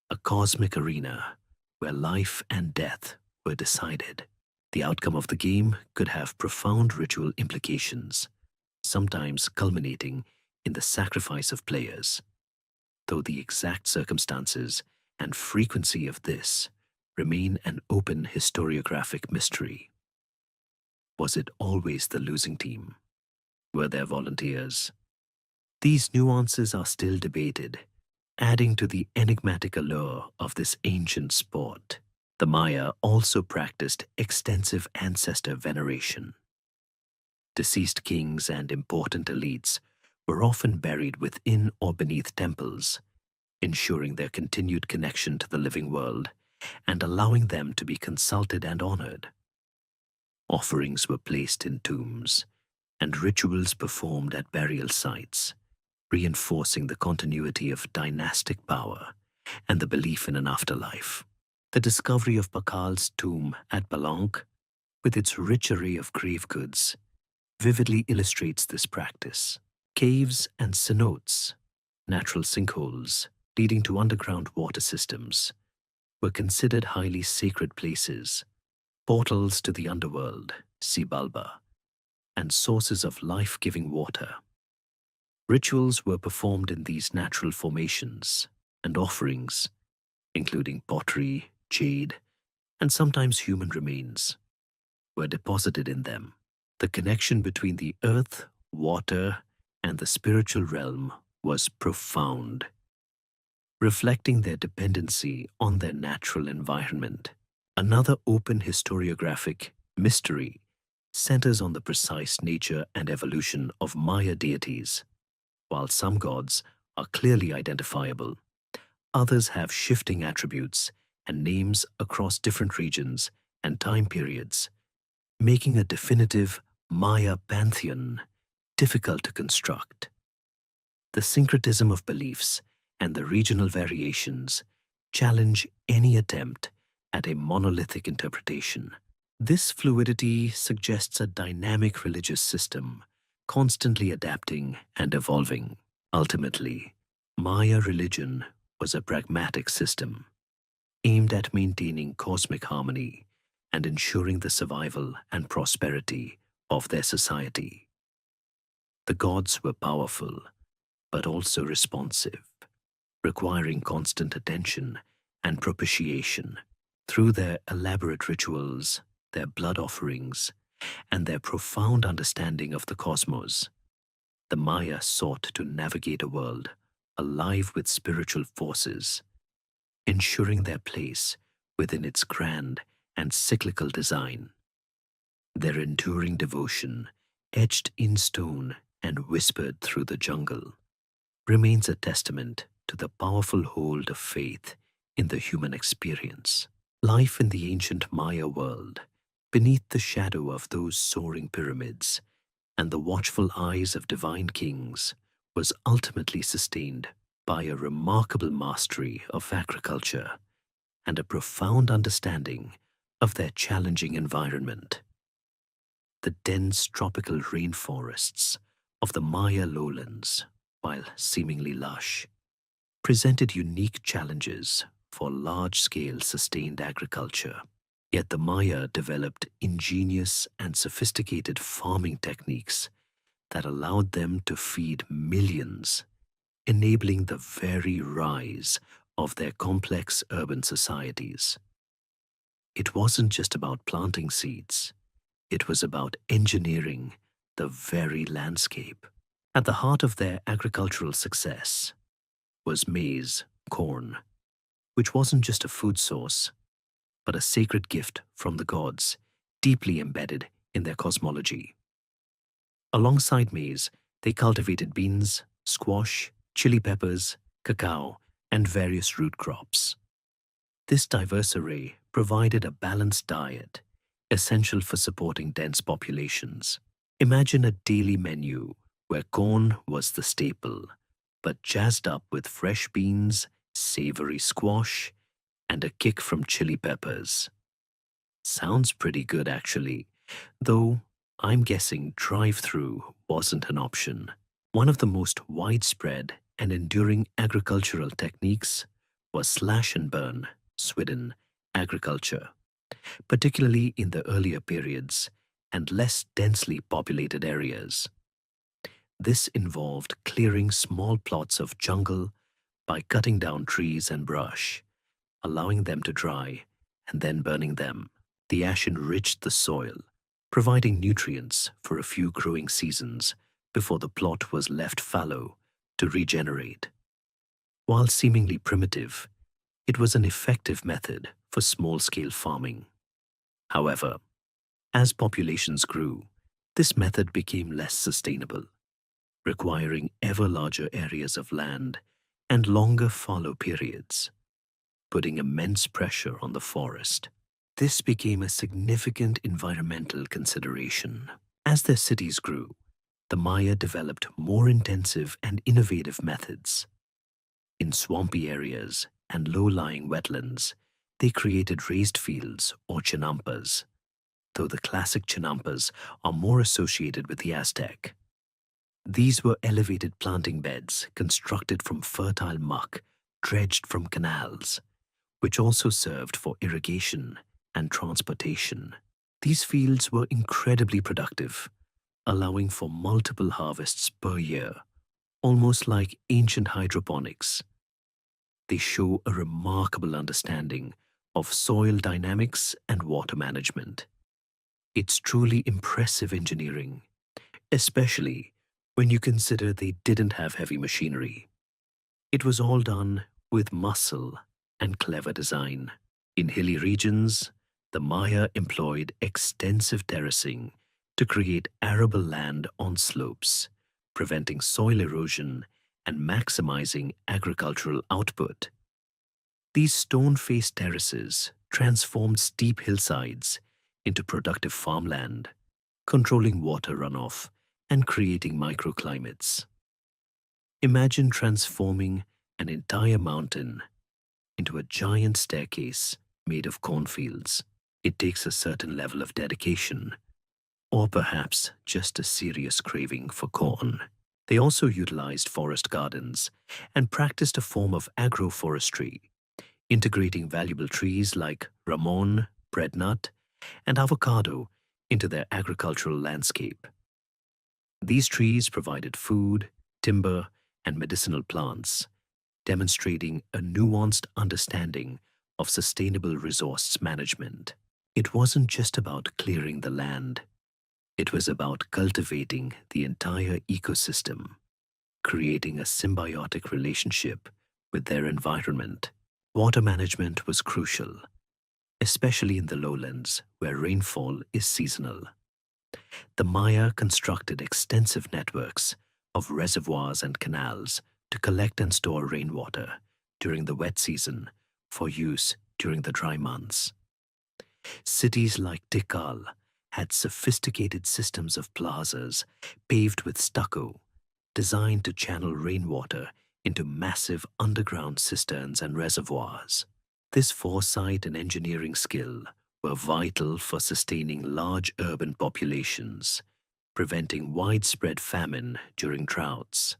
a cosmic arena where life and death were decided. The outcome of the game could have profound ritual implications, sometimes culminating in the sacrifice of players, though the exact circumstances and frequency of this remain an open historiographic mystery. Was it always the losing team? Were there volunteers? These nuances are still debated, adding to the enigmatic allure of this ancient sport. The Maya also practiced extensive ancestor veneration. Deceased kings and important elites were often buried within or beneath temples, ensuring their continued connection to the living world and allowing them to be consulted and honored. Offerings were placed in tombs, and rituals performed at burial sites, reinforcing the continuity of dynastic power and the belief in an afterlife. The discovery of Pakal's tomb at Palenque, with its rich array of grave goods, vividly illustrates this practice. Caves and cenotes, natural sinkholes leading to underground water systems, were considered highly sacred places, portals to the underworld, Sibalba, and sources of life-giving water. Rituals were performed in these natural formations, and offerings, including pottery, jade, and sometimes human remains, were deposited in them. The connection between the earth, water, and the spiritual realm was profound, reflecting their dependency on their natural environment. Another open historiographic mystery centers on the precise nature and evolution of Maya deities. While some gods are clearly identifiable, others have shifting attributes and names across different regions and time periods, making a definitive Maya pantheon difficult to construct. The syncretism of beliefs and the regional variations challenge any attempt at a monolithic interpretation. This fluidity suggests a dynamic religious system, constantly adapting and evolving. Ultimately, Maya religion was a pragmatic system, aimed at maintaining cosmic harmony and ensuring the survival and prosperity of their society. The gods were powerful, but also responsive, requiring constant attention and propitiation. Through their elaborate rituals, their blood offerings, and their profound understanding of the cosmos, the Maya sought to navigate a world alive with spiritual forces, ensuring their place within its grand and cyclical design. Their enduring devotion, etched in stone and whispered through the jungle, remains a testament to the powerful hold of faith in the human experience. Life in the ancient Maya world, beneath the shadow of those soaring pyramids and the watchful eyes of divine kings, was ultimately sustained by a remarkable mastery of agriculture and a profound understanding of their challenging environment. The dense tropical rainforests of the Maya lowlands, while seemingly lush, presented unique challenges for large-scale sustained agriculture. Yet the Maya developed ingenious and sophisticated farming techniques that allowed them to feed millions, enabling the very rise of their complex urban societies. It wasn't just about planting seeds, it was about engineering the very landscape. At the heart of their agricultural success was maize, corn, which wasn't just a food source, but a sacred gift from the gods, deeply embedded in their cosmology. Alongside maize, they cultivated beans, squash, chili peppers, cacao, and various root crops. This diverse array provided a balanced diet, essential for supporting dense populations. Imagine a daily menu where corn was the staple, but jazzed up with fresh beans, savory squash, and a kick from chili peppers. Sounds pretty good, actually. Though, I'm guessing drive-through wasn't an option. One of the most widespread and enduring agricultural techniques was slash and burn, Sweden, agriculture, particularly in the earlier periods and less densely populated areas. This involved clearing small plots of jungle by cutting down trees and brush, allowing them to dry, and then burning them. The ash enriched the soil, providing nutrients for a few growing seasons before the plot was left fallow to regenerate. While seemingly primitive, it was an effective method for small-scale farming. However, as populations grew, this method became less sustainable, requiring ever larger areas of land and longer fallow periods, putting immense pressure on the forest. This became a significant environmental consideration. As their cities grew, the Maya developed more intensive and innovative methods. In swampy areas and low-lying wetlands, they created raised fields or chinampas, though the classic chinampas are more associated with the Aztec. These were elevated planting beds constructed from fertile muck dredged from canals, which also served for irrigation and transportation. These fields were incredibly productive, allowing for multiple harvests per year, almost like ancient hydroponics. They show a remarkable understanding of soil dynamics and water management. It's truly impressive engineering, especially when you consider they didn't have heavy machinery. It was all done with muscle and clever design. In hilly regions, the Maya employed extensive terracing to create arable land on slopes, preventing soil erosion and maximizing agricultural output. These stone-faced terraces transformed steep hillsides into productive farmland, controlling water runoff and creating microclimates. Imagine transforming an entire mountain into a giant staircase made of cornfields. It takes a certain level of dedication, or perhaps just a serious craving for corn. They also utilized forest gardens and practiced a form of agroforestry, integrating valuable trees like ramon, breadnut, and avocado into their agricultural landscape. These trees provided food, timber, and medicinal plants, demonstrating a nuanced understanding of sustainable resource management. It wasn't just about clearing the land. It was about cultivating the entire ecosystem, creating a symbiotic relationship with their environment. Water management was crucial, especially in the lowlands where rainfall is seasonal. The Maya constructed extensive networks of reservoirs and canals to collect and store rainwater during the wet season for use during the dry months. Cities like Tikal had sophisticated systems of plazas paved with stucco, designed to channel rainwater into massive underground cisterns and reservoirs. This foresight and engineering skill were vital for sustaining large urban populations, preventing widespread famine during droughts.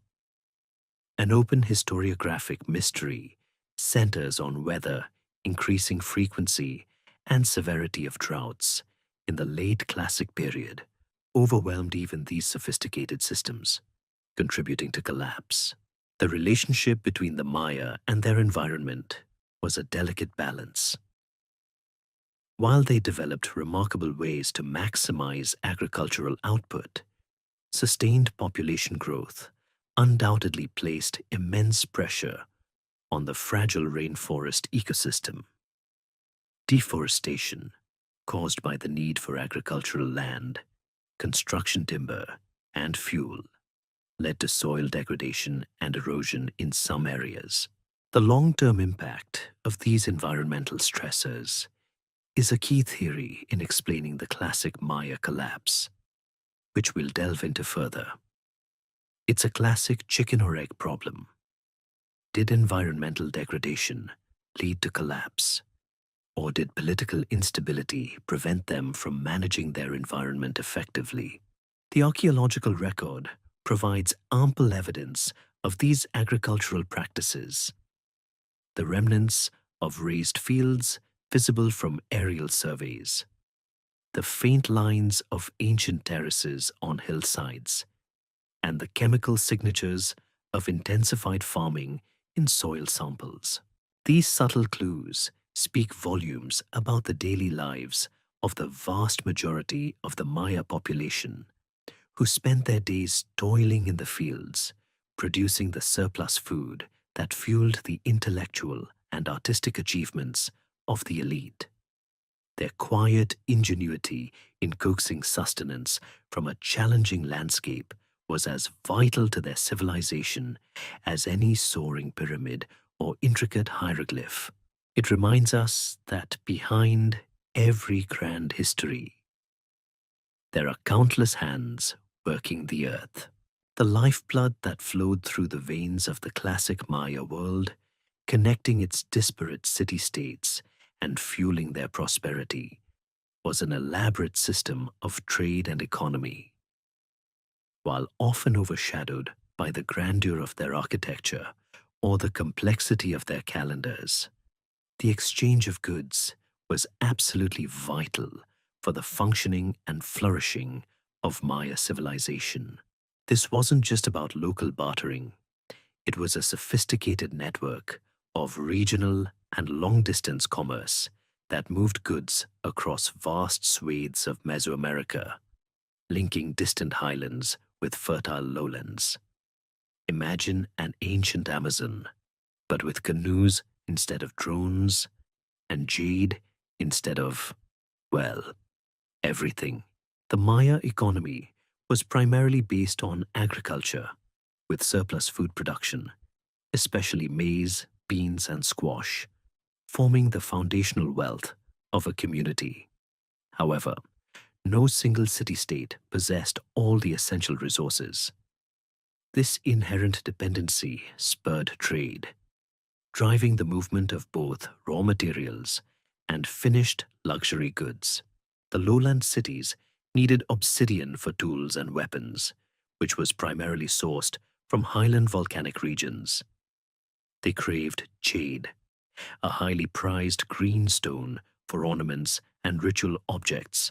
An open historiographic mystery centers on whether increasing frequency and severity of droughts in the late Classic period overwhelmed even these sophisticated systems, contributing to collapse. The relationship between the Maya and their environment was a delicate balance. While they developed remarkable ways to maximize agricultural output, sustained population growth undoubtedly placed immense pressure on the fragile rainforest ecosystem. Deforestation, caused by the need for agricultural land, construction timber, and fuel, led to soil degradation and erosion in some areas. The long-term impact of these environmental stressors is a key theory in explaining the classic Maya collapse, which we'll delve into further. It's a classic chicken or egg problem. Did environmental degradation lead to collapse, Or did political instability prevent them from managing their environment effectively? The archaeological record provides ample evidence of these agricultural practices. The remnants of raised fields visible from aerial surveys, the faint lines of ancient terraces on hillsides, and the chemical signatures of intensified farming in soil samples. These subtle clues speak volumes about the daily lives of the vast majority of the Maya population, who spent their days toiling in the fields, producing the surplus food that fueled the intellectual and artistic achievements of the elite. Their quiet ingenuity in coaxing sustenance from a challenging landscape was as vital to their civilization as any soaring pyramid or intricate hieroglyph. It reminds us that behind every grand history, there are countless hands working the earth. The lifeblood that flowed through the veins of the classic Maya world, connecting its disparate city-states and fueling their prosperity, was an elaborate system of trade and economy. While often overshadowed by the grandeur of their architecture or the complexity of their calendars, the exchange of goods was absolutely vital for the functioning and flourishing of Maya civilization. This wasn't just about local bartering, it was a sophisticated network of regional and long-distance commerce that moved goods across vast swathes of Mesoamerica, linking distant highlands with fertile lowlands. Imagine an ancient Amazon, but with canoes instead of drones, and jade instead of, well, everything. The Maya economy was primarily based on agriculture, with surplus food production, especially maize, beans, and squash, forming the foundational wealth of a community. However, no single city-state possessed all the essential resources. This inherent dependency spurred trade, driving the movement of both raw materials and finished luxury goods. The lowland cities needed obsidian for tools and weapons, which was primarily sourced from highland volcanic regions. They craved jade, a highly prized green stone for ornaments and ritual objects,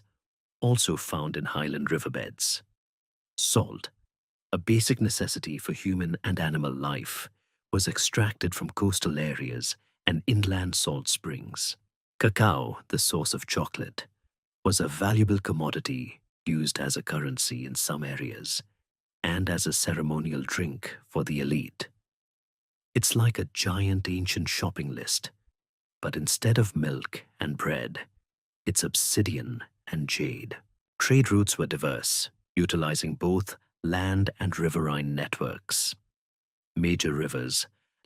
also found in highland riverbeds. Salt, a basic necessity for human and animal life, was extracted from coastal areas and inland salt springs. Cacao, the source of chocolate, was a valuable commodity used as a currency in some areas and as a ceremonial drink for the elite. It's like a giant ancient shopping list, but instead of milk and bread, it's obsidian and jade. Trade routes were diverse, utilizing both land and riverine networks. Major rivers,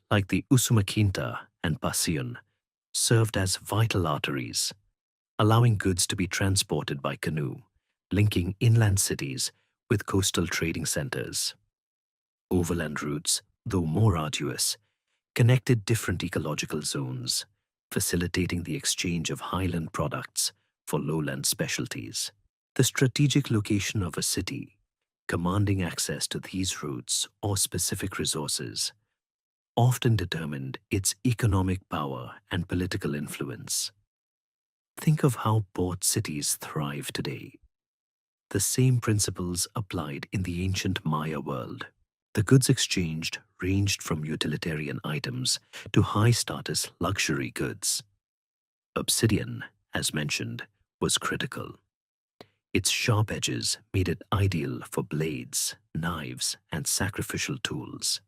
like the Usumacinta and Passion, served as vital arteries, allowing goods to be transported by canoe, linking inland cities with coastal trading centers. Overland routes, though more arduous, connected different ecological zones, facilitating the exchange of highland products for lowland specialties. The strategic location of a city, commanding access to these routes or specific resources, often determined its economic power and political influence. Think of how port cities thrive today. The same principles applied in the ancient Maya world. The goods exchanged ranged from utilitarian items to high-status luxury goods. Obsidian, as mentioned, was critical. Its sharp edges made it ideal for blades, knives, and sacrificial tools.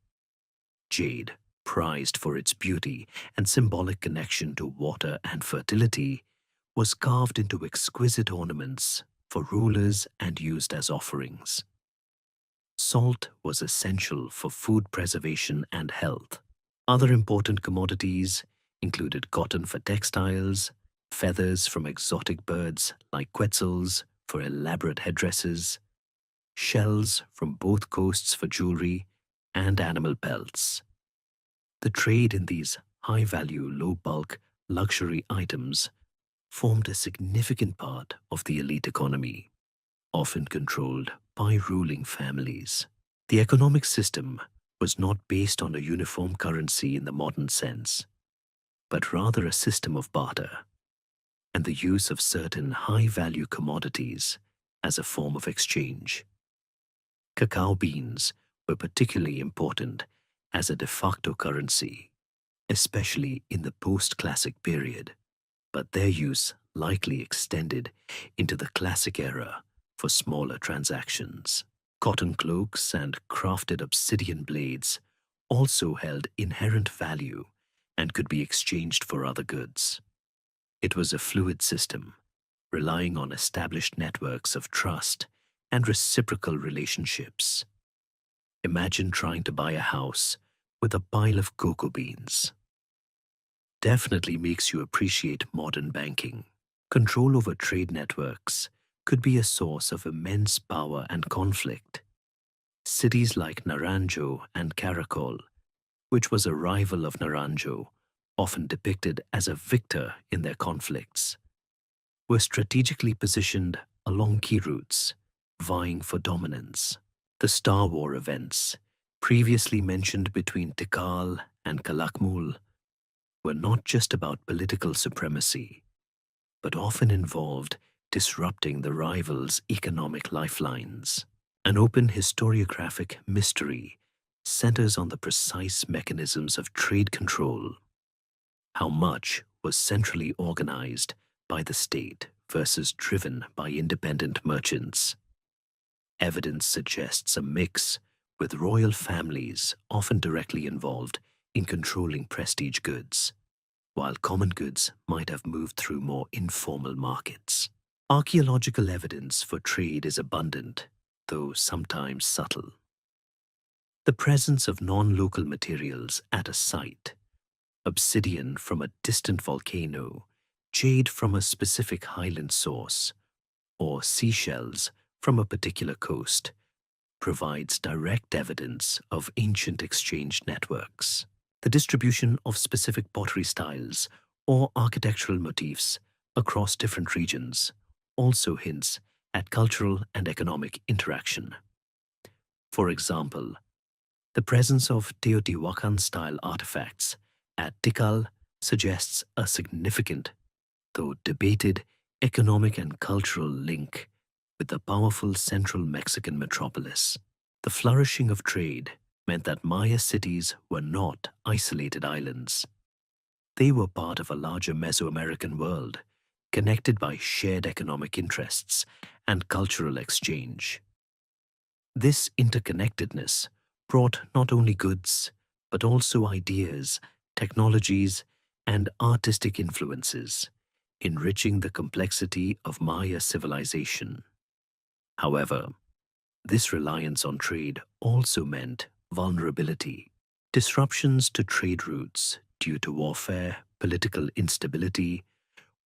Jade, prized for its beauty and symbolic connection to water and fertility, was carved into exquisite ornaments for rulers and used as offerings. Salt was essential for food preservation and health. Other important commodities included cotton for textiles, feathers from exotic birds like quetzals for elaborate headdresses, shells from both coasts for jewelry, and animal pelts. The trade in these high-value, low-bulk luxury items formed a significant part of the elite economy, often controlled by ruling families. The economic system was not based on a uniform currency in the modern sense, but rather a system of barter and the use of certain high-value commodities as a form of exchange. Cacao beans were particularly important as a de facto currency, especially in the post-classic period, but their use likely extended into the classic era for smaller transactions. Cotton cloaks and crafted obsidian blades also held inherent value and could be exchanged for other goods. It was a fluid system, relying on established networks of trust and reciprocal relationships. Imagine trying to buy a house with a pile of cocoa beans. Definitely makes you appreciate modern banking. Control over trade networks could be a source of immense power and conflict. Cities like Naranjo and Caracol, which was a rival of Naranjo, often depicted as a victor in their conflicts, were strategically positioned along key routes, vying for dominance. The Star War events, previously mentioned between Tikal and Calakmul, were not just about political supremacy, but often involved disrupting the rivals' economic lifelines. An open historiographic mystery centers on the precise mechanisms of trade control. How much was centrally organized by the state versus driven by independent merchants? Evidence suggests a mix, with royal families often directly involved in controlling prestige goods, while common goods might have moved through more informal markets. Archaeological evidence for trade is abundant, though sometimes subtle. The presence of non-local materials at a site, obsidian from a distant volcano, jade from a specific highland source, or seashells from a particular coast, provides direct evidence of ancient exchange networks. The distribution of specific pottery styles or architectural motifs across different regions also hints at cultural and economic interaction. For example, the presence of Teotihuacan-style artifacts at Tikal suggests a significant, though debated, economic and cultural link with the powerful central Mexican metropolis. The flourishing of trade meant that Maya cities were not isolated islands. They were part of a larger Mesoamerican world, connected by shared economic interests and cultural exchange. This interconnectedness brought not only goods, but also ideas, technologies, and artistic influences, enriching the complexity of Maya civilization. However, this reliance on trade also meant vulnerability. Disruptions to trade routes due to warfare, political instability,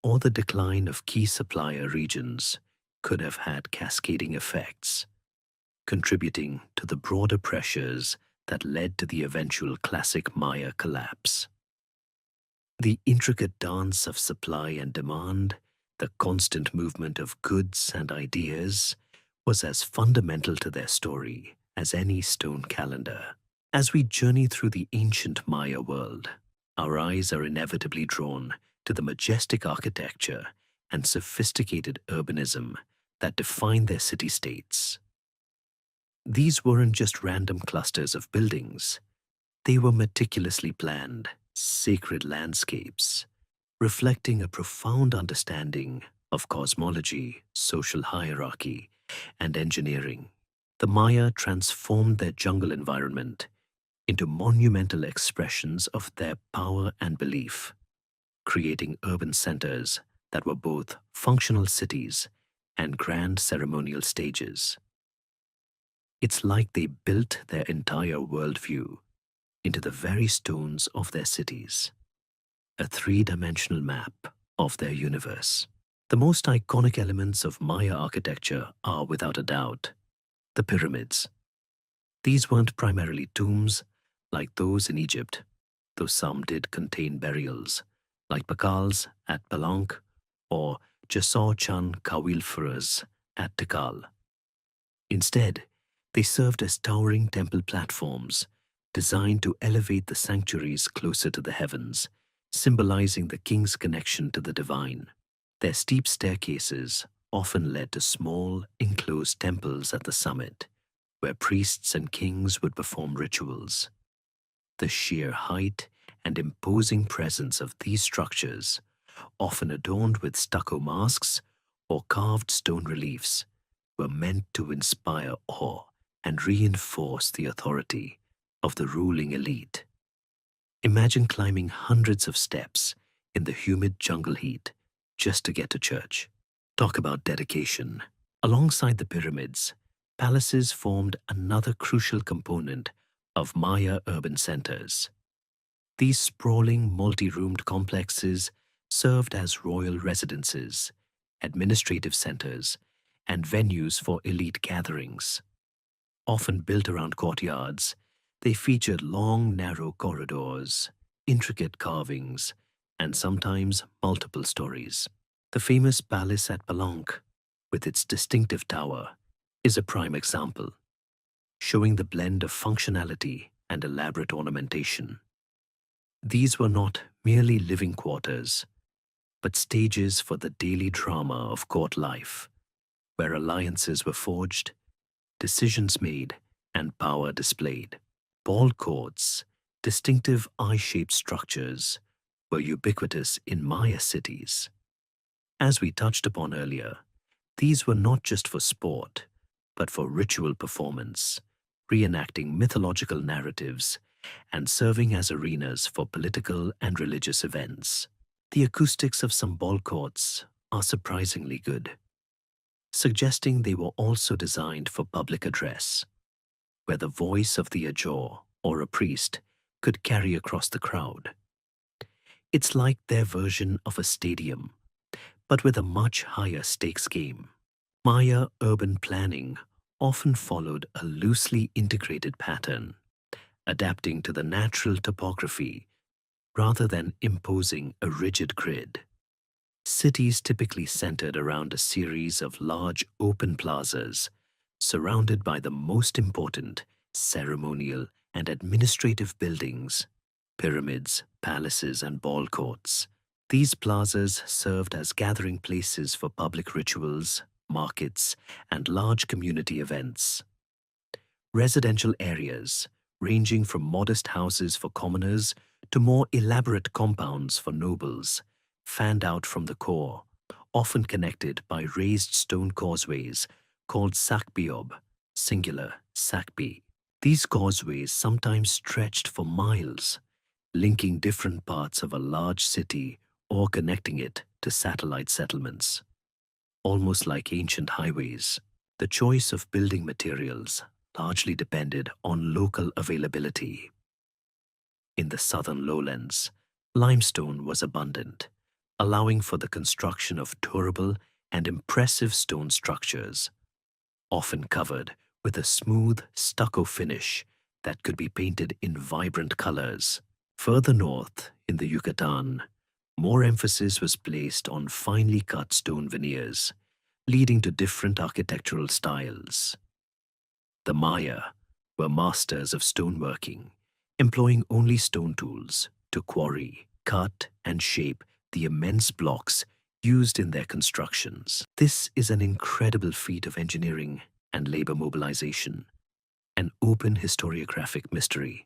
or the decline of key supplier regions could have had cascading effects, contributing to the broader pressures that led to the eventual classic Maya collapse. The intricate dance of supply and demand, the constant movement of goods and ideas, was as fundamental to their story as any stone calendar. As we journey through the ancient Maya world, our eyes are inevitably drawn to the majestic architecture and sophisticated urbanism that define their city-states. These weren't just random clusters of buildings. They were meticulously planned, sacred landscapes, reflecting a profound understanding of cosmology, social hierarchy, and engineering. The Maya transformed their jungle environment into monumental expressions of their power and belief, creating urban centers that were both functional cities and grand ceremonial stages. It's like they built their entire worldview into the very stones of their cities, a three-dimensional map of their universe. The most iconic elements of Maya architecture are, without a doubt, the pyramids. These weren't primarily tombs like those in Egypt, though some did contain burials, like Pakals at Palenque or Jasor-chan Kawilfuras at Tikal. Instead, they served as towering temple platforms designed to elevate the sanctuaries closer to the heavens, symbolizing the king's connection to the divine. Their steep staircases often led to small, enclosed temples at the summit, where priests and kings would perform rituals. The sheer height and imposing presence of these structures, often adorned with stucco masks or carved stone reliefs, were meant to inspire awe and reinforce the authority of the ruling elite. Imagine climbing hundreds of steps in the humid jungle heat just to get to church. Talk about dedication. Alongside the pyramids, palaces formed another crucial component of Maya urban centers. These sprawling, multi-roomed complexes served as royal residences, administrative centers, and venues for elite gatherings. Often built around courtyards, they featured long, narrow corridors, intricate carvings, and sometimes multiple stories. The famous palace at Palenque, with its distinctive tower, is a prime example, showing the blend of functionality and elaborate ornamentation. These were not merely living quarters, but stages for the daily drama of court life, where alliances were forged, decisions made, and power displayed. Ball courts, distinctive eye-shaped structures, were ubiquitous in Maya cities. As we touched upon earlier, these were not just for sport, but for ritual performance, reenacting mythological narratives and serving as arenas for political and religious events. The acoustics of some ball courts are surprisingly good, suggesting they were also designed for public address, where the voice of the ajor or a priest could carry across the crowd. It's like their version of a stadium, but with a much higher stakes game. Maya urban planning often followed a loosely integrated pattern, adapting to the natural topography rather than imposing a rigid grid. Cities typically centered around a series of large open plazas, surrounded by the most important ceremonial and administrative buildings, pyramids, palaces, and ball courts. These plazas served as gathering places for public rituals, markets, and large community events. Residential areas, ranging from modest houses for commoners to more elaborate compounds for nobles, fanned out from the core, often connected by raised stone causeways called sakbiob, singular sakbi. These causeways sometimes stretched for miles, linking different parts of a large city or connecting it to satellite settlements. Almost like ancient highways, the choice of building materials largely depended on local availability. In the southern lowlands, limestone was abundant, allowing for the construction of durable and impressive stone structures, often covered with a smooth stucco finish that could be painted in vibrant colors. Further north, in the Yucatan, more emphasis was placed on finely cut stone veneers, leading to different architectural styles. The Maya were masters of stoneworking, employing only stone tools to quarry, cut, and shape the immense blocks used in their constructions. This is an incredible feat of engineering and labor mobilization, an open historiographic mystery.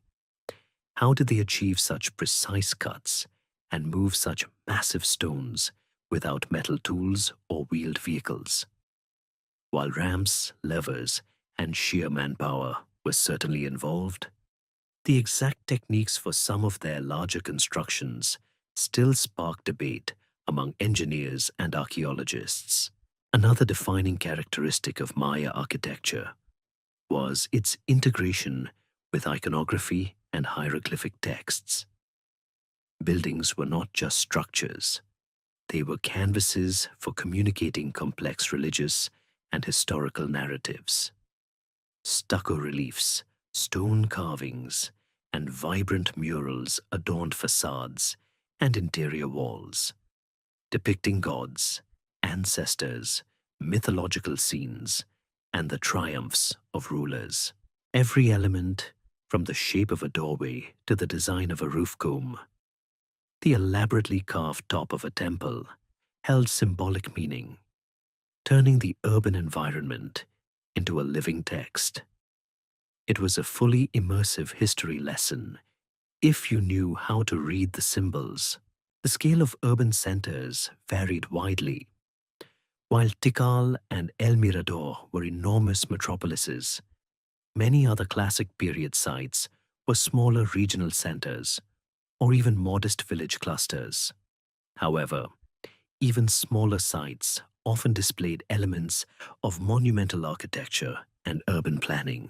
How did they achieve such precise cuts and move such massive stones without metal tools or wheeled vehicles? While ramps, levers, and sheer manpower were certainly involved, the exact techniques for some of their larger constructions still spark debate among engineers and archaeologists. Another defining characteristic of Maya architecture was its integration with iconography and hieroglyphic texts. Buildings were not just structures, they were canvases for communicating complex religious and historical narratives. Stucco reliefs, stone carvings, and vibrant murals adorned facades and interior walls, depicting gods, ancestors, mythological scenes, and the triumphs of rulers. Every element, from the shape of a doorway to the design of a roof comb, the elaborately carved top of a temple, held symbolic meaning, turning the urban environment into a living text. It was a fully immersive history lesson if you knew how to read the symbols. The scale of urban centers varied widely. While Tikal and El Mirador were enormous metropolises, many other classic period sites were smaller regional centers or even modest village clusters. However, even smaller sites often displayed elements of monumental architecture and urban planning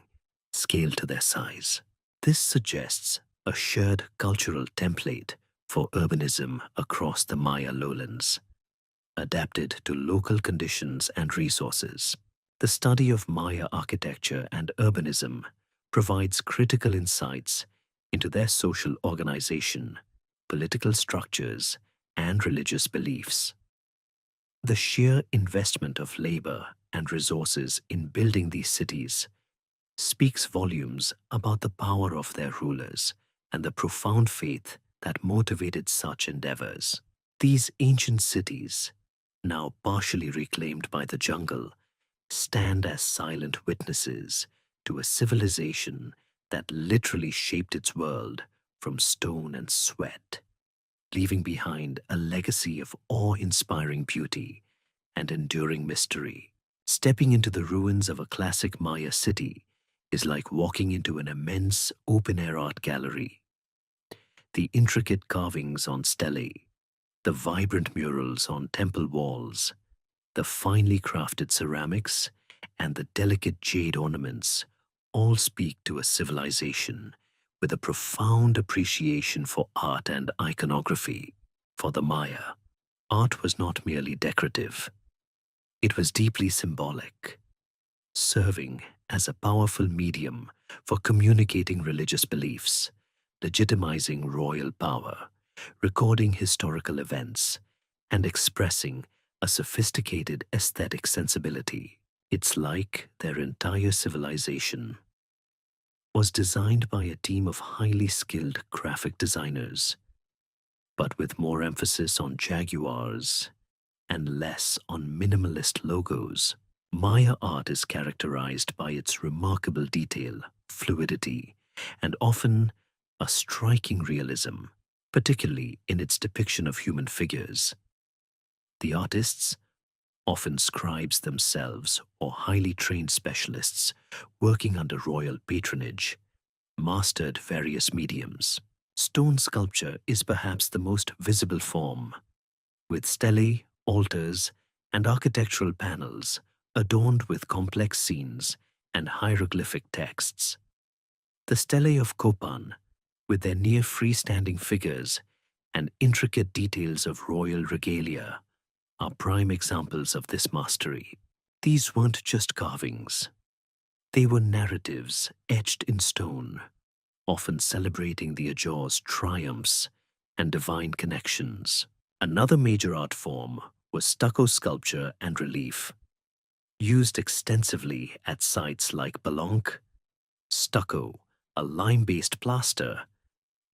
scaled to their size. This suggests a shared cultural template for urbanism across the Maya lowlands, adapted to local conditions and resources. The study of Maya architecture and urbanism provides critical insights into their social organization, political structures, and religious beliefs. The sheer investment of labor and resources in building these cities speaks volumes about the power of their rulers and the profound faith that motivated such endeavors. These ancient cities, now partially reclaimed by the jungle, stand as silent witnesses to a civilization that literally shaped its world from stone and sweat, leaving behind a legacy of awe-inspiring beauty and enduring mystery. Stepping into the ruins of a classic Maya city is like walking into an immense open-air art gallery. The intricate carvings on stelae, the vibrant murals on temple walls, the finely crafted ceramics, and the delicate jade ornaments all speak to a civilization with a profound appreciation for art and iconography. For the Maya, art was not merely decorative. It was deeply symbolic, serving as a powerful medium for communicating religious beliefs, legitimizing royal power, recording historical events, and expressing a sophisticated aesthetic sensibility. It's like their entire civilization was designed by a team of highly skilled graphic designers, but with more emphasis on jaguars and less on minimalist logos. Maya art is characterized by its remarkable detail, fluidity, and often a striking realism, particularly in its depiction of human figures. The artists, often scribes themselves or highly trained specialists working under royal patronage, mastered various mediums. Stone sculpture is perhaps the most visible form, with stelae, altars, and architectural panels adorned with complex scenes and hieroglyphic texts. The stelae of Copan, with their near freestanding figures and intricate details of royal regalia, are prime examples of this mastery. These weren't just carvings. They were narratives etched in stone, often celebrating the Ajor's triumphs and divine connections. Another major art form was stucco sculpture and relief. Used extensively at sites like Palenque, stucco, a lime-based plaster,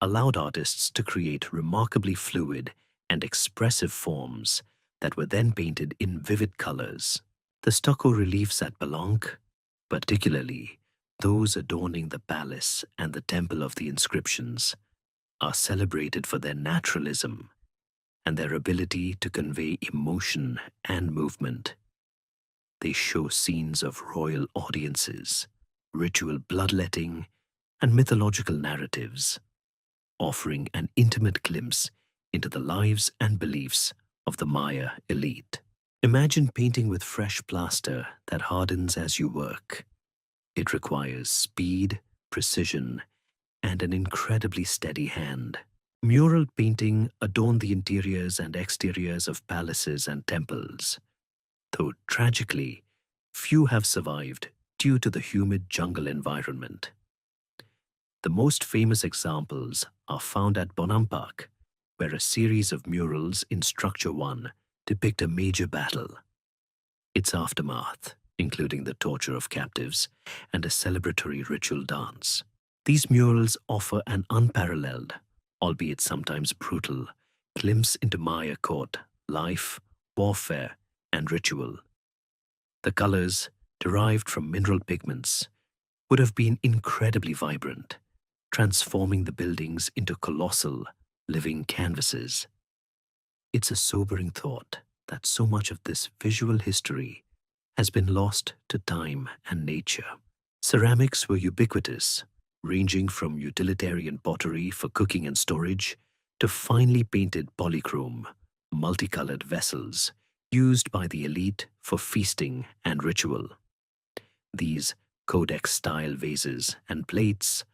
allowed artists to create remarkably fluid and expressive forms that were then painted in vivid colors. The stucco reliefs at Palenque, particularly those adorning the palace and the temple of the inscriptions, are celebrated for their naturalism and their ability to convey emotion and movement. They show scenes of royal audiences, ritual bloodletting, and mythological narratives, offering an intimate glimpse into the lives and beliefs of the Maya elite. Imagine painting with fresh plaster that hardens as you work. It requires speed, precision, and an incredibly steady hand. Mural painting adorned the interiors and exteriors of palaces and temples, though tragically, few have survived due to the humid jungle environment. The most famous examples are found at Bonampak, where a series of murals in Structure 1 depict a major battle, its aftermath, including the torture of captives and a celebratory ritual dance. These murals offer an unparalleled, albeit sometimes brutal, glimpse into Maya court life, warfare, and ritual. The colors, derived from mineral pigments, would have been incredibly vibrant, transforming the buildings into colossal, living canvases. It's a sobering thought that so much of this visual history has been lost to time and nature. Ceramics were ubiquitous, ranging from utilitarian pottery for cooking and storage to finely painted polychrome, multicolored vessels used by the elite for feasting and ritual. These codex-style vases and plates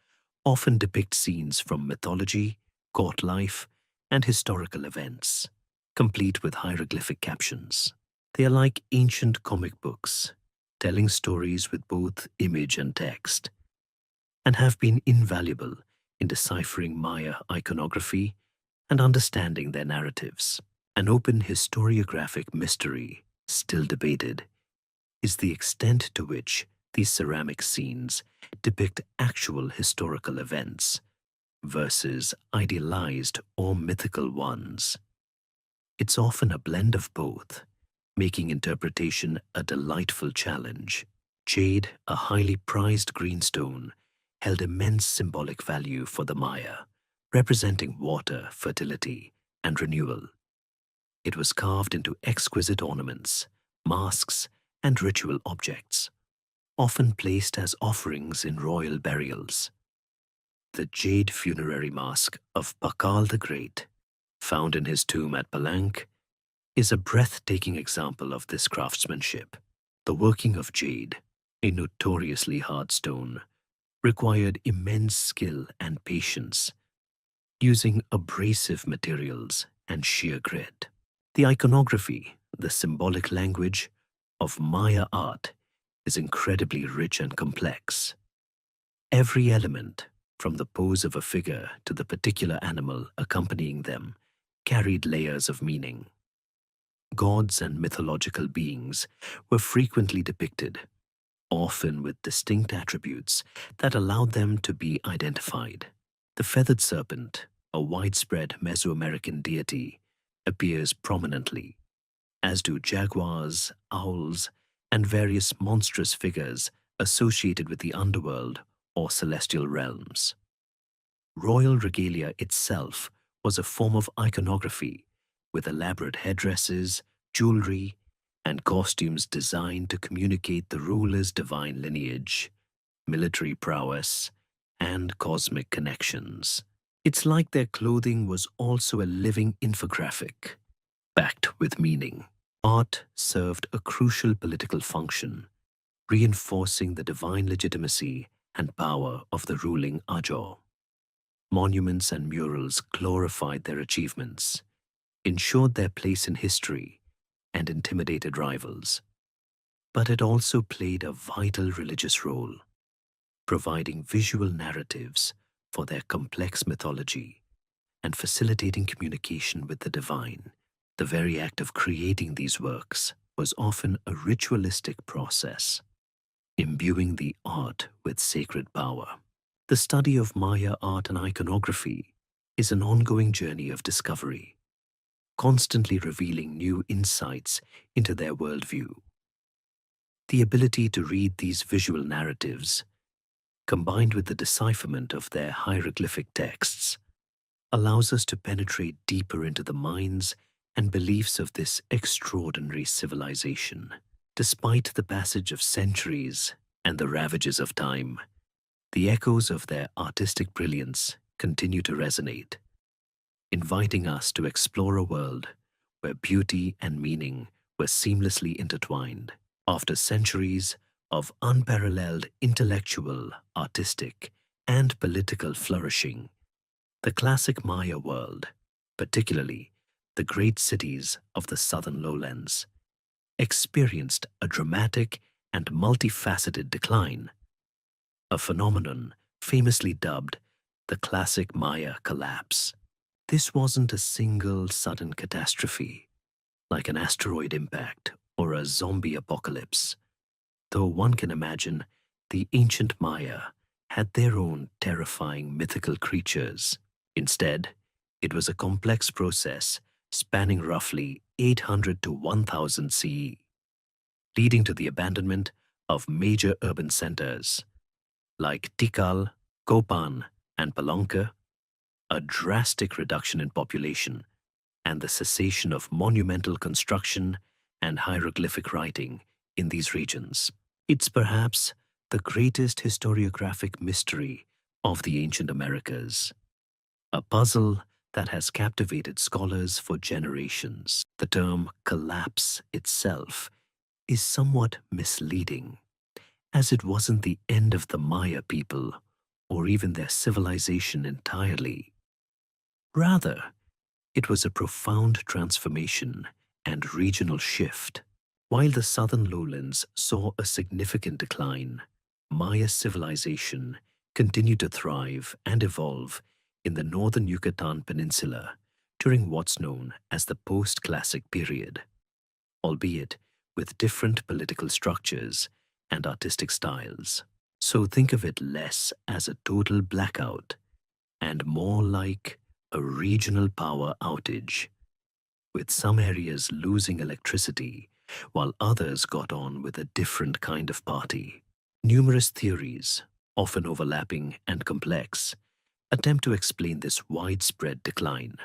often depict scenes from mythology, court life, and historical events, complete with hieroglyphic captions. They are like ancient comic books, telling stories with both image and text, and have been invaluable in deciphering Maya iconography and understanding their narratives. An open historiographic mystery, still debated, is the extent to which these ceramic scenes depict actual historical events versus idealized or mythical ones. It's often a blend of both, making interpretation a delightful challenge. Jade, a highly prized greenstone, held immense symbolic value for the Maya, representing water, fertility, and renewal. It was carved into exquisite ornaments, masks, and ritual objects, often placed as offerings in royal burials. The jade funerary mask of Pakal the Great, found in his tomb at Palenque, is a breathtaking example of this craftsmanship. The working of jade, a notoriously hard stone, required immense skill and patience, using abrasive materials and sheer grit. The iconography, the symbolic language of Maya art, is incredibly rich and complex. Every element, from the pose of a figure to the particular animal accompanying them, carried layers of meaning. Gods and mythological beings were frequently depicted, often with distinct attributes that allowed them to be identified. The feathered serpent, a widespread Mesoamerican deity, appears prominently, as do jaguars, owls, and various monstrous figures associated with the underworld or celestial realms. Royal regalia itself was a form of iconography, with elaborate headdresses, jewelry, and costumes designed to communicate the ruler's divine lineage, military prowess, and cosmic connections. It's like their clothing was also a living infographic, packed with meaning. Art served a crucial political function, reinforcing the divine legitimacy and power of the ruling Ajor. Monuments and murals glorified their achievements, ensured their place in history, and intimidated rivals. But it also played a vital religious role, providing visual narratives for their complex mythology and facilitating communication with the divine. The very act of creating these works was often a ritualistic process, imbuing the art with sacred power. The study of Maya art and iconography is an ongoing journey of discovery, constantly revealing new insights into their worldview. The ability to read these visual narratives, combined with the decipherment of their hieroglyphic texts, allows us to penetrate deeper into the minds and beliefs of this extraordinary civilization. Despite the passage of centuries and the ravages of time, the echoes of their artistic brilliance continue to resonate, inviting us to explore a world where beauty and meaning were seamlessly intertwined. After centuries of unparalleled intellectual, artistic, and political flourishing, the classic Maya world, particularly the great cities of the southern lowlands, experienced a dramatic and multifaceted decline, a phenomenon famously dubbed the classic Maya collapse. This wasn't a single sudden catastrophe, like an asteroid impact or a zombie apocalypse, though one can imagine the ancient Maya had their own terrifying mythical creatures. Instead, it was a complex process spanning roughly 800 to 1000 CE, leading to the abandonment of major urban centers like Tikal, Copan, and Palenque, a drastic reduction in population, and the cessation of monumental construction and hieroglyphic writing in these regions. It's perhaps the greatest historiographic mystery of the ancient Americas, a puzzle that has captivated scholars for generations. The term collapse itself is somewhat misleading, as it wasn't the end of the Maya people or even their civilization entirely. Rather, it was a profound transformation and regional shift. While the southern lowlands saw a significant decline, Maya civilization continued to thrive and evolve in the northern Yucatan Peninsula during what's known as the post-classic period, albeit with different political structures and artistic styles. So think of it less as a total blackout and more like a regional power outage, with some areas losing electricity while others got on with a different kind of party. Numerous theories, often overlapping and complex, attempt to explain this widespread decline.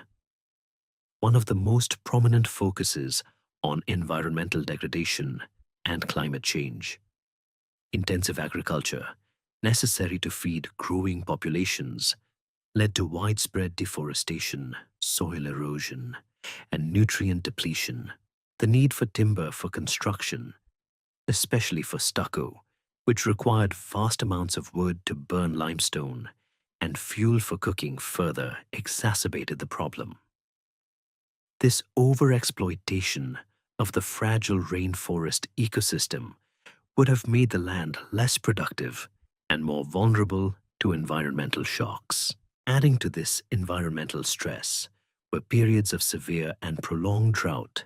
One of the most prominent focuses on environmental degradation and climate change. Intensive agriculture, necessary to feed growing populations, led to widespread deforestation, soil erosion, and nutrient depletion. The need for timber for construction, especially for stucco, which required vast amounts of wood to burn limestone, and fuel for cooking further exacerbated the problem. This overexploitation of the fragile rainforest ecosystem would have made the land less productive and more vulnerable to environmental shocks. Adding to this environmental stress were periods of severe and prolonged drought.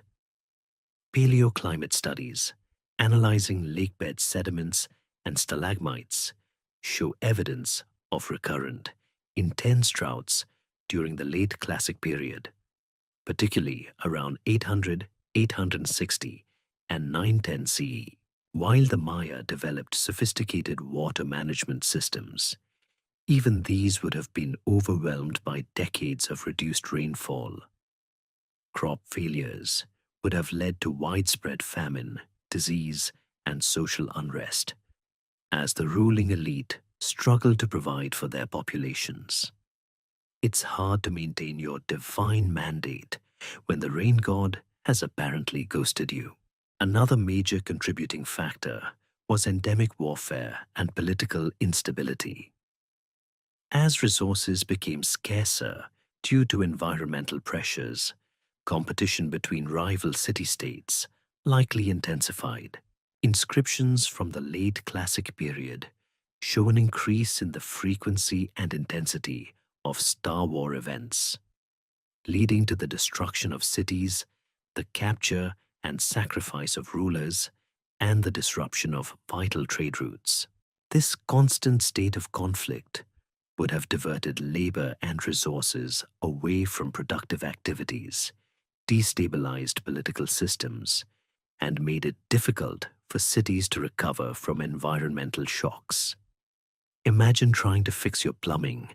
Paleoclimate studies, analyzing lakebed sediments and stalagmites, show evidence of recurrent, intense droughts during the late Classic period, particularly around 800, 860, and 910 CE. While the Maya developed sophisticated water management systems, even these would have been overwhelmed by decades of reduced rainfall. Crop failures would have led to widespread famine, disease, and social unrest, as the ruling elite struggled to provide for their populations. It's hard to maintain your divine mandate when the rain god has apparently ghosted you. Another major contributing factor was endemic warfare and political instability. As resources became scarcer due to environmental pressures, competition between rival city-states likely intensified. Inscriptions from the late Classic period show an increase in the frequency and intensity of Star War events, leading to the destruction of cities, the capture and sacrifice of rulers, and the disruption of vital trade routes. This constant state of conflict would have diverted labor and resources away from productive activities, destabilized political systems, and made it difficult for cities to recover from environmental shocks. Imagine trying to fix your plumbing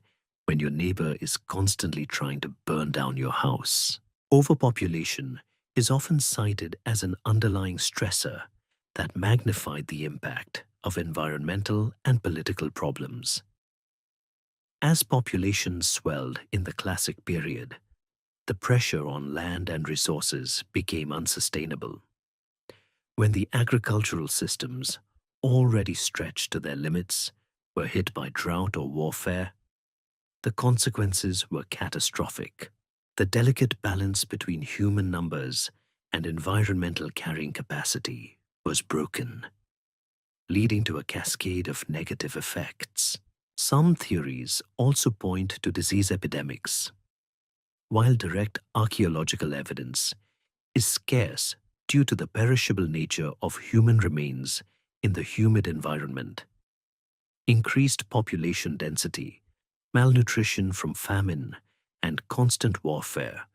when your neighbor is constantly trying to burn down your house. Overpopulation is often cited as an underlying stressor that magnified the impact of environmental and political problems. As populations swelled in the Classic period, the pressure on land and resources became unsustainable. When the agricultural systems, already stretched to their limits, were hit by drought or warfare, the consequences were catastrophic. The delicate balance between human numbers and environmental carrying capacity was broken, leading to a cascade of negative effects. Some theories also point to disease epidemics. while direct archaeological evidence is scarce due to the perishable nature of human remains in the humid environment. Increased population density, malnutrition from famine, and constant warfare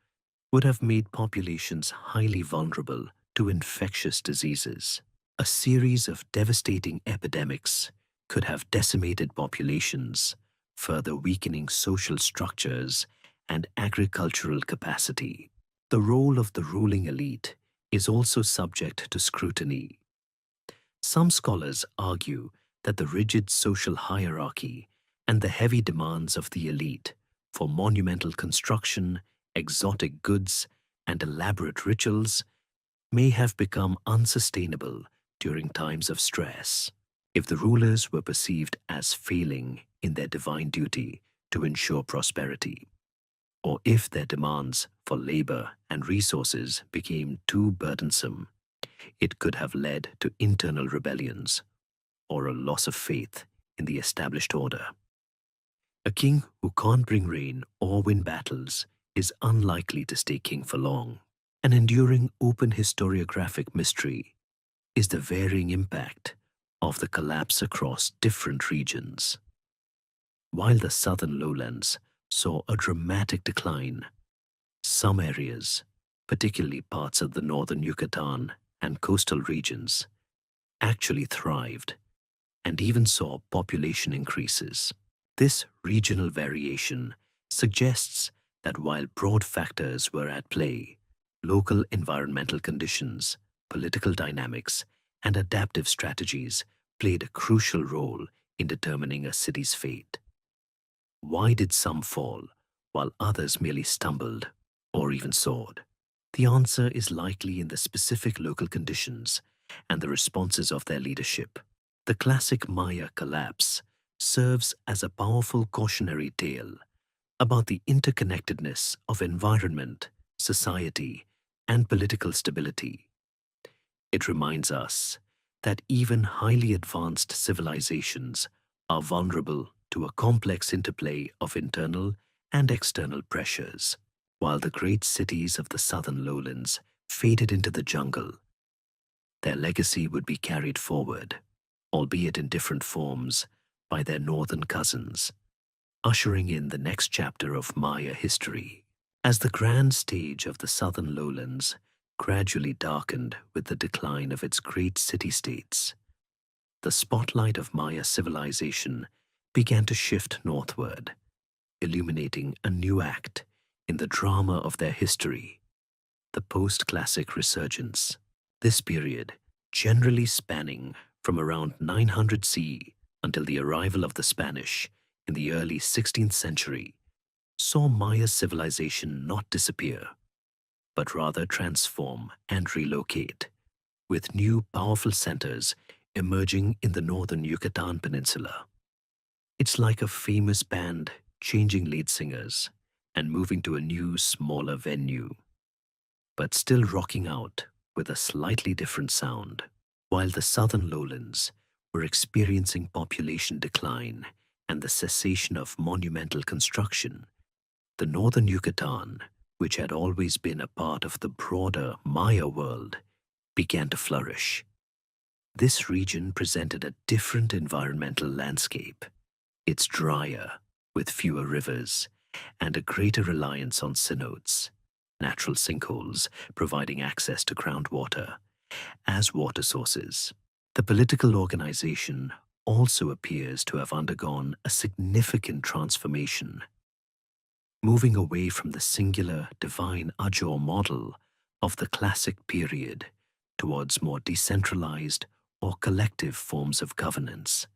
would have made populations highly vulnerable to infectious diseases. A series of devastating epidemics could have decimated populations, further weakening social structures and agricultural capacity. The role of the ruling elite is also subject to scrutiny. Some scholars argue that the rigid social hierarchy and the heavy demands of the elite for monumental construction, exotic goods, and elaborate rituals may have become unsustainable during times of stress. If the rulers were perceived as failing in their divine duty to ensure prosperity, or if their demands for labor and resources became too burdensome, it could have led to internal rebellions or a loss of faith in the established order. A king who can't bring rain or win battles is unlikely to stay king for long. An enduring open historiographic mystery is the varying impact of the collapse across different regions. While the southern lowlands saw a dramatic decline, some areas, particularly parts of the northern Yucatan and coastal regions, actually thrived and even saw population increases. This regional variation suggests that while broad factors were at play, local environmental conditions, political dynamics, and adaptive strategies played a crucial role in determining a city's fate. Why did some fall while others merely stumbled or even soared? The answer is likely in the specific local conditions and the responses of their leadership. The classic Maya collapse serves as a powerful cautionary tale about the interconnectedness of environment, society, and political stability. It reminds us that even highly advanced civilizations are vulnerable to a complex interplay of internal and external pressures. While the great cities of the southern lowlands faded into the jungle, their legacy would be carried forward, albeit in different forms, by their northern cousins, ushering in the next chapter of Maya history. As the grand stage of the southern lowlands gradually darkened with the decline of its great city-states, the spotlight of Maya civilization began to shift northward, illuminating a new act in the drama of their history, the post-classic resurgence. This period, generally spanning from around 900 CE until the arrival of the Spanish in the early 16th century, saw Maya civilization not disappear, but rather transform and relocate, with new powerful centers emerging in the northern Yucatan Peninsula. It's like a famous band changing lead singers and moving to a new, smaller venue, but still rocking out with a slightly different sound. While the southern lowlands were experiencing population decline and the cessation of monumental construction, the northern Yucatan, which had always been a part of the broader Maya world, began to flourish. This region presented a different environmental landscape. It's drier, with fewer rivers, and a greater reliance on cenotes, natural sinkholes providing access to groundwater, as water sources. The political organization also appears to have undergone a significant transformation, moving away from the singular divine Ajor model of the classic period towards more decentralized or collective forms of governance.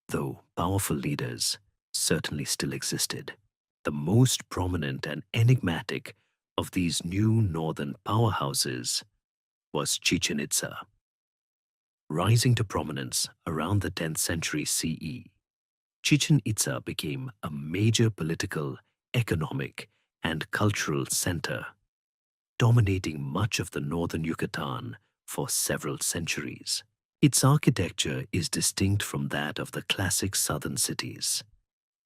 Though powerful leaders certainly still existed, the most prominent and enigmatic of these new northern powerhouses was Chichen Itza. Rising to prominence around the 10th century CE, Chichen Itza became a major political, economic, and cultural center, dominating much of the northern Yucatan for several centuries. Its architecture is distinct from that of the classic southern cities.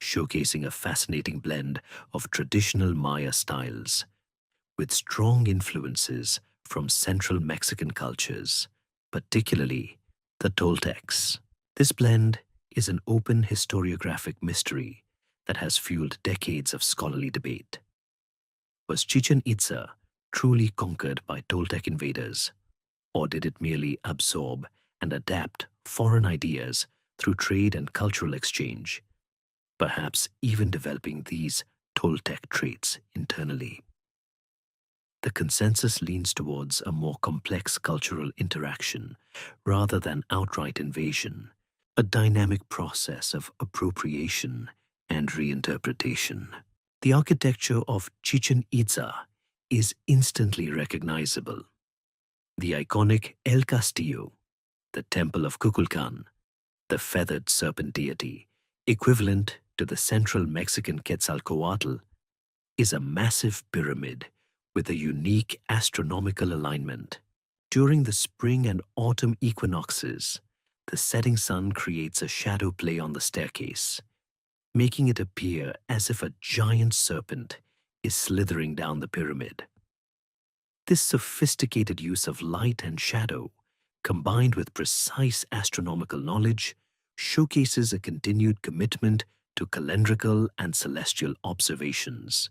showcasing a fascinating blend of traditional Maya styles with strong influences from central Mexican cultures, particularly the Toltecs. This blend is an open historiographic mystery that has fueled decades of scholarly debate. Was Chichen Itza truly conquered by Toltec invaders, or did it merely absorb and adapt foreign ideas through trade and cultural exchange, perhaps even developing these Toltec traits internally? The consensus leans towards a more complex cultural interaction rather than outright invasion, a dynamic process of appropriation and reinterpretation. The architecture of Chichen Itza is instantly recognizable. The iconic El Castillo, the Temple of Kukulkan, the feathered serpent deity, equivalent to the central Mexican Quetzalcoatl, is a massive pyramid with a unique astronomical alignment. During the spring and autumn equinoxes, the setting sun creates a shadow play on the staircase, making it appear as if a giant serpent is slithering down the pyramid. This sophisticated use of light and shadow, combined with precise astronomical knowledge, showcases a continued commitment to calendrical and celestial observations,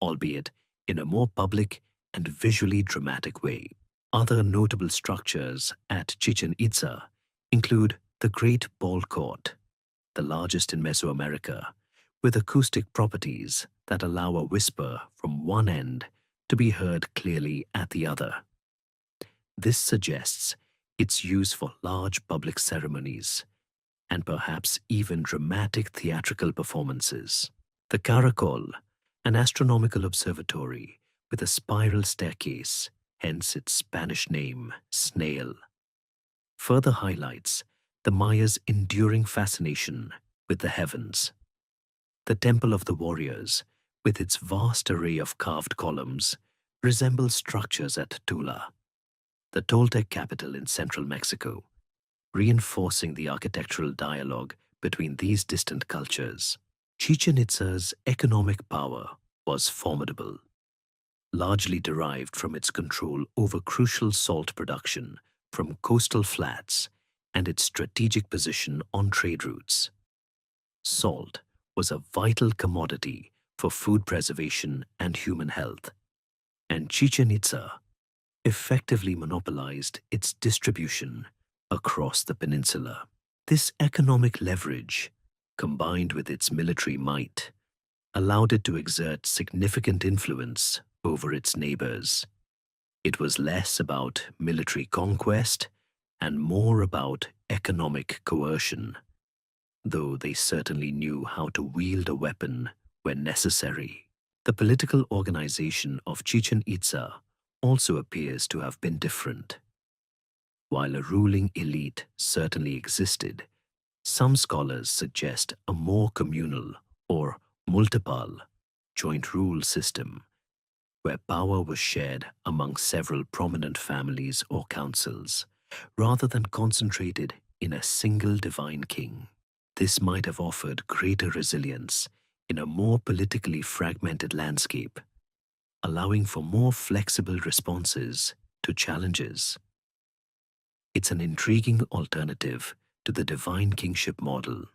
albeit in a more public and visually dramatic way. Other notable structures at Chichen Itza include the Great Ball Court, the largest in Mesoamerica, with acoustic properties that allow a whisper from one end to be heard clearly at the other. This suggests its use for large public ceremonies and perhaps even dramatic theatrical performances. The Caracol, an astronomical observatory with a spiral staircase, hence its Spanish name, snail, further highlights the Mayas' enduring fascination with the heavens. The Temple of the Warriors, with its vast array of carved columns, resembles structures at Tula, the Toltec capital in central Mexico, reinforcing the architectural dialogue between these distant cultures. Chichen Itza's economic power was formidable, largely derived from its control over crucial salt production from coastal flats and its strategic position on trade routes. Salt was a vital commodity for food preservation and human health, and Chichen Itza effectively monopolized its distribution across the peninsula. This economic leverage, combined with its military might, allowed it to exert significant influence over its neighbors. It was less about military conquest and more about economic coercion, though they certainly knew how to wield a weapon when necessary. The political organization of Chichen Itza also appears to have been different. While a ruling elite certainly existed, some scholars suggest a more communal or multipal joint rule system where power was shared among several prominent families or councils, rather than concentrated in a single divine king. This might have offered greater resilience in a more politically fragmented landscape, allowing for more flexible responses to challenges. It's an intriguing alternative to the divine kingship model,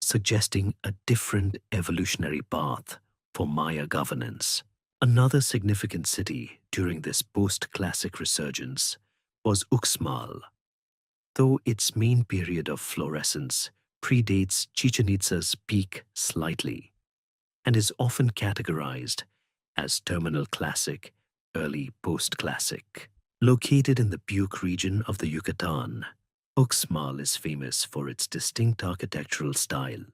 suggesting a different evolutionary path for Maya governance. Another significant city during this post-classic resurgence was Uxmal, though its main period of florescence predates Chichen Itza's peak slightly and is often categorized as terminal classic, early post-classic. Located in the Puke region of the Yucatan, Uxmal is famous for its distinct architectural style,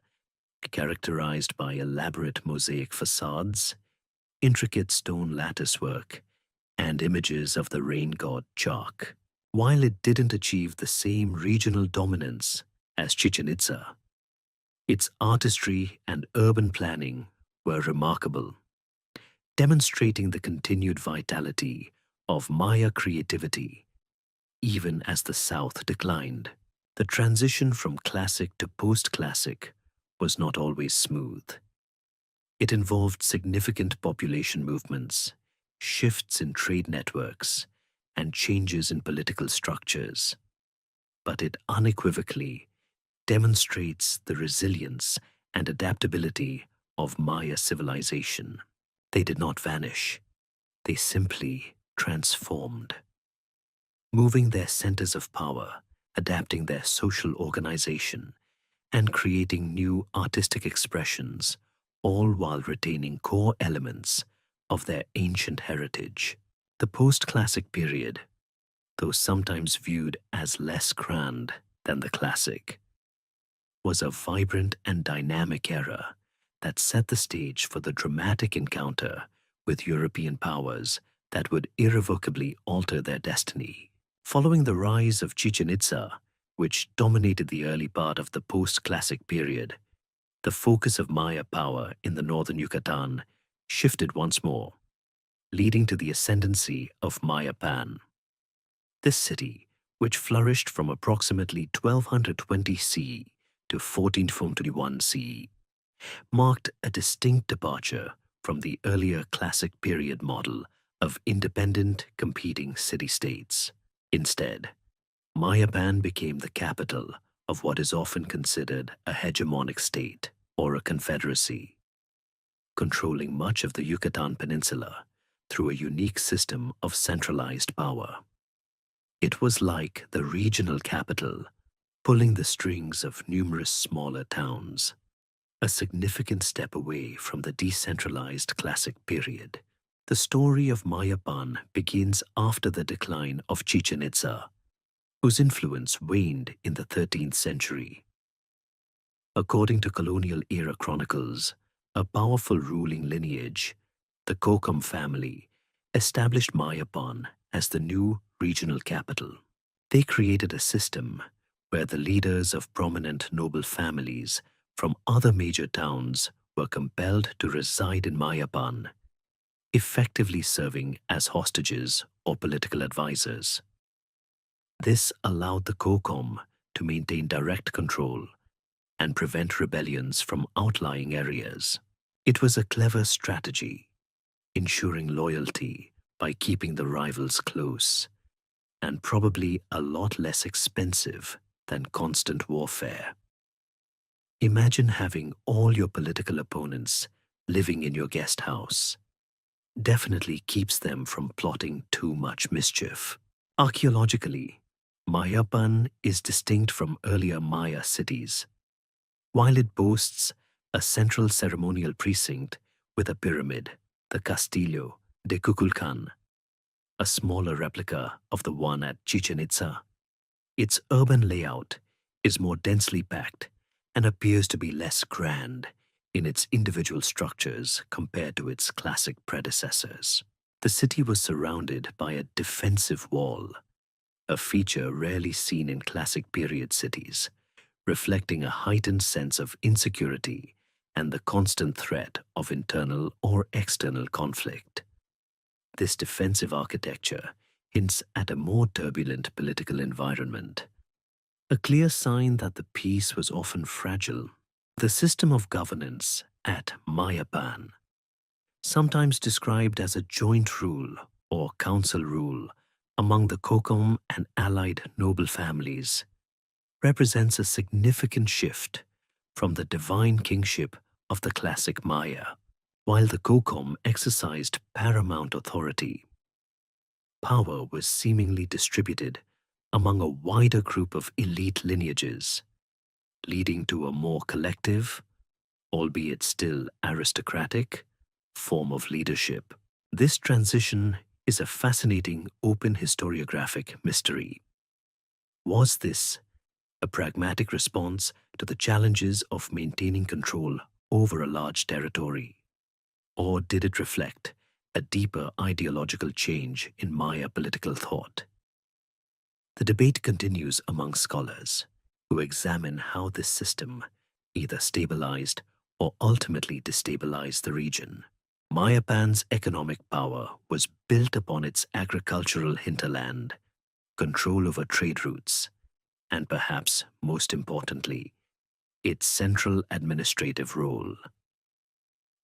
characterized by elaborate mosaic facades, intricate stone latticework, and images of the rain god Chak. While it didn't achieve the same regional dominance as Chichen Itza, its artistry and urban planning were remarkable, demonstrating the continued vitality of Maya creativity even as the South declined. The transition from classic to post-classic was not always smooth. It involved significant population movements, shifts in trade networks, and changes in political structures. But it unequivocally demonstrates the resilience and adaptability of Maya civilization. They did not vanish, they simply transformed, moving their centers of power, adapting their social organization, and creating new artistic expressions, all while retaining core elements of their ancient heritage. The post-classic period, though sometimes viewed as less grand than the classic, was a vibrant and dynamic era that set the stage for the dramatic encounter with European powers that would irrevocably alter their destiny. Following the rise of Chichen Itza, which dominated the early part of the post-classic period, the focus of Maya power in the northern Yucatan shifted once more, leading to the ascendancy of Mayapan. This city, which flourished from approximately 1220 CE to 1421 CE, marked a distinct departure from the earlier classic period model of independent, competing city-states. Instead, Mayapan became the capital of what is often considered a hegemonic state or a confederacy, controlling much of the Yucatan Peninsula through a unique system of centralized power. It was like the regional capital pulling the strings of numerous smaller towns, a significant step away from the decentralized classic period. The story of Mayapan begins after the decline of Chichen Itza, whose influence waned in the 13th century. According to colonial-era chronicles, a powerful ruling lineage, the Kokam family, established Mayapan as the new regional capital. They created a system where the leaders of prominent noble families from other major towns were compelled to reside in Mayapan, effectively serving as hostages or political advisors. This allowed the Kokam to maintain direct control and prevent rebellions from outlying areas. It was a clever strategy, ensuring loyalty by keeping the rivals close, and probably a lot less expensive than constant warfare. Imagine having all your political opponents living in your guest house. Definitely keeps them from plotting too much mischief. Archaeologically, Mayapan is distinct from earlier Maya cities. While it boasts a central ceremonial precinct with a pyramid, the Castillo de Cuculcan, a smaller replica of the one at Chichen Itza, its urban layout is more densely packed and appears to be less grand in its individual structures compared to its classic predecessors. The city was surrounded by a defensive wall, a feature rarely seen in classic period cities, reflecting a heightened sense of insecurity and the constant threat of internal or external conflict. This defensive architecture hints at a more turbulent political environment, a clear sign that the peace was often fragile. The system of governance at Mayapan, sometimes described as a joint rule or council rule among the Kokam and allied noble families, represents a significant shift from the divine kingship of the classic Maya. While the Kokam exercised paramount authority, power was seemingly distributed among a wider group of elite lineages, leading to a more collective, albeit still aristocratic, form of leadership. This transition is a fascinating open historiographic mystery. Was this a pragmatic response to the challenges of maintaining control over a large territory? Or did it reflect a deeper ideological change in Maya political thought? The debate continues among scholars who examine how this system either stabilized or ultimately destabilized the region. Mayapan's economic power was built upon its agricultural hinterland, control over trade routes, and perhaps most importantly, its central administrative role.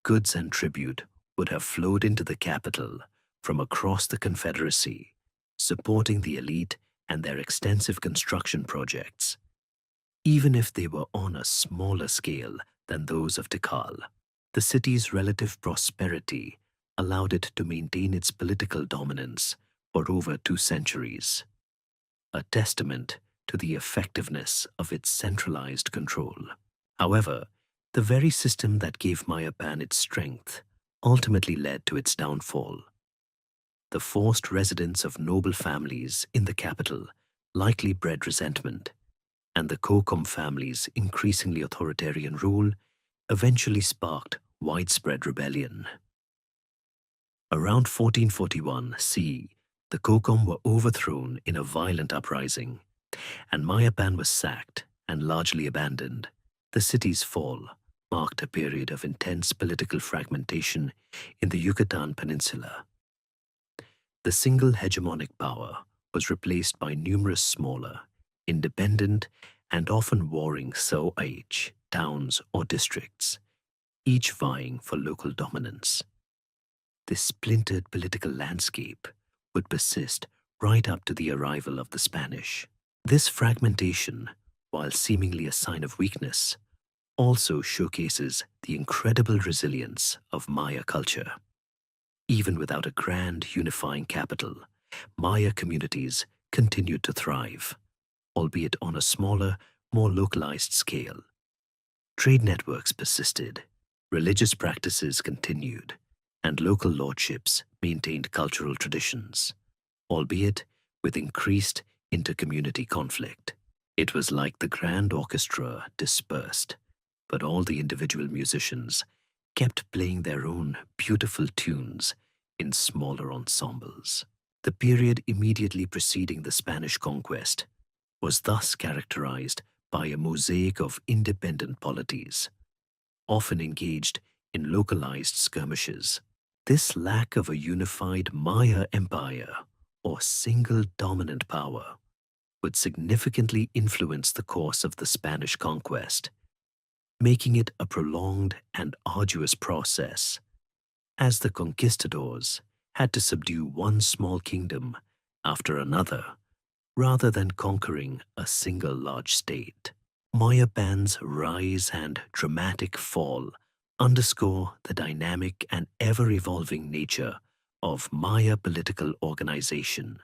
Goods and tribute would have flowed into the capital from across the Confederacy, supporting the elite and their extensive construction projects, even if they were on a smaller scale than those of Tikal. The city's relative prosperity allowed it to maintain its political dominance for over 2 centuries, a testament to the effectiveness of its centralized control. However, the very system that gave Mayapan its strength ultimately led to its downfall. The forced residence of noble families in the capital likely bred resentment, and the Kokom family's increasingly authoritarian rule eventually sparked widespread rebellion. Around 1441 CE, the Kokom were overthrown in a violent uprising, and Mayapan was sacked and largely abandoned. The city's fall marked a period of intense political fragmentation in the Yucatan Peninsula. The single hegemonic power was replaced by numerous smaller, independent, and often warring So'ich towns or districts, each vying for local dominance. This splintered political landscape would persist right up to the arrival of the Spanish. This fragmentation, while seemingly a sign of weakness, also showcases the incredible resilience of Maya culture. Even without a grand unifying capital, Maya communities continued to thrive, albeit on a smaller, more localized scale. Trade networks persisted, religious practices continued, and local lordships maintained cultural traditions, albeit with increased inter-community conflict. It was like the grand orchestra dispersed, but all the individual musicians kept playing their own beautiful tunes in smaller ensembles. The period immediately preceding the Spanish conquest was thus characterized by a mosaic of independent polities, often engaged in localized skirmishes. This lack of a unified Maya empire or single dominant power would significantly influence the course of the Spanish conquest, making it a prolonged and arduous process, as the conquistadors had to subdue one small kingdom after another rather than conquering a single large state. Mayapan's rise and dramatic fall underscore the dynamic and ever-evolving nature of Maya political organization,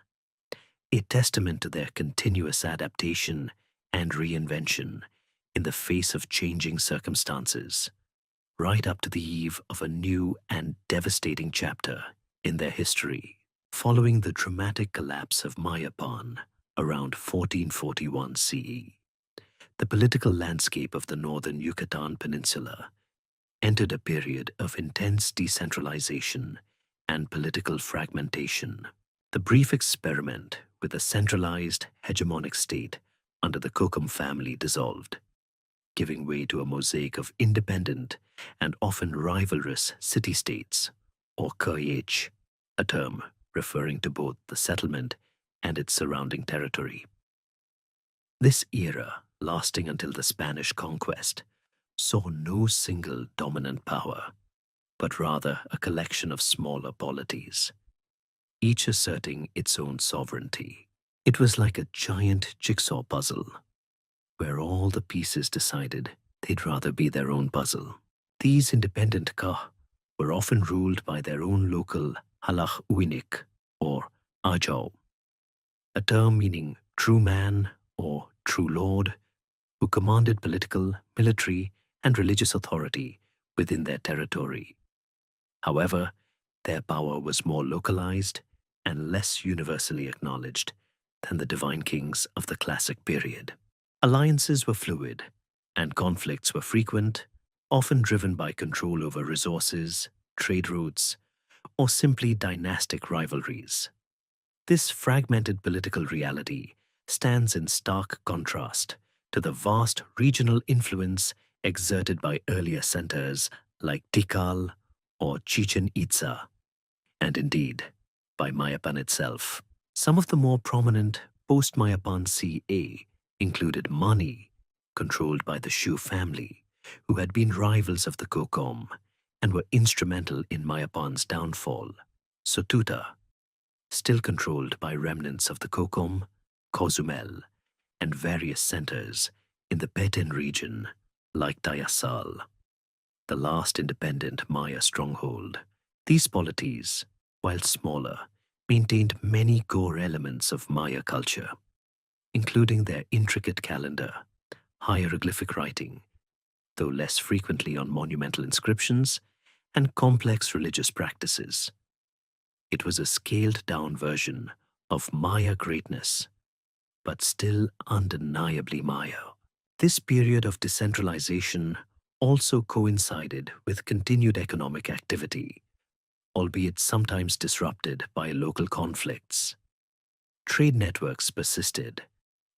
a testament to their continuous adaptation and reinvention in the face of changing circumstances, right up to the eve of a new and devastating chapter in their history. Following the dramatic collapse of Mayapan around 1441 CE, the political landscape of the northern Yucatan Peninsula entered a period of intense decentralization and political fragmentation. The brief experiment with a centralized hegemonic state under the Kokom family dissolved, giving way to a mosaic of independent and often rivalrous city-states, or Kayech, a term referring to both the settlement and its surrounding territory. This era, lasting until the Spanish conquest, saw no single dominant power, but rather a collection of smaller polities, each asserting its own sovereignty. It was like a giant jigsaw puzzle, where all the pieces decided they'd rather be their own puzzle. These independent ka were often ruled by their own local halach uinik, or ajau, a term meaning true man or true lord, who commanded political, military, and religious authority within their territory. However, their power was more localized and less universally acknowledged than the divine kings of the classic period. Alliances were fluid, and conflicts were frequent, often driven by control over resources, trade routes, or simply dynastic rivalries. This fragmented political reality stands in stark contrast to the vast regional influence exerted by earlier centers like Tikal or Chichen Itza, and indeed by Mayapan itself. Some of the more prominent post-Mayapan CA included Mani, controlled by the Shu family, who had been rivals of the Kokom and were instrumental in Mayapan's downfall. Sotuta, still controlled by remnants of the Kokom, Cozumel, and various centers in the Petén region, like Tayasal, the last independent Maya stronghold. These polities, while smaller, maintained many core elements of Maya culture, including their intricate calendar, hieroglyphic writing, though less frequently on monumental inscriptions, and complex religious practices. It was a scaled-down version of Maya greatness, but still undeniably Maya. This period of decentralization also coincided with continued economic activity, albeit sometimes disrupted by local conflicts. Trade networks persisted,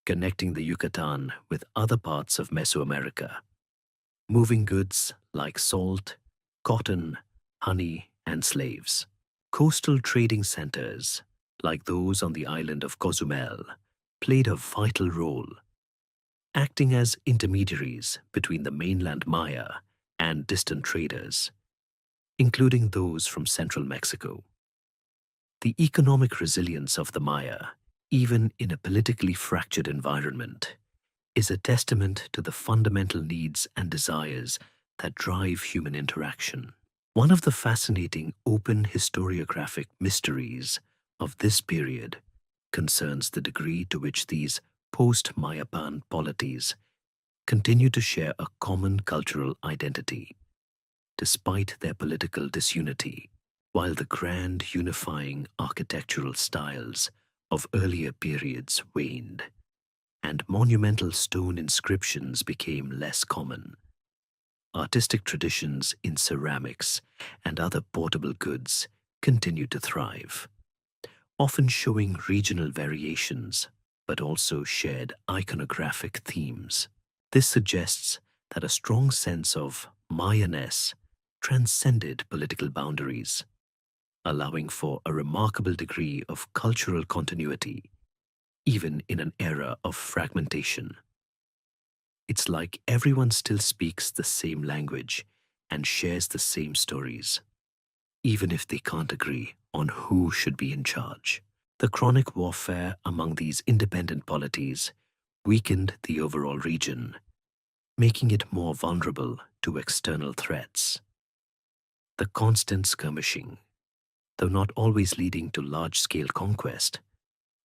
connecting the Yucatan with other parts of Mesoamerica, moving goods like salt, cotton, honey, and slaves. Coastal trading centers, like those on the island of Cozumel, played a vital role, acting as intermediaries between the mainland Maya and distant traders, including those from central Mexico. The economic resilience of the Maya, even in a politically fractured environment, is a testament to the fundamental needs and desires that drive human interaction. One of the fascinating open historiographic mysteries of this period concerns the degree to which these post-Mayapan polities continue to share a common cultural identity, despite their political disunity. While the grand unifying architectural styles of earlier periods waned, and monumental stone inscriptions became less common, artistic traditions in ceramics and other portable goods continued to thrive, often showing regional variations but also shared iconographic themes. This suggests that a strong sense of Mayaness transcended political boundaries, allowing for a remarkable degree of cultural continuity, even in an era of fragmentation. It's like everyone still speaks the same language and shares the same stories, even if they can't agree on who should be in charge. The chronic warfare among these independent polities weakened the overall region, making it more vulnerable to external threats. The constant skirmishing, though not always leading to large-scale conquest,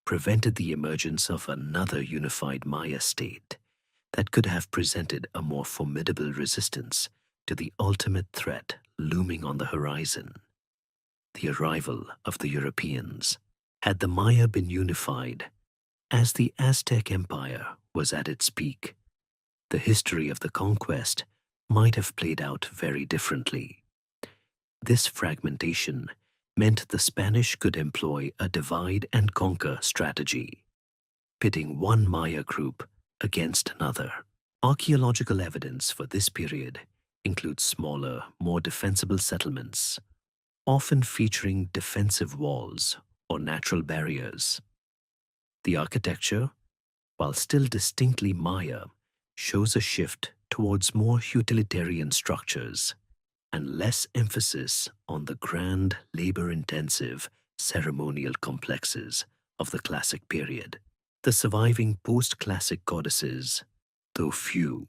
prevented the emergence of another unified Maya state that could have presented a more formidable resistance to the ultimate threat looming on the horizon: the arrival of the Europeans. Had the Maya been unified as the Aztec Empire was at its peak, the history of the conquest might have played out very differently. This fragmentation meant the Spanish could employ a divide-and-conquer strategy, pitting one Maya group against another. Archaeological evidence for this period includes smaller, more defensible settlements, often featuring defensive walls or natural barriers. The architecture, while still distinctly Maya, shows a shift towards more utilitarian structures and less emphasis on the grand, labor-intensive ceremonial complexes of the classic period. The surviving post-classic goddesses, though few,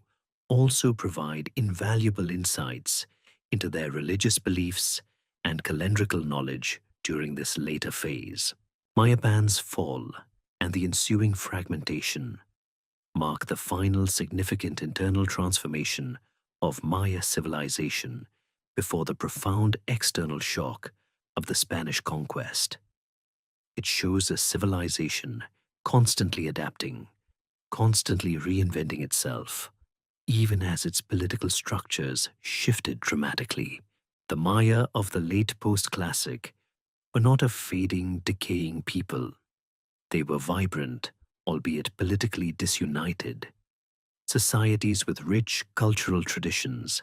also provide invaluable insights into their religious beliefs and calendrical knowledge during this later phase. Mayapan's fall and the ensuing fragmentation mark the final significant internal transformation of Maya civilization before the profound external shock of the Spanish conquest. It shows a civilization constantly adapting, constantly reinventing itself, even as its political structures shifted dramatically. The Maya of the late post-classic were not a fading, decaying people. They were vibrant, albeit politically disunited, societies with rich cultural traditions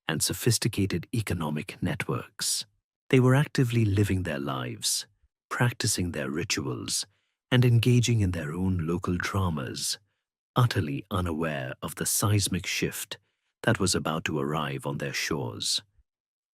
and sophisticated economic networks. They were actively living their lives, practicing their rituals, and engaging in their own local dramas, utterly unaware of the seismic shift that was about to arrive on their shores,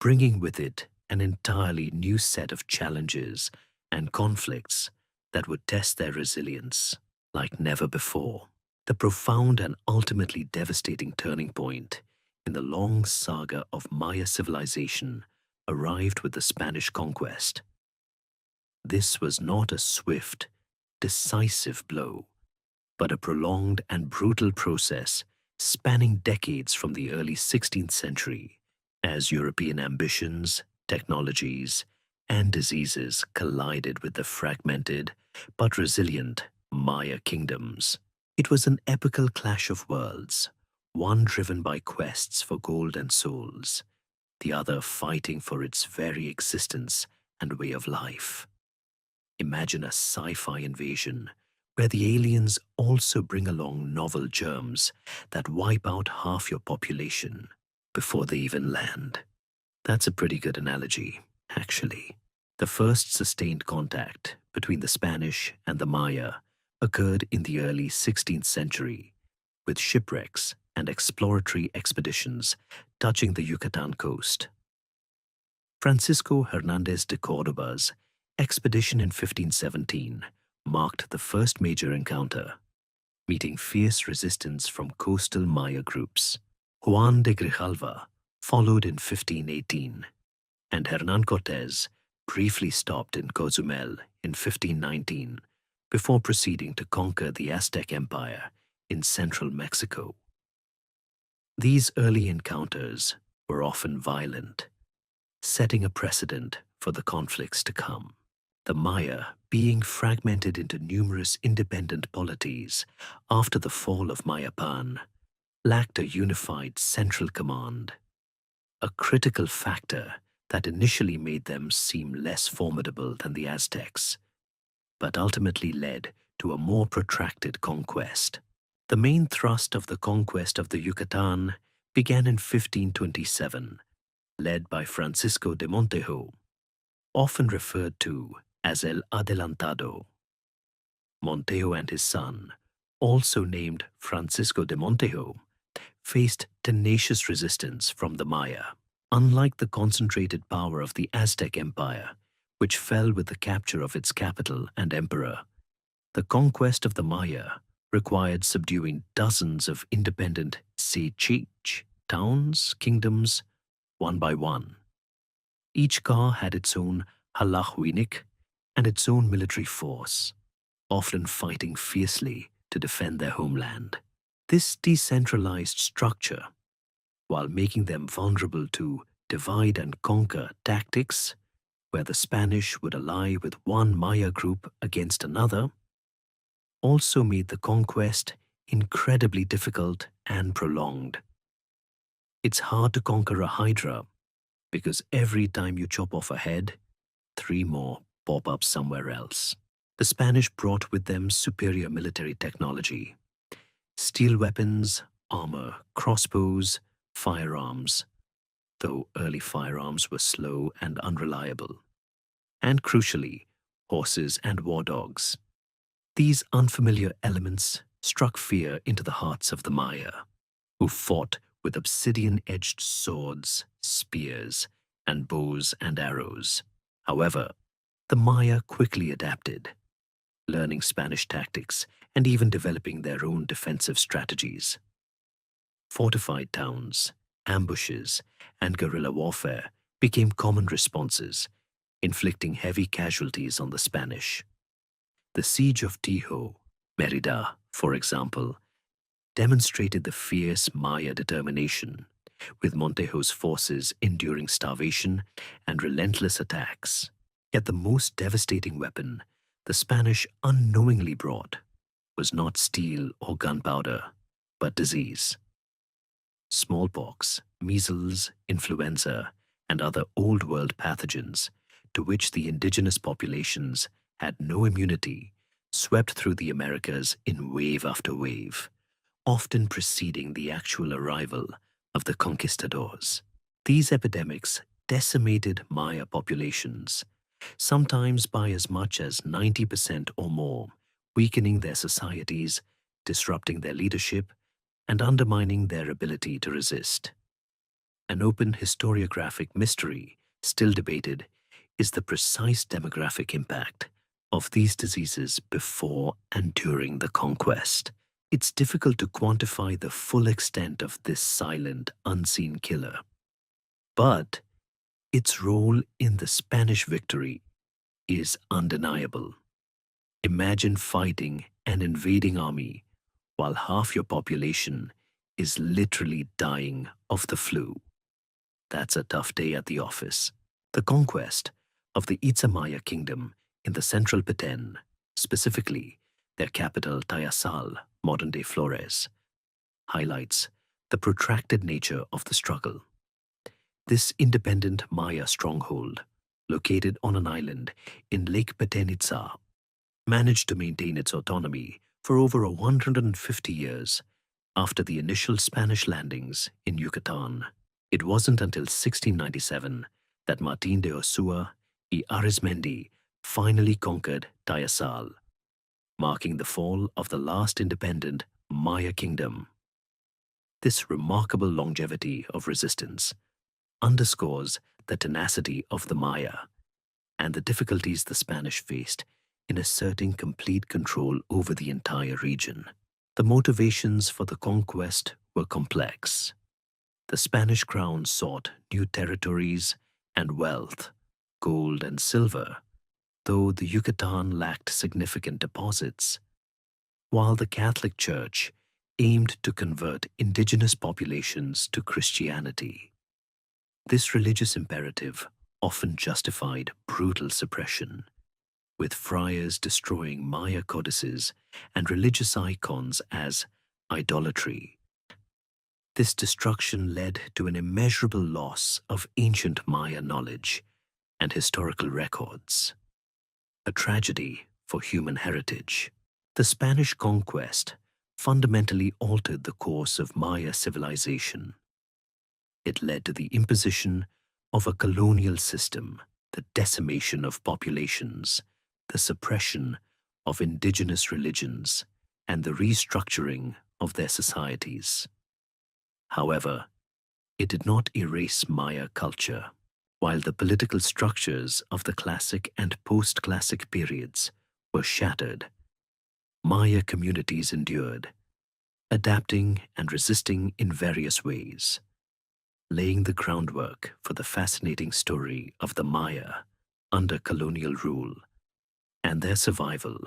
bringing with it an entirely new set of challenges and conflicts that would test their resilience like never before. The profound and ultimately devastating turning point in the long saga of Maya civilization arrived with the Spanish conquest. This was not a swift, decisive blow, but a prolonged and brutal process spanning decades from the early 16th century as European ambitions, technologies, and diseases collided with the fragmented but resilient Maya kingdoms. It was an epical clash of worlds, one driven by quests for gold and souls, the other fighting for its very existence and way of life. Imagine a sci-fi invasion where the aliens also bring along novel germs that wipe out half your population before they even land. That's a pretty good analogy, actually. The first sustained contact between the Spanish and the Maya occurred in the early 16th century, with shipwrecks and exploratory expeditions touching the Yucatan coast. Francisco Hernandez de Cordoba's expedition in 1517 marked the first major encounter, meeting fierce resistance from coastal Maya groups. Juan de Grijalva followed in 1518, and Hernán Cortés briefly stopped in Cozumel in 1519 before proceeding to conquer the Aztec Empire in central Mexico. These early encounters were often violent, setting a precedent for the conflicts to come. The Maya, being fragmented into numerous independent polities after the fall of Mayapan, lacked a unified central command, a critical factor that initially made them seem less formidable than the Aztecs, but ultimately led to a more protracted conquest. The main thrust of the conquest of the Yucatan began in 1527, led by Francisco de Montejo, often referred to as El Adelantado. Montejo and his son, also named Francisco de Montejo, faced tenacious resistance from the Maya. Unlike the concentrated power of the Aztec Empire, which fell with the capture of its capital and emperor, the conquest of the Maya required subduing dozens of independent sechich towns, kingdoms, one by one. Each ka had its own halahuinik and its own military force, often fighting fiercely to defend their homeland. This decentralized structure, while making them vulnerable to divide and conquer tactics, where the Spanish would ally with one Maya group against another, also made the conquest incredibly difficult and prolonged. It's hard to conquer a hydra because every time you chop off a head, 3 more pop up somewhere else. The Spanish brought with them superior military technology, steel weapons, armor, crossbows, firearms, though early firearms were slow and unreliable, and crucially, horses and war dogs. These unfamiliar elements struck fear into the hearts of the Maya, who fought with obsidian-edged swords, spears, and bows and arrows. However, the Maya quickly adapted, learning Spanish tactics and even developing their own defensive strategies. Fortified towns, ambushes, and guerrilla warfare became common responses, inflicting heavy casualties on the Spanish. The siege of Tijo, Merida, for example, demonstrated the fierce Maya determination, with Montejo's forces enduring starvation and relentless attacks. Yet the most devastating weapon the Spanish unknowingly brought was not steel or gunpowder, but disease. Smallpox, measles, influenza, and other old-world pathogens to which the indigenous populations had no immunity swept through the Americas in wave after wave, often preceding the actual arrival of the conquistadors. These epidemics decimated Maya populations, sometimes by as much as 90% or more, weakening their societies disrupting their leadership and undermining their ability to resist. An open historiographic mystery, still debated, is the precise demographic impact of these diseases before and during the conquest. It's difficult to quantify the full extent of this silent, unseen killer. But its role in the Spanish victory is undeniable. Imagine fighting an invading army while half your population is literally dying of the flu. That's a tough day at the office. The conquest of the Itzamaya kingdom in the central Petén, specifically their capital Tayasal, modern-day Flores, highlights the protracted nature of the struggle. This independent Maya stronghold, located on an island in Lake Petenitsa, managed to maintain its autonomy for over 150 years after the initial Spanish landings in Yucatan. It wasn't until 1697 that Martín de Osuna y Arizmendi finally conquered Tayasal, marking the fall of the last independent Maya kingdom. This remarkable longevity of resistance underscores the tenacity of the Maya and the difficulties the Spanish faced in asserting complete control over the entire region. The motivations for the conquest were complex. The Spanish crown sought new territories and wealth, gold and silver, though the Yucatan lacked significant deposits, while the Catholic Church aimed to convert indigenous populations to Christianity. This religious imperative often justified brutal suppression, with friars destroying Maya codices and religious icons as idolatry. This destruction led to an immeasurable loss of ancient Maya knowledge and historical records, a tragedy for human heritage. The Spanish conquest fundamentally altered the course of Maya civilization. It led to the imposition of a colonial system, the decimation of populations, the suppression of indigenous religions, and the restructuring of their societies. However, it did not erase Maya culture. While the political structures of the classic and post-classic periods were shattered, Maya communities endured, adapting and resisting in various ways, laying the groundwork for the fascinating story of the Maya under colonial rule and their survival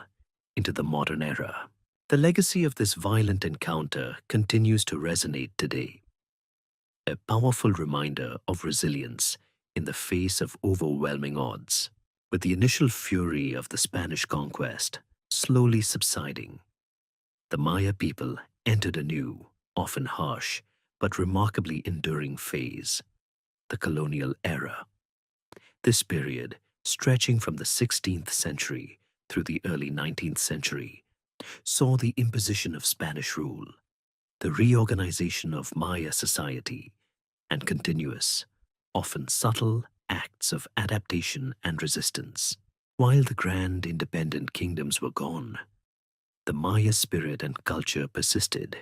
into the modern era. The legacy of this violent encounter continues to resonate today, a powerful reminder of resilience in the face of overwhelming odds. With the initial fury of the Spanish conquest slowly subsiding, the Maya people entered a new, often harsh, but remarkably enduring phase, the colonial era. This period, stretching from the 16th century through the early 19th century, saw the imposition of Spanish rule, the reorganization of Maya society, and continuous, often subtle, acts of adaptation and resistance. While the grand independent kingdoms were gone, the Maya spirit and culture persisted,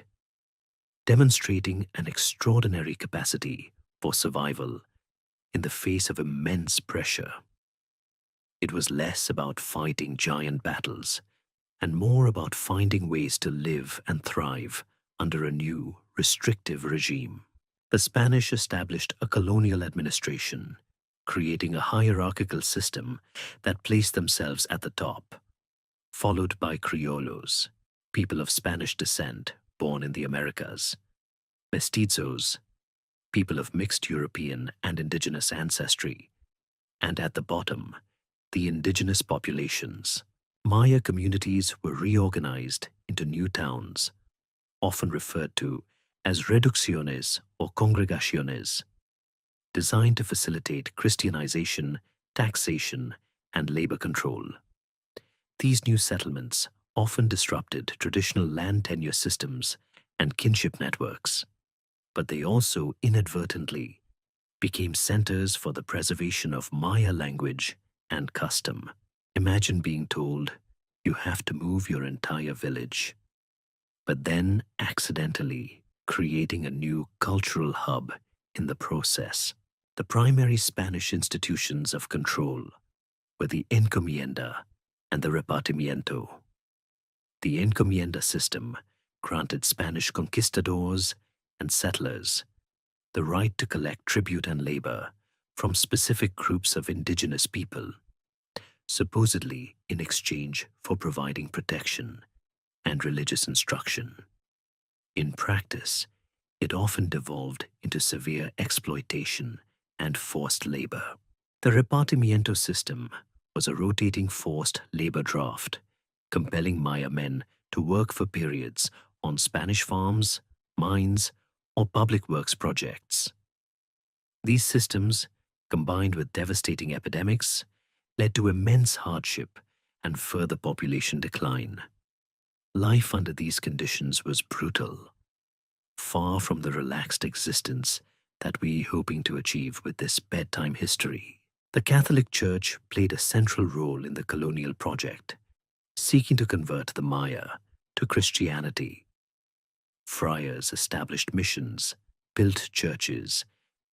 demonstrating an extraordinary capacity for survival in the face of immense pressure. It was less about fighting giant battles and more about finding ways to live and thrive under a new, restrictive regime. The Spanish established a colonial administration, creating a hierarchical system that placed themselves at the top, followed by criollos, people of Spanish descent born in the Americas, mestizos, people of mixed European and indigenous ancestry, and at the bottom, the indigenous populations. Maya communities were reorganized into new towns, often referred to as reducciones or congregaciones, designed to facilitate Christianization, taxation, and labor control. These new settlements often disrupted traditional land tenure systems and kinship networks, but they also inadvertently became centers for the preservation of Maya language and custom. Imagine being told you have to move your entire village. but then accidentally creating a new cultural hub in the process. The primary Spanish institutions of control were the encomienda and the repartimiento. The encomienda system granted Spanish conquistadors and settlers the right to collect tribute and labor from specific groups of indigenous people, supposedly in exchange for providing protection and religious instruction. In practice, it often devolved into severe exploitation and forced labor. The repartimiento system was a rotating forced labor draft, compelling Maya men to work for periods on Spanish farms, mines, or public works projects. These systems, combined with devastating epidemics, led to immense hardship and further population decline. Life under these conditions was brutal, far from the relaxed existence that we're hoping to achieve with this bedtime history. The Catholic Church played a central role in the colonial project, seeking to convert the Maya to Christianity. Friars established missions, built churches,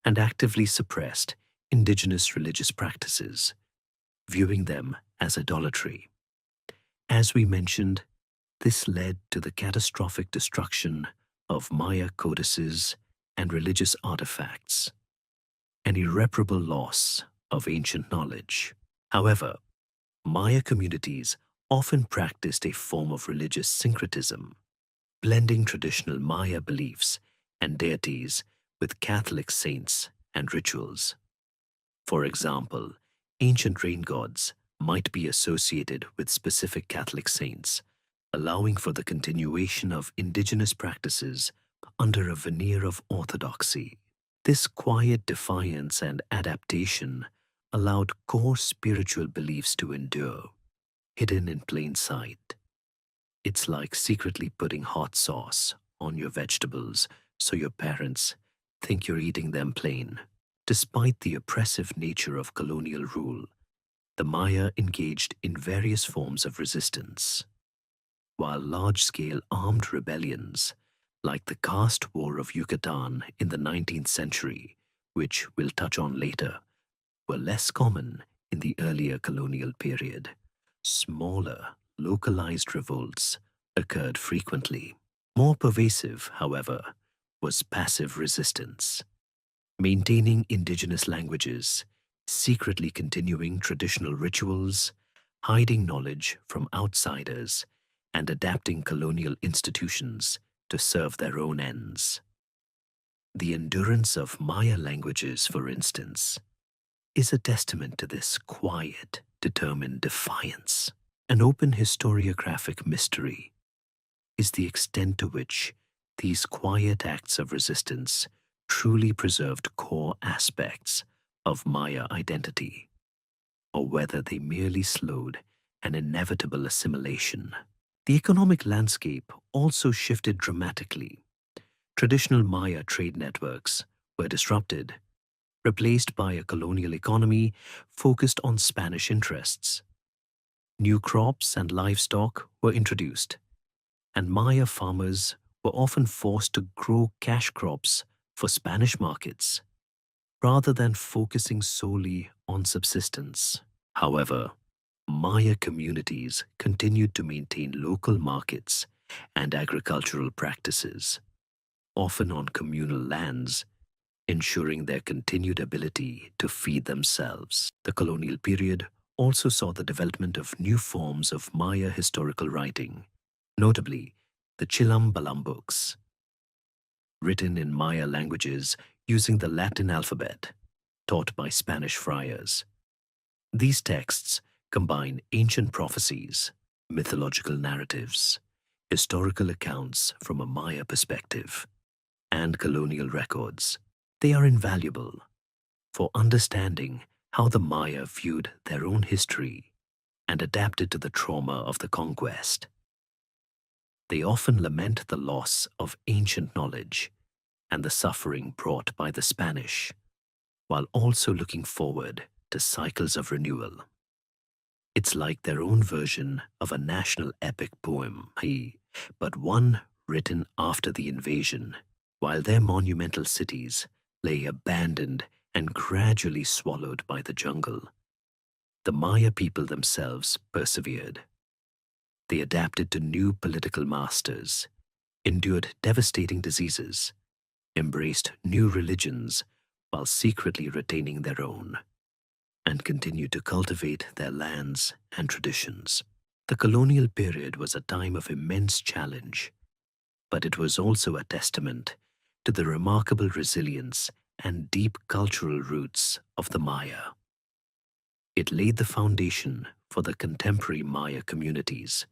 and actively suppressed indigenous religious practices, viewing them as idolatry. As we mentioned, this led to the catastrophic destruction of Maya codices and religious artifacts, an irreparable loss of ancient knowledge. However, Maya communities often practiced a form of religious syncretism, blending traditional Maya beliefs and deities with Catholic saints and rituals. For example, ancient rain gods might be associated with specific Catholic saints, allowing for the continuation of indigenous practices under a veneer of orthodoxy. This quiet defiance and adaptation allowed core spiritual beliefs to endure, hidden in plain sight. It's like secretly putting hot sauce on your vegetables so your parents think you're eating them plain. Despite the oppressive nature of colonial rule, the Maya engaged in various forms of resistance. While large-scale armed rebellions, like the caste war of Yucatan in the 19th century, which we'll touch on later, were less common in the earlier colonial period, smaller, localized revolts occurred frequently. More pervasive, however, was passive resistance. Maintaining indigenous languages, secretly continuing traditional rituals, hiding knowledge from outsiders, and adapting colonial institutions to serve their own ends. The endurance of Maya languages, for instance, is a testament to this quiet, determined defiance. An open historiographic mystery is the extent to which these quiet acts of resistance truly preserved core aspects of Maya identity, or whether they merely slowed an inevitable assimilation. The economic landscape also shifted dramatically. Traditional Maya trade networks were disrupted, replaced by a colonial economy focused on Spanish interests. New crops and livestock were introduced, and Maya farmers were often forced to grow cash crops for Spanish markets, rather than focusing solely on subsistence. However, Maya communities continued to maintain local markets and agricultural practices, often on communal lands, ensuring their continued ability to feed themselves. The colonial period also saw the development of new forms of Maya historical writing, notably the Chilam Balam books, written in Maya languages using the Latin alphabet, taught by Spanish friars. These texts combine ancient prophecies, mythological narratives, historical accounts from a Maya perspective, and colonial records. They are invaluable for understanding how the Maya viewed their own history and adapted to the trauma of the conquest. They often lament the loss of ancient knowledge and the suffering brought by the Spanish, while also looking forward to cycles of renewal. It's like their own version of a national epic poem, but one written after the invasion, while their monumental cities lay abandoned and gradually swallowed by the jungle. The Maya people themselves persevered. They adapted to new political masters, endured devastating diseases, embraced new religions while secretly retaining their own, and continued to cultivate their lands and traditions. The colonial period was a time of immense challenge, but it was also a testament to the remarkable resilience and deep cultural roots of the Maya. It laid the foundation for the contemporary Maya communities,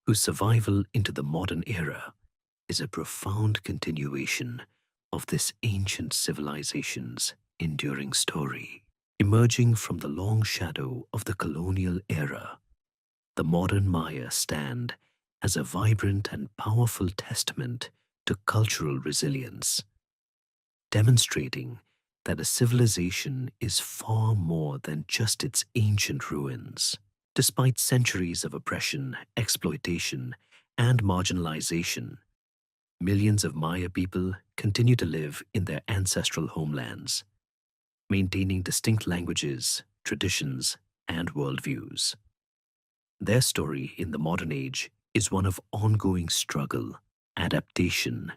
whose survival into the modern era is a profound continuation of this ancient civilization's enduring story. Emerging from the long shadow of the colonial era, the modern Maya stand as a vibrant and powerful testament to cultural resilience, demonstrating that a civilization is far more than just its ancient ruins. Despite centuries of oppression, exploitation, and marginalization, millions of Maya people continue to live in their ancestral homelands, maintaining distinct languages, traditions, and worldviews. Their story in the modern age is one of ongoing struggle, adaptation,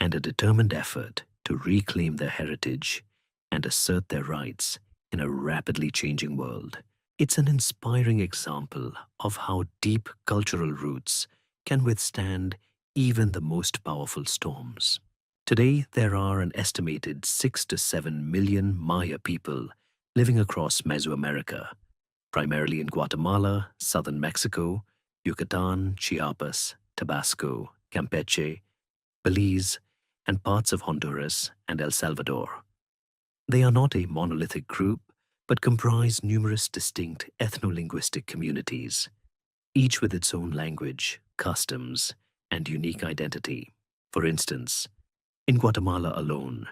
and a determined effort to reclaim their heritage and assert their rights in a rapidly changing world. It's an inspiring example of how deep cultural roots can withstand even the most powerful storms. Today, there are an estimated 6 to 7 million Maya people living across Mesoamerica, primarily in Guatemala, southern Mexico, Yucatan, Chiapas, Tabasco, Campeche, Belize, and parts of Honduras and El Salvador. They are not a monolithic group, but comprise numerous distinct ethno-linguistic communities, each with its own language, customs, and unique identity. For instance, in Guatemala alone,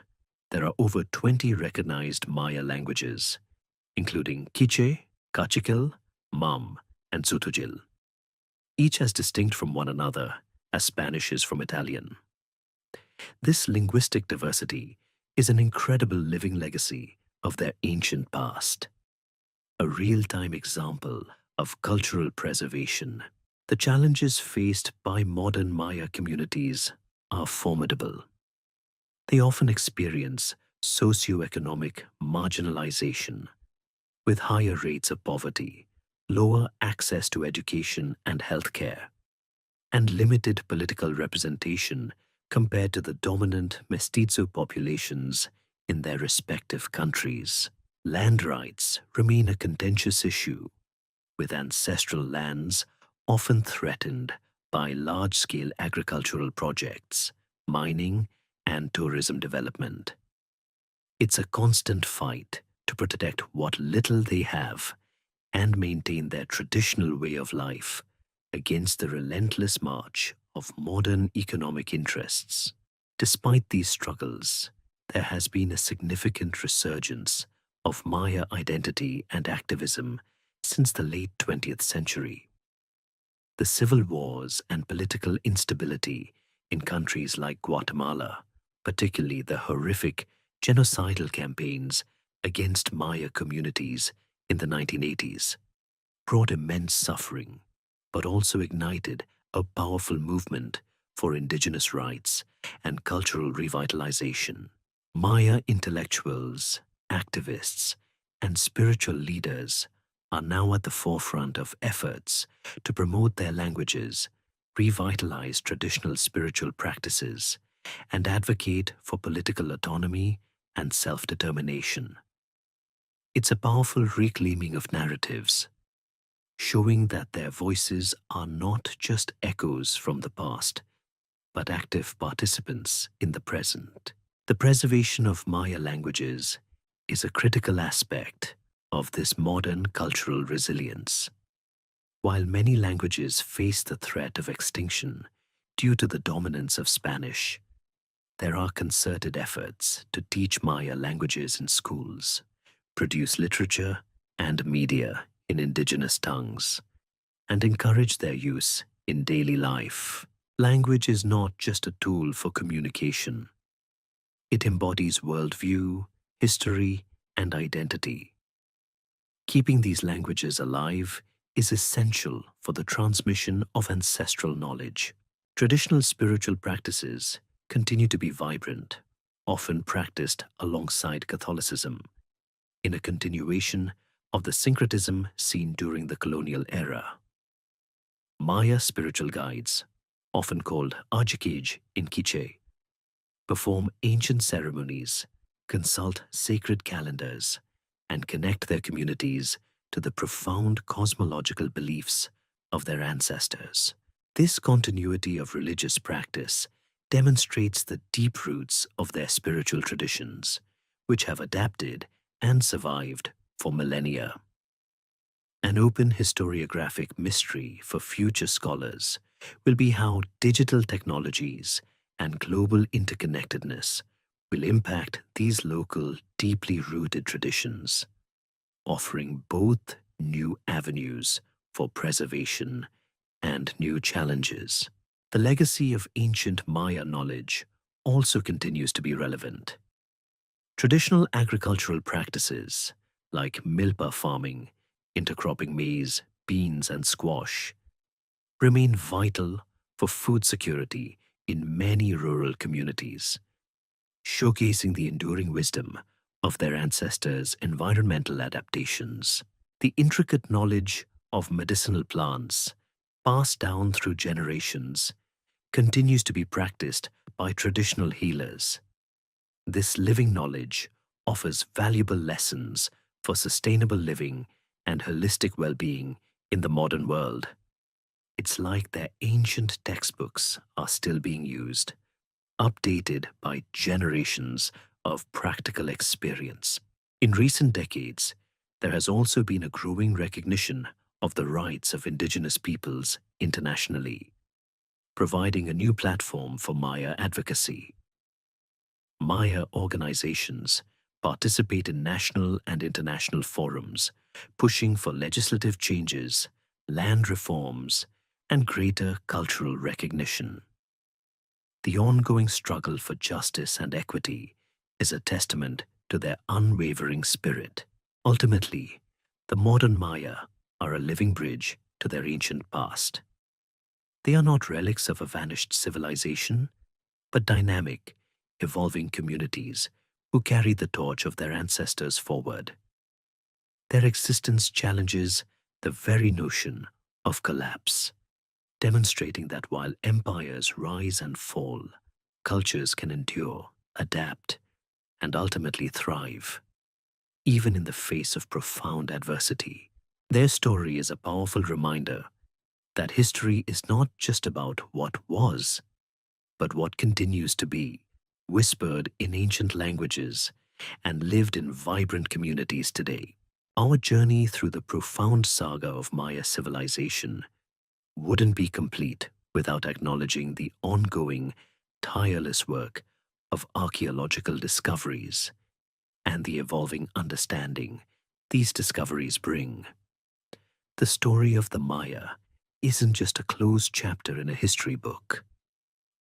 there are over 20 recognized Maya languages, including Quiche, Cachiquel, Mam, and Sutujil. Each as distinct from one another as Spanish is from Italian. This linguistic diversity is an incredible living legacy of their ancient past, a real-time example of cultural preservation. The challenges faced by modern Maya communities are formidable. They often experience socioeconomic marginalization, with higher rates of poverty, lower access to education and healthcare, and limited political representation compared to the dominant mestizo populations in their respective countries. Land rights remain a contentious issue, with ancestral lands often threatened by large-scale agricultural projects, mining, and tourism development. It's a constant fight to protect what little they have and maintain their traditional way of life against the relentless march of modern economic interests. Despite these struggles, there has been a significant resurgence of Maya identity and activism since the late 20th century. The civil wars and political instability in countries like Guatemala, particularly the horrific genocidal campaigns against Maya communities in the 1980s, brought immense suffering, but also ignited a powerful movement for indigenous rights and cultural revitalization. Maya intellectuals, activists, and spiritual leaders are now at the forefront of efforts to promote their languages, revitalize traditional spiritual practices, and advocate for political autonomy and self-determination. It's a powerful reclaiming of narratives, showing that their voices are not just echoes from the past, but active participants in the present. The preservation of Maya languages is a critical aspect of this modern cultural resilience. While many languages face the threat of extinction due to the dominance of Spanish, there are concerted efforts to teach Maya languages in schools, produce literature and media in indigenous tongues, and encourage their use in daily life. Language is not just a tool for communication. It embodies worldview, history, and identity. Keeping these languages alive is essential for the transmission of ancestral knowledge. Traditional spiritual practices continue to be vibrant, often practiced alongside Catholicism, in a continuation of the syncretism seen during the colonial era. Maya spiritual guides, often called Ajikij in Quiche, perform ancient ceremonies, consult sacred calendars, and connect their communities to the profound cosmological beliefs of their ancestors. This continuity of religious practice demonstrates the deep roots of their spiritual traditions, which have adapted and survived for millennia. An open historiographic mystery for future scholars will be how digital technologies and global interconnectedness will impact these local, deeply rooted traditions, offering both new avenues for preservation and new challenges. The legacy of ancient Maya knowledge also continues to be relevant. Traditional agricultural practices like milpa farming, intercropping maize, beans, and squash remain vital for food security in many rural communities, showcasing the enduring wisdom of their ancestors' environmental adaptations. The intricate knowledge of medicinal plants, passed down through generations, continues to be practiced by traditional healers. This living knowledge offers valuable lessons for sustainable living and holistic well-being in the modern world. It's like their ancient textbooks are still being used, updated by generations of practical experience. In recent decades, there has also been a growing recognition of the rights of indigenous peoples internationally, providing a new platform for Maya advocacy. Maya organizations participate in national and international forums, pushing for legislative changes, land reforms, and greater cultural recognition. The ongoing struggle for justice and equity is a testament to their unwavering spirit. Ultimately, the modern Maya are a living bridge to their ancient past. They are not relics of a vanished civilization, but dynamic, evolving communities who carry the torch of their ancestors forward. Their existence challenges the very notion of collapse, demonstrating that while empires rise and fall, cultures can endure, adapt, and ultimately thrive, even in the face of profound adversity. Their story is a powerful reminder that history is not just about what was, but what continues to be, whispered in ancient languages and lived in vibrant communities today. Our journey through the profound saga of Maya civilization wouldn't be complete without acknowledging the ongoing, tireless work of archaeological discoveries and the evolving understanding these discoveries bring. The story of the Maya isn't just a closed chapter in a history book.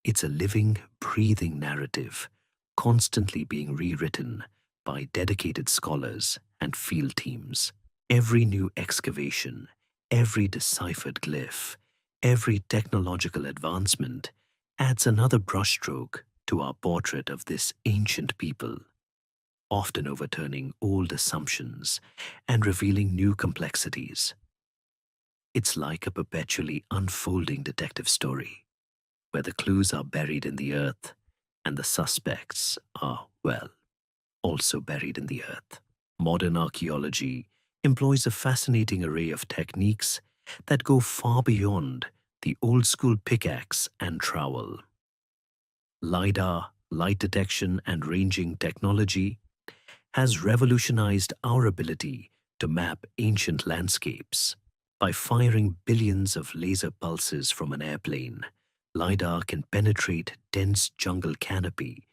It's a living, breathing narrative, constantly being rewritten by dedicated scholars and field teams. Every new excavation, every deciphered glyph, every technological advancement adds another brushstroke to our portrait of this ancient people, often overturning old assumptions and revealing new complexities. It's like a perpetually unfolding detective story, where the clues are buried in the earth and the suspects are, well, also buried in the earth. Modern archaeology employs a fascinating array of techniques that go far beyond the old-school pickaxe and trowel. LiDAR, light detection and ranging technology, has revolutionized our ability to map ancient landscapes. By firing billions of laser pulses from an airplane, LiDAR can penetrate dense jungle canopy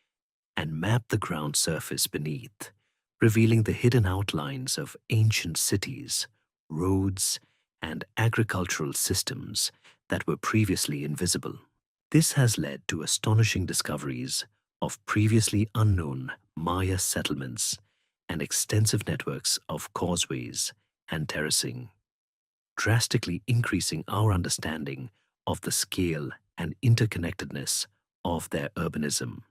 and map the ground surface beneath, revealing the hidden outlines of ancient cities, roads, and agricultural systems that were previously invisible. This has led to astonishing discoveries of previously unknown Maya settlements and extensive networks of causeways and terracing, drastically increasing our understanding of the scale and interconnectedness of their urbanism.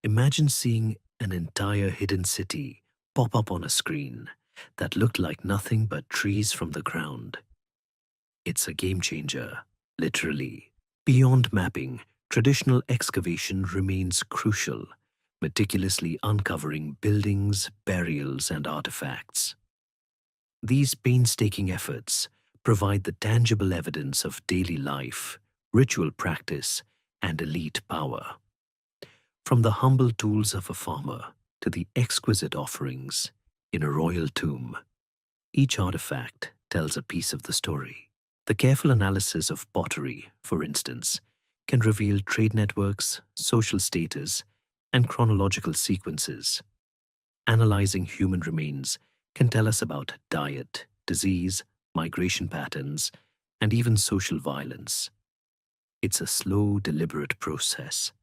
Imagine seeing an entire hidden city pop up on a screen that looked like nothing but trees from the ground. It's a game changer, literally. Beyond mapping, traditional excavation remains crucial, meticulously uncovering buildings, burials, and artifacts. These painstaking efforts provide the tangible evidence of daily life, ritual practice, and elite power. From the humble tools of a farmer to the exquisite offerings in a royal tomb, each artifact tells a piece of the story. The careful analysis of pottery, for instance, can reveal trade networks, social status, and chronological sequences. Analyzing human remains can tell us about diet, disease, migration patterns, and even social violence. It's a slow, deliberate process,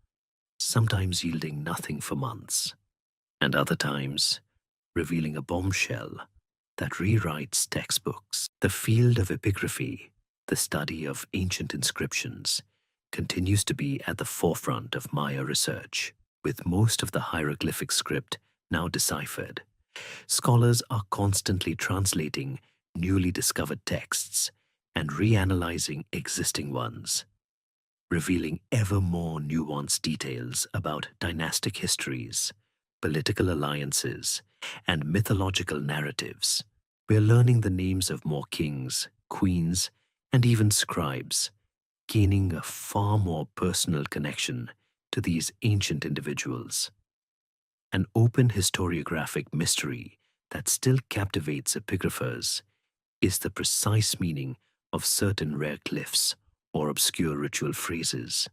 sometimes yielding nothing for months, and other times revealing a bombshell that rewrites textbooks. The field of epigraphy, the study of ancient inscriptions, continues to be at the forefront of Maya research. With most of the hieroglyphic script now deciphered, scholars are constantly translating newly discovered texts and reanalyzing existing ones, revealing ever more nuanced details about dynastic histories, political alliances, and mythological narratives. We're learning the names of more kings, queens, and even scribes, gaining a far more personal connection to these ancient individuals. An open historiographic mystery that still captivates epigraphers is the precise meaning of certain rare glyphs or obscure ritual phrases.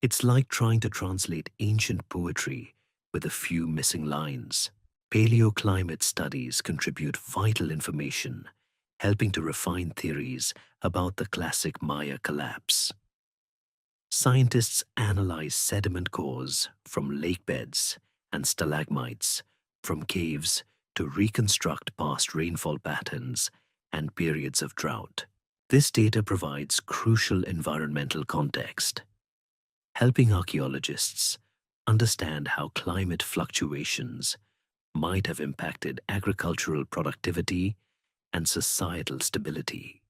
It's like trying to translate ancient poetry with a few missing lines. Paleoclimate studies contribute vital information, helping to refine theories about the classic Maya collapse. Scientists analyze sediment cores from lake beds and stalagmites from caves to reconstruct past rainfall patterns and periods of drought. This data provides crucial environmental context, helping archaeologists understand how climate fluctuations might have impacted agricultural productivity and societal stability.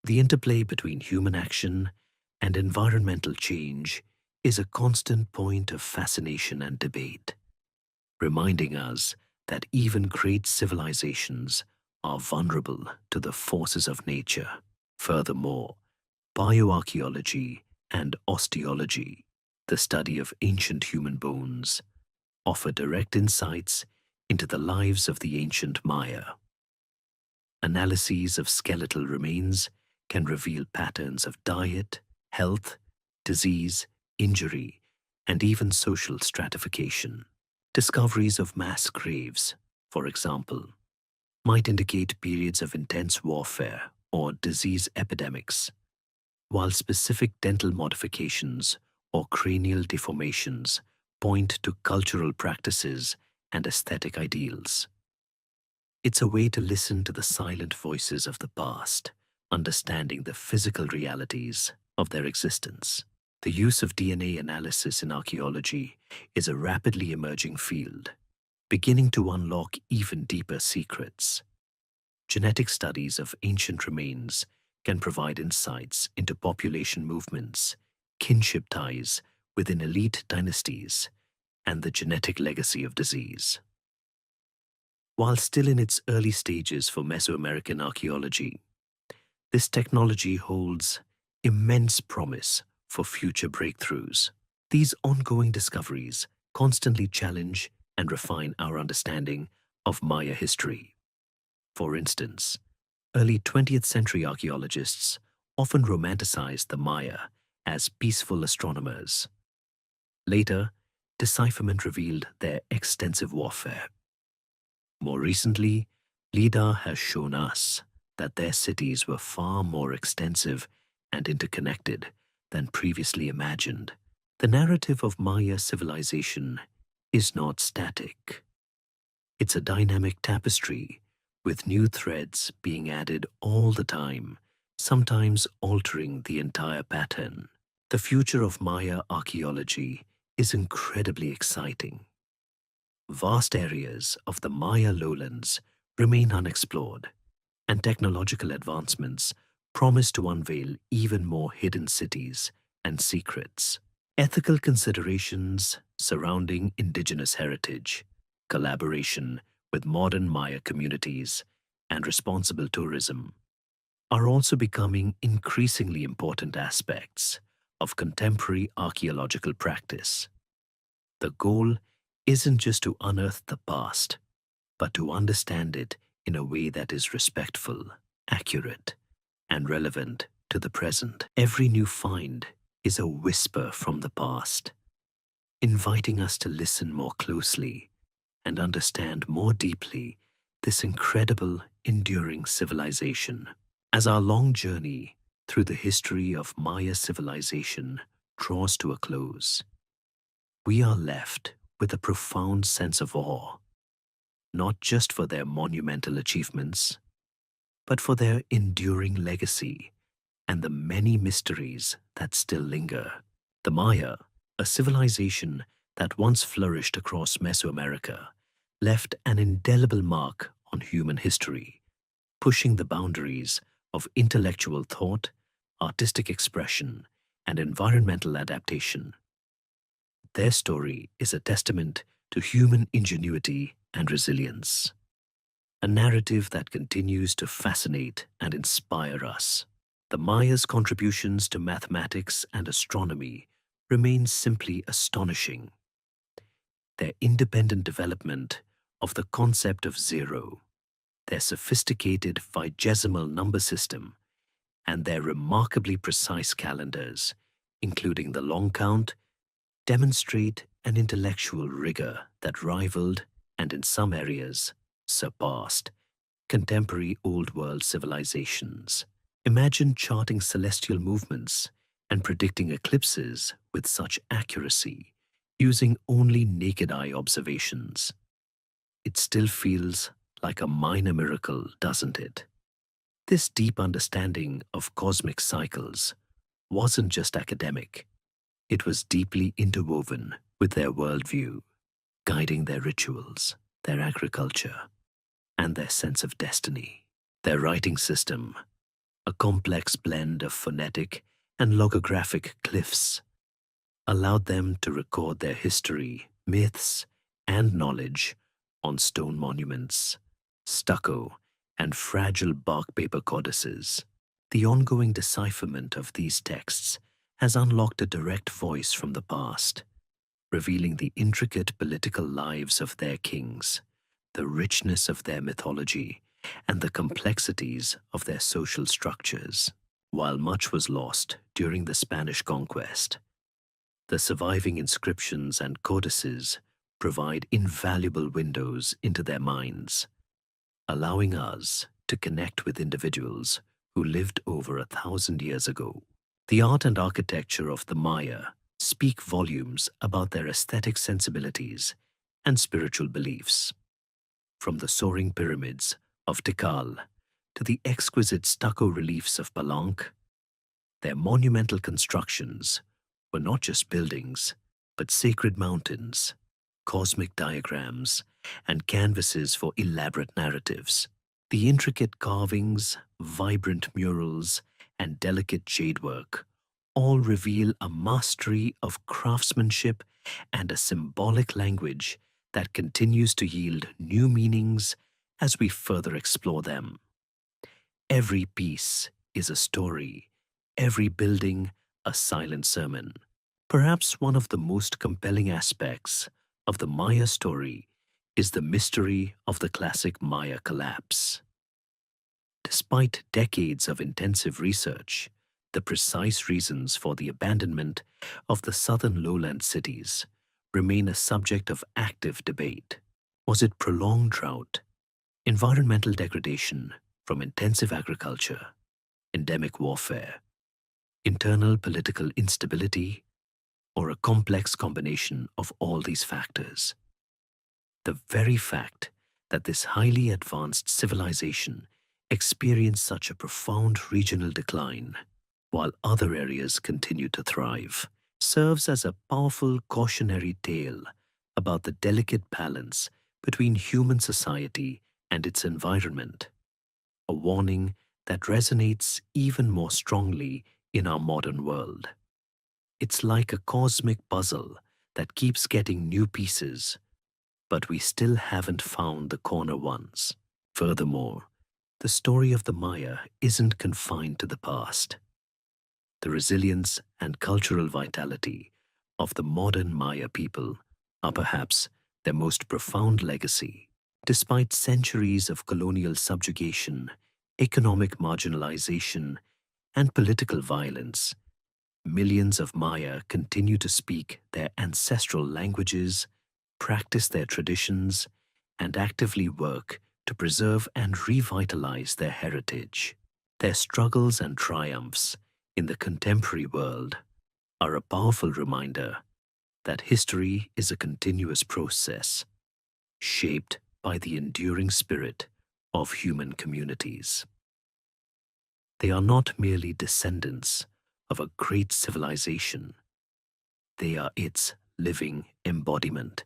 The interplay between human action and environmental change is a constant point of fascination and debate, reminding us that even great civilizations are vulnerable to the forces of nature. Furthermore, bioarchaeology and osteology, the study of ancient human bones, offer direct insights into the lives of the ancient Maya. Analyses of skeletal remains can reveal patterns of diet, health, disease, injury, and even social stratification. Discoveries of mass graves, for example, might indicate periods of intense warfare or disease epidemics, while specific dental modifications or cranial deformations point to cultural practices and aesthetic ideals. It's a way to listen to the silent voices of the past, understanding the physical realities of their existence. The use of DNA analysis in archaeology is a rapidly emerging field, beginning to unlock even deeper secrets. Genetic studies of ancient remains can provide insights into population movements, kinship ties within elite dynasties, and the genetic legacy of disease. While still in its early stages for Mesoamerican archaeology, this technology holds immense promise for future breakthroughs. These ongoing discoveries constantly challenge and refine our understanding of Maya history. For instance, early 20th century archaeologists often romanticized the Maya as peaceful astronomers. Later, decipherment revealed their extensive warfare. More recently, LIDAR has shown us that their cities were far more extensive and interconnected than previously imagined. The narrative of Maya civilization is not static. It's a dynamic tapestry with new threads being added all the time, sometimes altering the entire pattern. The future of Maya archaeology is incredibly exciting. Vast areas of the Maya lowlands remain unexplored, and technological advancements promise to unveil even more hidden cities and secrets. Ethical considerations surrounding indigenous heritage, collaboration with modern Maya communities, and responsible tourism are also becoming increasingly important aspects of contemporary archaeological practice. The goal isn't just to unearth the past, but to understand it in a way that is respectful, accurate, and relevant to the present. Every new find is a whisper from the past, inviting us to listen more closely and understand more deeply this incredible, enduring civilization. As our long journey through the history of Maya civilization draws to a close, we are left with a profound sense of awe, not just for their monumental achievements, but for their enduring legacy and the many mysteries that still linger. The Maya, a civilization that once flourished across Mesoamerica, left an indelible mark on human history, pushing the boundaries of intellectual thought, artistic expression, and environmental adaptation. Their story is a testament to human ingenuity and resilience, a narrative that continues to fascinate and inspire us. The Maya's contributions to mathematics and astronomy remain simply astonishing. Their independent development of the concept of zero, their sophisticated vigesimal number system, and their remarkably precise calendars, including the long count, demonstrate an intellectual rigor that rivaled, and in some areas, surpassed, contemporary Old World civilizations. Imagine charting celestial movements and predicting eclipses with such accuracy, using only naked eye observations. It still feels like a minor miracle, doesn't it? This deep understanding of cosmic cycles wasn't just academic, it was deeply interwoven with their worldview, guiding their rituals, their agriculture, and their sense of destiny. Their writing system, a complex blend of phonetic and logographic glyphs, allowed them to record their history, myths, and knowledge on stone monuments, stucco, and fragile bark paper codices. The ongoing decipherment of these texts has unlocked a direct voice from the past, revealing the intricate political lives of their kings, the richness of their mythology, and the complexities of their social structures. While much was lost during the Spanish conquest, the surviving inscriptions and codices provide invaluable windows into their minds, allowing us to connect with individuals who lived over 1,000 years ago. The art and architecture of the Maya speak volumes about their aesthetic sensibilities and spiritual beliefs. From the soaring pyramids of Tikal to the exquisite stucco reliefs of Palenque, their monumental constructions were not just buildings, but sacred mountains, cosmic diagrams, and canvases for elaborate narratives. The intricate carvings, vibrant murals, and delicate jadework all reveal a mastery of craftsmanship and a symbolic language that continues to yield new meanings as we further explore them. Every piece is a story, every building a silent sermon. Perhaps one of the most compelling aspects of the Maya story is the mystery of the classic Maya collapse. Despite decades of intensive research, the precise reasons for the abandonment of the southern lowland cities remain a subject of active debate. Was it prolonged drought, environmental degradation from intensive agriculture, endemic warfare, internal political instability, or a complex combination of all these factors. The very fact that this highly advanced civilization experienced such a profound regional decline, while other areas continue to thrive, serves as a powerful cautionary tale about the delicate balance between human society and its environment, a warning that resonates even more strongly in our modern world. It's like a cosmic puzzle that keeps getting new pieces, but we still haven't found the corner ones. Furthermore, the story of the Maya isn't confined to the past. The resilience and cultural vitality of the modern Maya people are perhaps their most profound legacy. Despite centuries of colonial subjugation, economic marginalization, and political violence, millions of Maya continue to speak their ancestral languages, practice their traditions, and actively work to preserve and revitalize their heritage. Their struggles and triumphs in the contemporary world are a powerful reminder that history is a continuous process, shaped by the enduring spirit of human communities. They are not merely descendants of a great civilization, they are its living embodiment.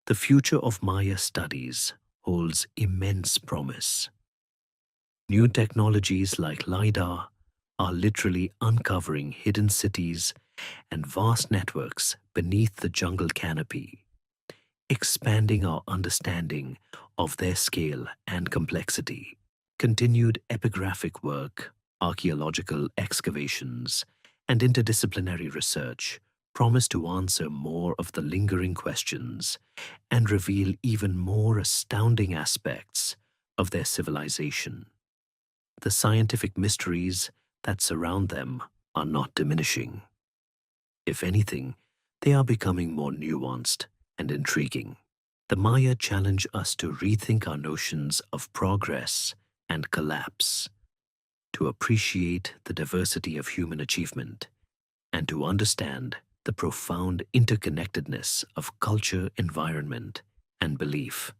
The future of Maya studies holds immense promise. New technologies like LiDAR are literally uncovering hidden cities and vast networks beneath the jungle canopy, expanding our understanding of their scale and complexity. Continued epigraphic work, archaeological excavations, and interdisciplinary research promise to answer more of the lingering questions and reveal even more astounding aspects of their civilization. The scientific mysteries that surround them are not diminishing. If anything, they are becoming more nuanced and intriguing. The Maya challenge us to rethink our notions of progress and collapse, to appreciate the diversity of human achievement, and to understand the profound interconnectedness of culture, environment, and belief.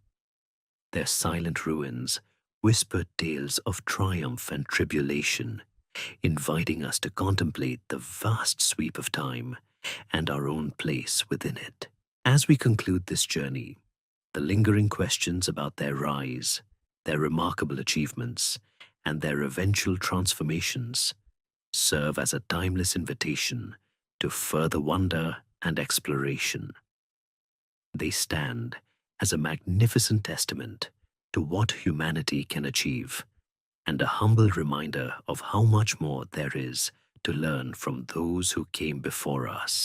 Their silent ruins whisper tales of triumph and tribulation, inviting us to contemplate the vast sweep of time and our own place within it. As we conclude this journey, the lingering questions about their rise, their remarkable achievements, and their eventual transformations serve as a timeless invitation to further wonder and exploration. They stand as a magnificent testament to what humanity can achieve, and a humble reminder of how much more there is to learn from those who came before us.